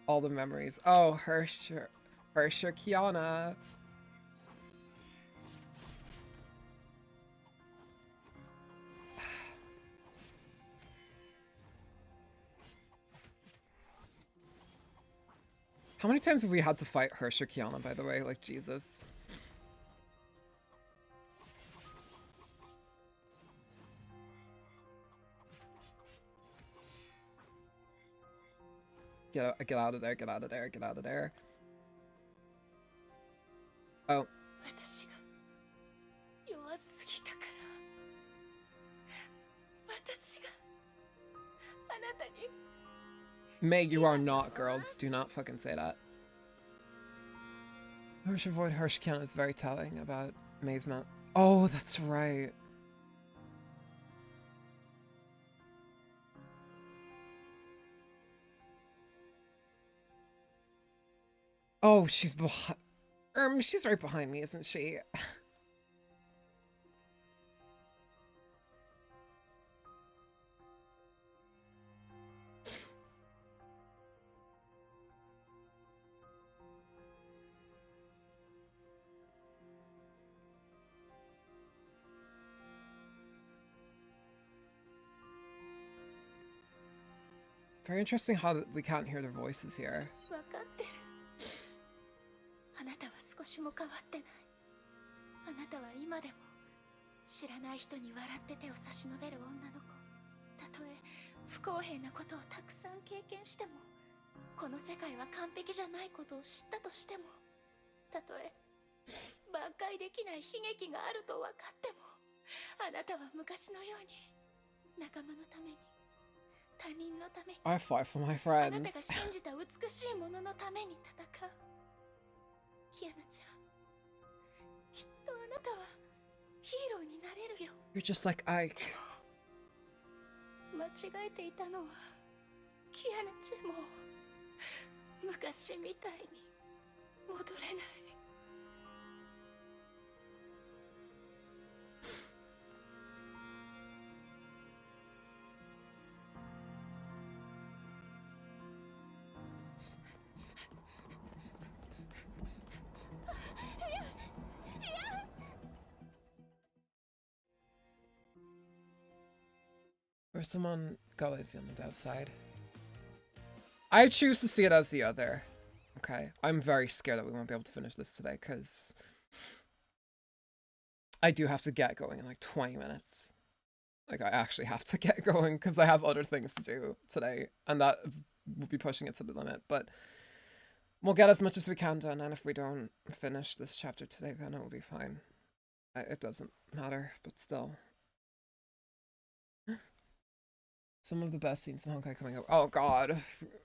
All the memories. Oh, Hersher Kiana. How many times have we had to fight Hersher Kiana, by the way? Like, Jesus. Get out of there, get out of there, get out of there. Oh. May, you are not, girl. Do not fucking say that. Harsh avoid Harsh Kiana is very telling about May's mount. Oh, that's right. Oh, she's behind. She's right behind me, isn't she? Very interesting how we can't hear their voices here. I fight for my friends. You're just like Ike. Or someone go lazy on the dev side. I choose to see it as the other. Okay. I'm very scared that we won't be able to finish this today because I do have to get going in like 20 minutes. Like, I actually have to get going because I have other things to do today, and that will be pushing it to the limit. But we'll get as much as we can done, and if we don't finish this chapter today, then it will be fine. It doesn't matter, but still. Some of the best scenes in Honkai coming up. Oh god.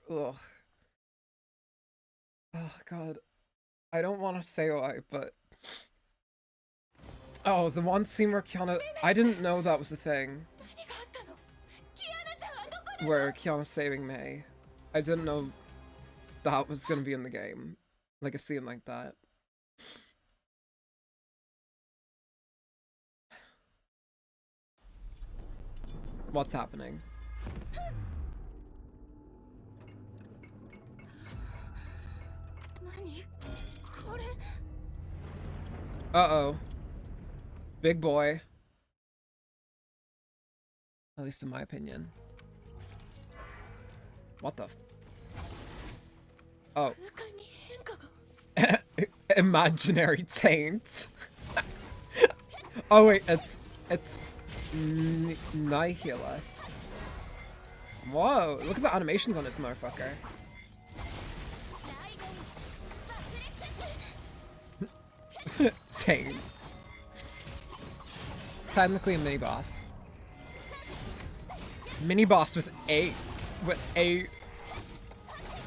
Ugh. Oh god. I don't want to say why, but... Oh, the one scene where Kiana... I didn't know that was a thing. Where Kiana's saving Mei. I didn't know that was gonna be in the game. Like a scene like that. What's happening? Uh-oh. Big boy. At least in my opinion. What the f- Oh. Imaginary taint. Oh wait, it's Nihilus. Whoa, look at the animations on this motherfucker. Taints. Technically a mini boss. Mini boss with eight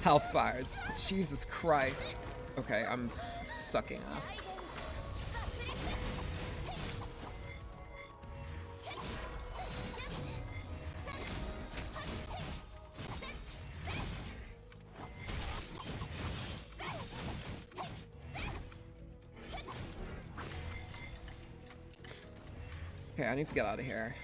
health bars. Jesus Christ. Okay, I'm sucking ass. Okay, I need to get out of here.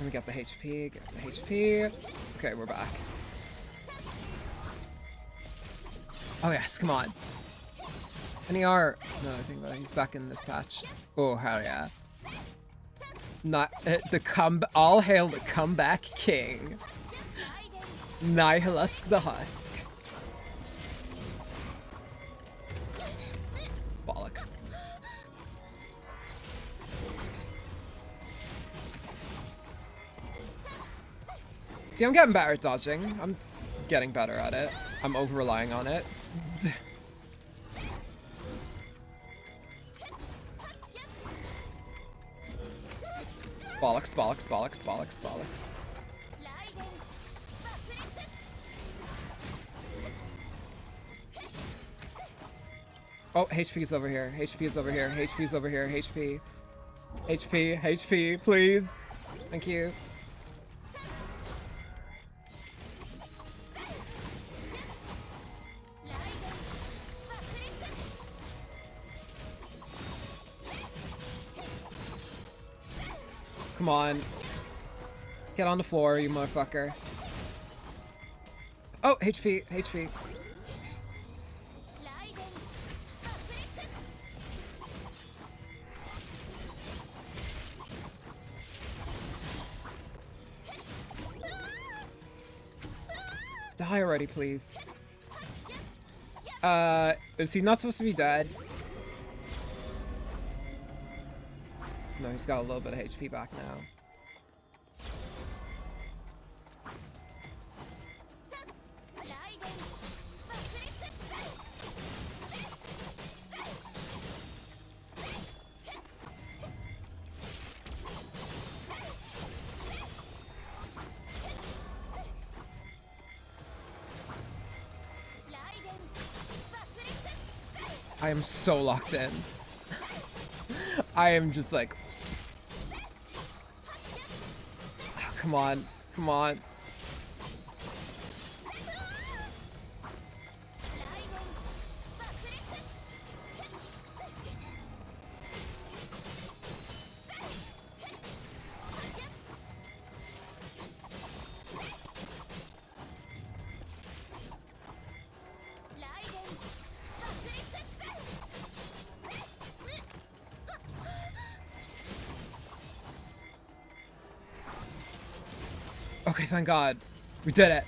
Let me get the HP, get the HP. Okay, we're back. Oh yes, come on. Any art? No, I think he's back in this patch. Oh, hell yeah. Not all hail the comeback king. Nihilus the Husk. Bollocks. See, I'm getting better at dodging. I'm getting better at it. I'm over-relying on it. Bollocks, bollocks, bollocks, bollocks, bollocks. Oh, HP is over here. HP is over here. HP is over here. HP. HP, HP, please. Thank you. Come on. Get on the floor, you motherfucker. Oh, HP, HP. Die already, please. Is he not supposed to be dead? No, he's got a little bit of HP back now. I am so locked in. I am just like... Oh, come on. Come on. Okay, thank God. We did it.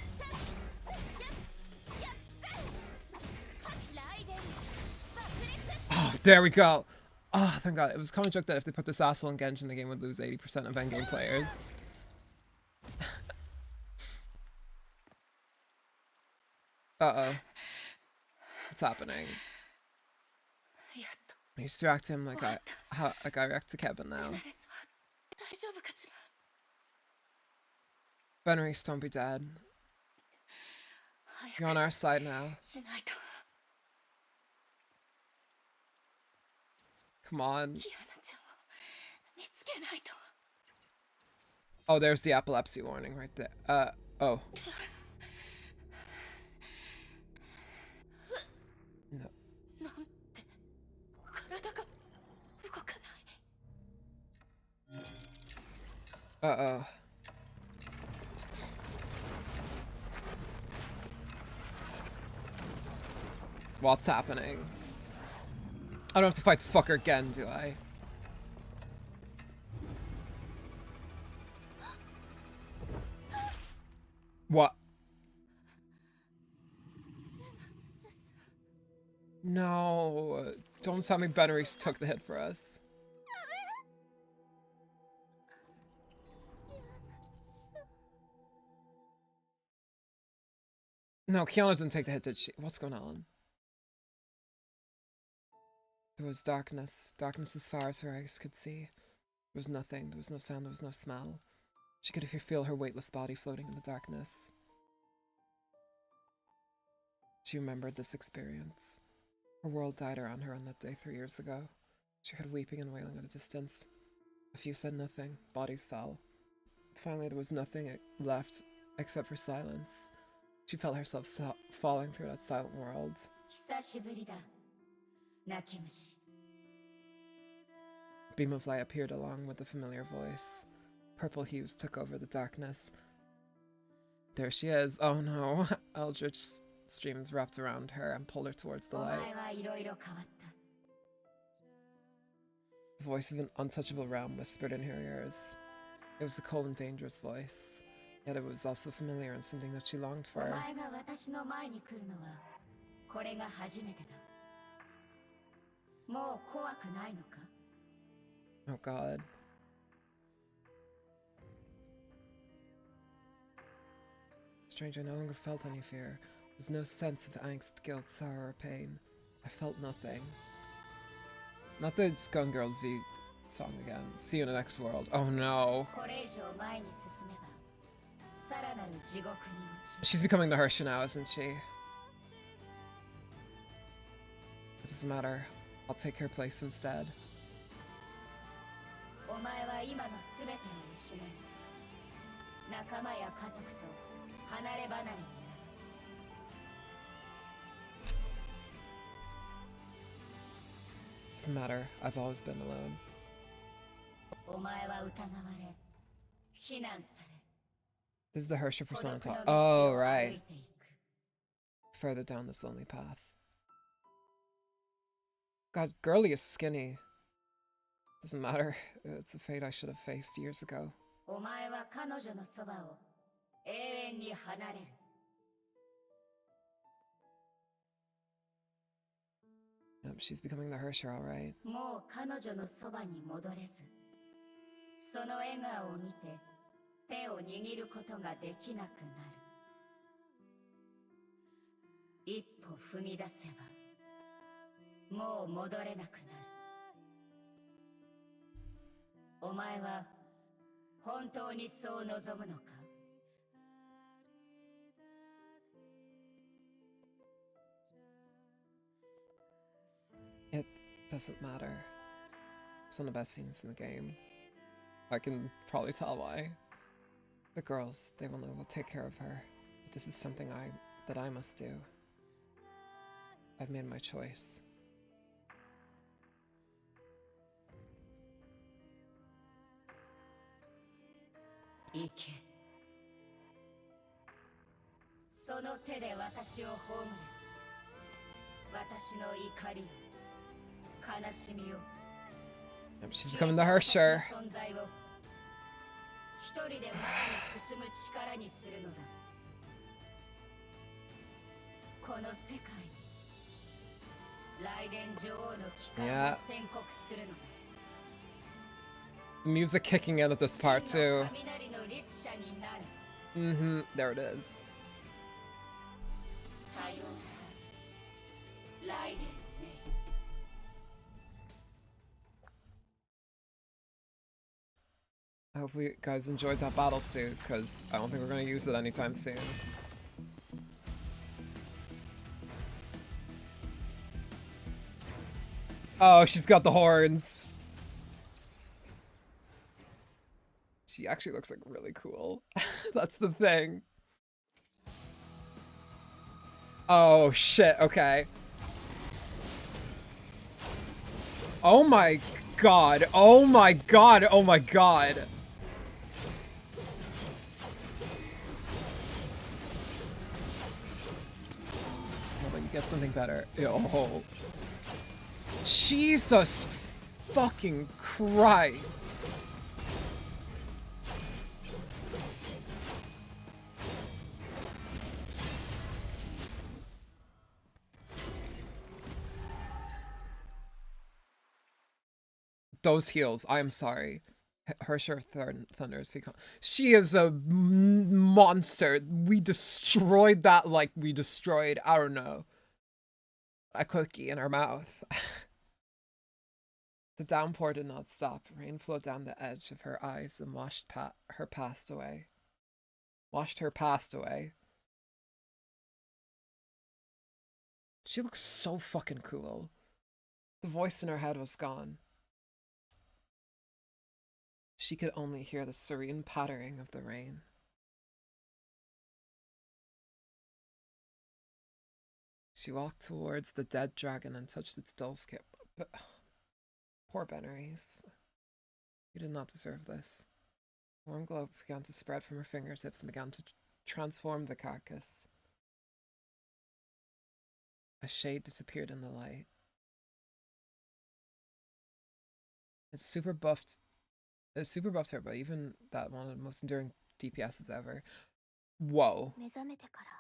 Oh, there we go. Oh, thank God. It was a common joke that if they put this asshole in Genshin, the game would lose 80% of endgame players. Uh-oh. What's happening? I used to react to him like I react to Kevin now.
レナレスは大丈夫かしら。
Benreese, don't be dead.
早
You're on our side now.
くしないと。
Come on.
キアナちゃんを見つけないと。
Oh, there's the epilepsy warning right there. Oh. No.
なんて体が動かない。
Uh-oh. What's happening? I don't have to fight this fucker again, do I? What? No. Don't tell me Benreese took the hit for us. No, Kiana didn't take the hit, did she? What's going on? There was darkness. Darkness as far as her eyes could see. There was nothing. There was no sound. There was no smell. She could feel her weightless body floating in the darkness. She remembered this experience. Her world died around her on that day 3 years ago. She heard weeping and wailing at a distance. A few said nothing. Bodies fell. Finally, there was nothing left except for silence. She felt herself falling through that silent world.
久しぶりだ。泣き虫。
A beam of light appeared along with the familiar voice. Purple hues took over the darkness. There she is. Oh no. Eldritch streams wrapped around her and pulled her towards the
お
light.
前はいろいろ変わった。
The voice of an untouchable realm whispered in her ears. It was a cold and dangerous voice, yet it was also familiar and something that she longed
お
for.
前が私の前に来るのはこれが初めてだ。もう怖くないのか？
Oh god. Strange, I no longer felt any fear. There was no sense of angst, guilt, sorrow, or pain. I felt nothing. Not the Gun Girl Z song again. See you in the next world. Oh no.
これ以上前に進めばさらなる地獄に落ち。
She's becoming the Hersha now, isn't she? It doesn't matter. I'll take her place instead.
お前は今のすべてを失い、仲間や家族と離れ離れになる。
Doesn't matter. I've always been alone.
お前は疑われ、非難され、
This is the Hersha
孤
persona
独の
talk.
道
Oh,
を歩
right.
いていく。
Further down this lonely path. God, Girly is skinny. Doesn't matter. It's a fate I should have faced years ago.
お前は彼女のそばを永遠に離れる。
Yep, she's becoming the Hersha, alright.
もう彼女のそばに戻れず、その笑顔を見て手を握ることができなくなる。一歩踏み出せば、もう戻れなくなる。お前は本当にそう望むのか？
It doesn't matter. It's one of the best scenes in the game. I can probably tell why. The girls, they will know we'll take care of her. But this is something that I must do. I've made my choice.
行け。その手で私を葬れ。私の怒りを、悲しみを、
Yep, she's becoming the Hersha.
存在を一人で前に進む力にするのだ。この世界に雷電女王の帰還を宣告するのだ。
Music kicking in at this part too.
雷の律者になる。
Mm-hmm. There it is.
さようなら、雷電ね。
I hope you guys enjoyed that battle suit, because I don't think we're going to use it anytime soon. Oh, she's got the horns. She actually looks like really cool. That's the thing. Oh shit, okay. Oh my god. Oh my god. Oh my god. How about you get something better? Oh. Jesus fucking Christ. Those heels, I am sorry. Her sure thunder is become. She is a monster. We destroyed that like we destroyed, I don't know, a cookie in our mouth. The downpour did not stop. Rain flowed down the edge of her eyes and washed her past away. Washed her past away. She looks so fucking cool. The voice in her head was gone. She could only hear the serene pattering of the rain. She walked towards the dead dragon and touched its dull skin. But poor Benaries. You did not deserve this. A warm glow began to spread from her fingertips and began to transform the carcass. A shade disappeared in the light. It's super buffed her, but even that one of the most enduring DPSs ever. Whoa.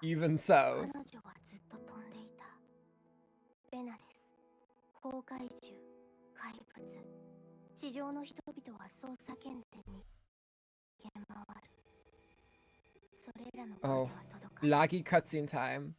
Even so. Oh, laggy cutscene time.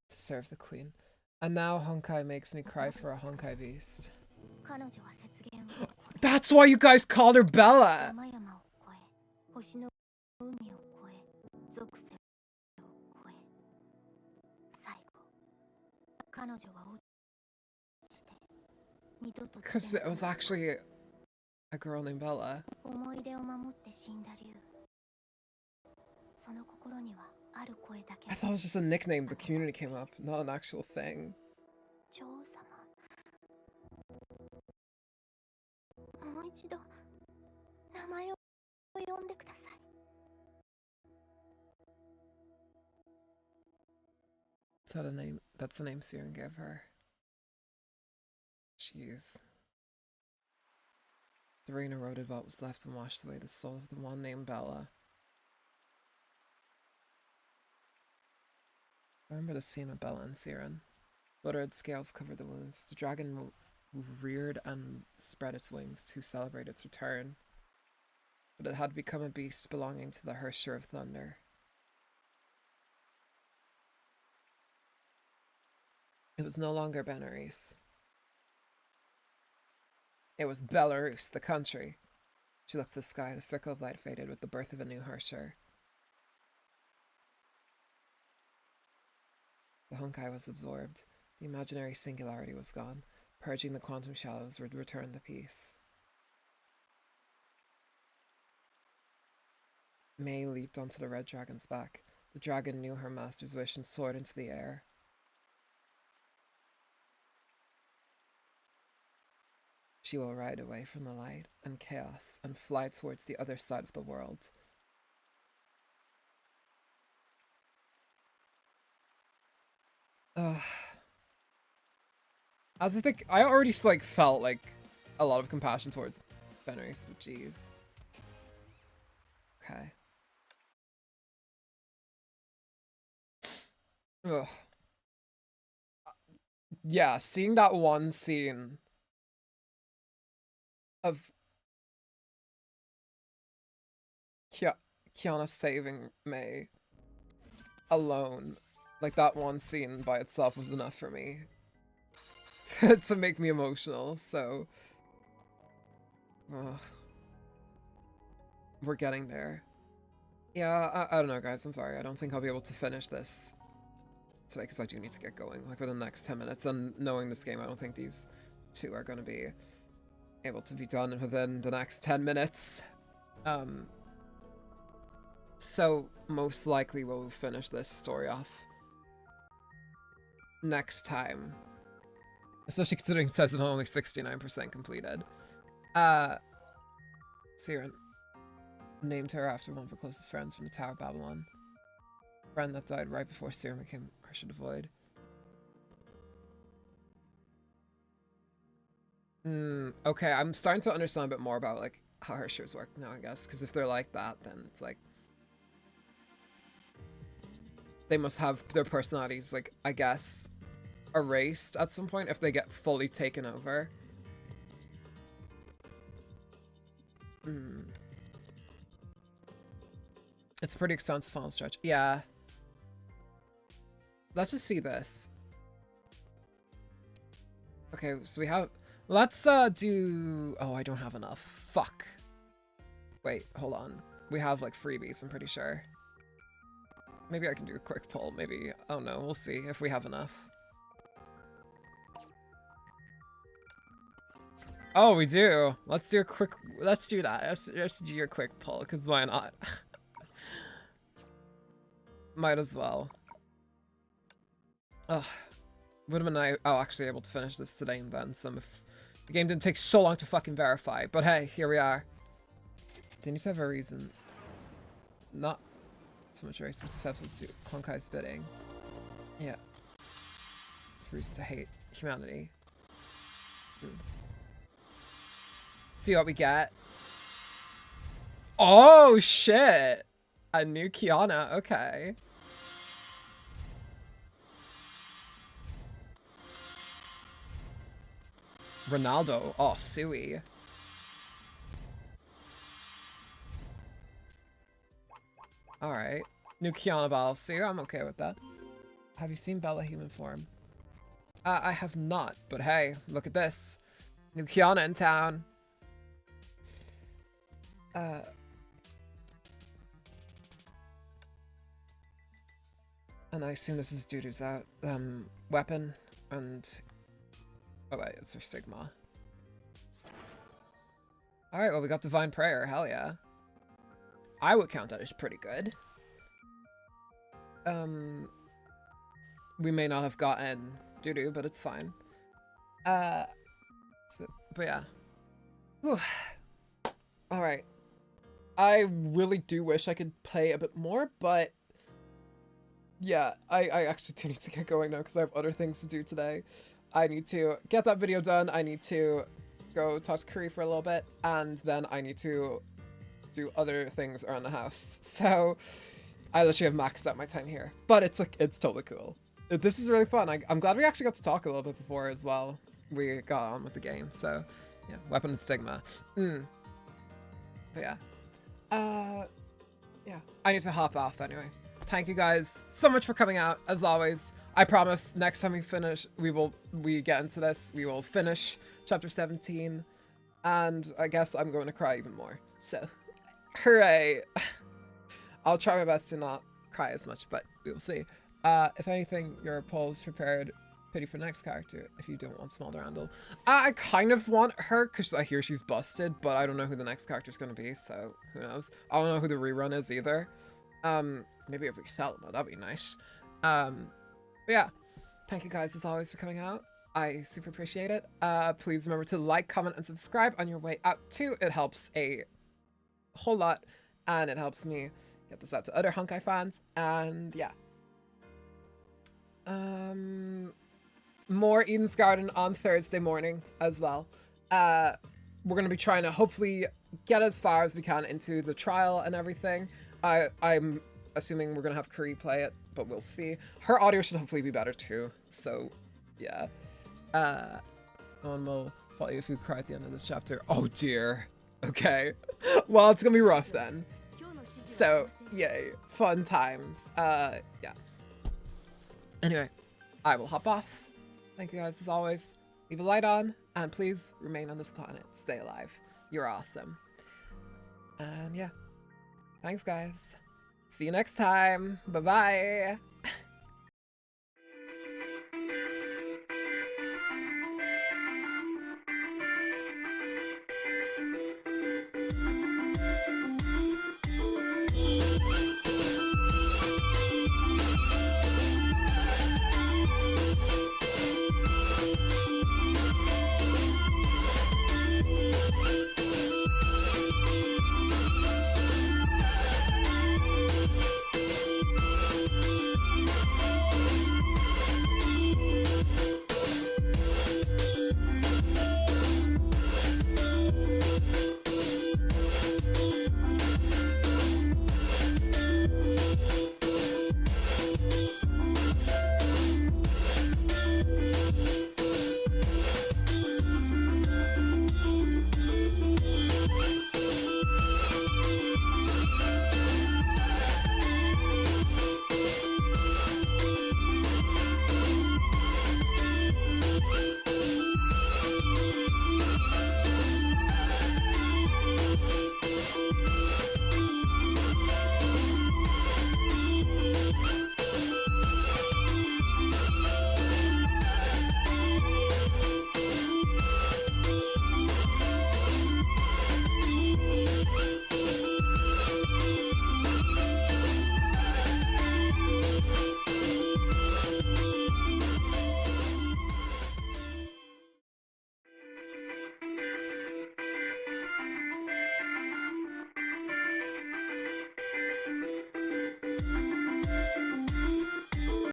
To serve the queen. And now Honkai makes me cry for a Honkai beast. That's why you guys called her Bella! Because it was actually a girl named Bella. I thought it was just a nickname the community came up, not an actual thing. Is that a name? That's the name Siren gave her. Jeez. The rain eroded what was left and washed away the soul of the one named Bella. I remember the scene with Bella and Siren. Blood-red scales covered the wounds. The dragon reared and spread its wings to celebrate its return. But it had become a beast belonging to the Hersher of Thunder. It was no longer Benares. It was Belarus, the country. She looked at the sky. The circle of light faded with the birth of a new Hersher. The Honkai was absorbed. The imaginary singularity was gone. Purging the quantum shallows would return the peace. May leaped onto the red dragon's back. The dragon knew her master's wish and soared into the air. She will ride away from the light and chaos and fly towards the other side of the world. As I think, I already like felt like a lot of compassion towards Benares, but jeez. Okay. Ugh. Yeah, seeing that one scene of Kiana saving May alone, like that one scene by itself was enough for me to make me emotional, so we're getting there. Yeah, I don't know, guys, I'm sorry. I don't think I'll be able to finish this today because I do need to get going, like, within the next 10 minutes, and knowing this game, I don't think these two are going to be able to be done within the next 10 minutes. So most likely we'll finish this story off next time. Especially considering it says it's only 69% completed. Siren named her after one of her closest friends from the Tower of Babylon. Friend that died right before Siren became Harsha Devoid. Okay, I'm starting to understand a bit more about like how Harshers work now, I guess, because if they're like that, then it's like they must have their personalities, like, I guess, erased at some point if they get fully taken over. It's a pretty extensive final stretch. Yeah. Let's just see this. Okay, so we have... Let's do... Oh, I don't have enough. Fuck. Wait, hold on. We have, like, freebies, I'm pretty sure. Maybe I can do a quick poll. Maybe... Oh, no. We'll see if we have enough. Oh, we do. Let's do a quick... Let's do that. Let's do your quick poll, because why not? Might as well. Ugh. Would have been nice. Oh, actually able to finish this today and then some if the game didn't take so long to fucking verify. But hey, here we are. They need to have a reason. Not so much race, but susceptible to Honkai's bidding. Yeah. Reason to hate humanity. See what we get. Oh shit! A new Kiana, okay. Ronaldo. Oh, Sui. Alright. New Kiana Battle Sui. I'm okay with that. Have you seen Bella human form? I have not, but hey, look at this. New Kiana in town. And I assume this is Dudu's out. Weapon and... Oh wait, it's her Sigma. Alright, well we got Divine Prayer, hell yeah. I would count that as pretty good. We may not have gotten Dudu, but it's fine. But yeah. Whew. Alright. I really do wish I could play a bit more, but... Yeah, I actually do need to get going now because I have other things to do today. I need to get that video done, I need to go talk to Curry for a little bit, and then I need to do other things around the house. So I literally have maxed out my time here. But it's like, it's totally cool. This is really fun. I'm glad we actually got to talk a little bit before as well. We got on with the game, so yeah, Weapon and Stigma. But yeah. Yeah, I need to hop off anyway. Thank you guys so much for coming out, as always. I promise next time we get into this, we will finish chapter 17, and I guess I'm going to cry even more. So, hooray! I'll try my best to not cry as much, but we will see. If anything, your poll's prepared. Pity for the next character if you don't want Small Durandal. I kind of want her because I hear she's busted, but I don't know who the next character's going to be, so who knows. I don't know who the rerun is either. Maybe if we Thelma, that'd be nice. But yeah, thank you guys as always for coming out. I super appreciate it. Please remember to like, comment, and subscribe on your way out too. It helps a whole lot, and it helps me get this out to other Honkai fans. And yeah. More Eden's Garden on Thursday morning as well. We're going to be trying to hopefully get as far as we can into the trial and everything. I'm assuming we're going to have Curry play it, but we'll see. Her audio should hopefully be better too, so yeah. No one will follow you if you cry at the end of this chapter. Oh dear. Okay. Well, it's going to be rough then. So, yay. Fun times. Yeah. Anyway, I will hop off. Thank you guys as always. Leave a light on, and please remain on this planet. Stay alive. You're awesome. And yeah. Thanks, guys. See you next time. Bye-bye.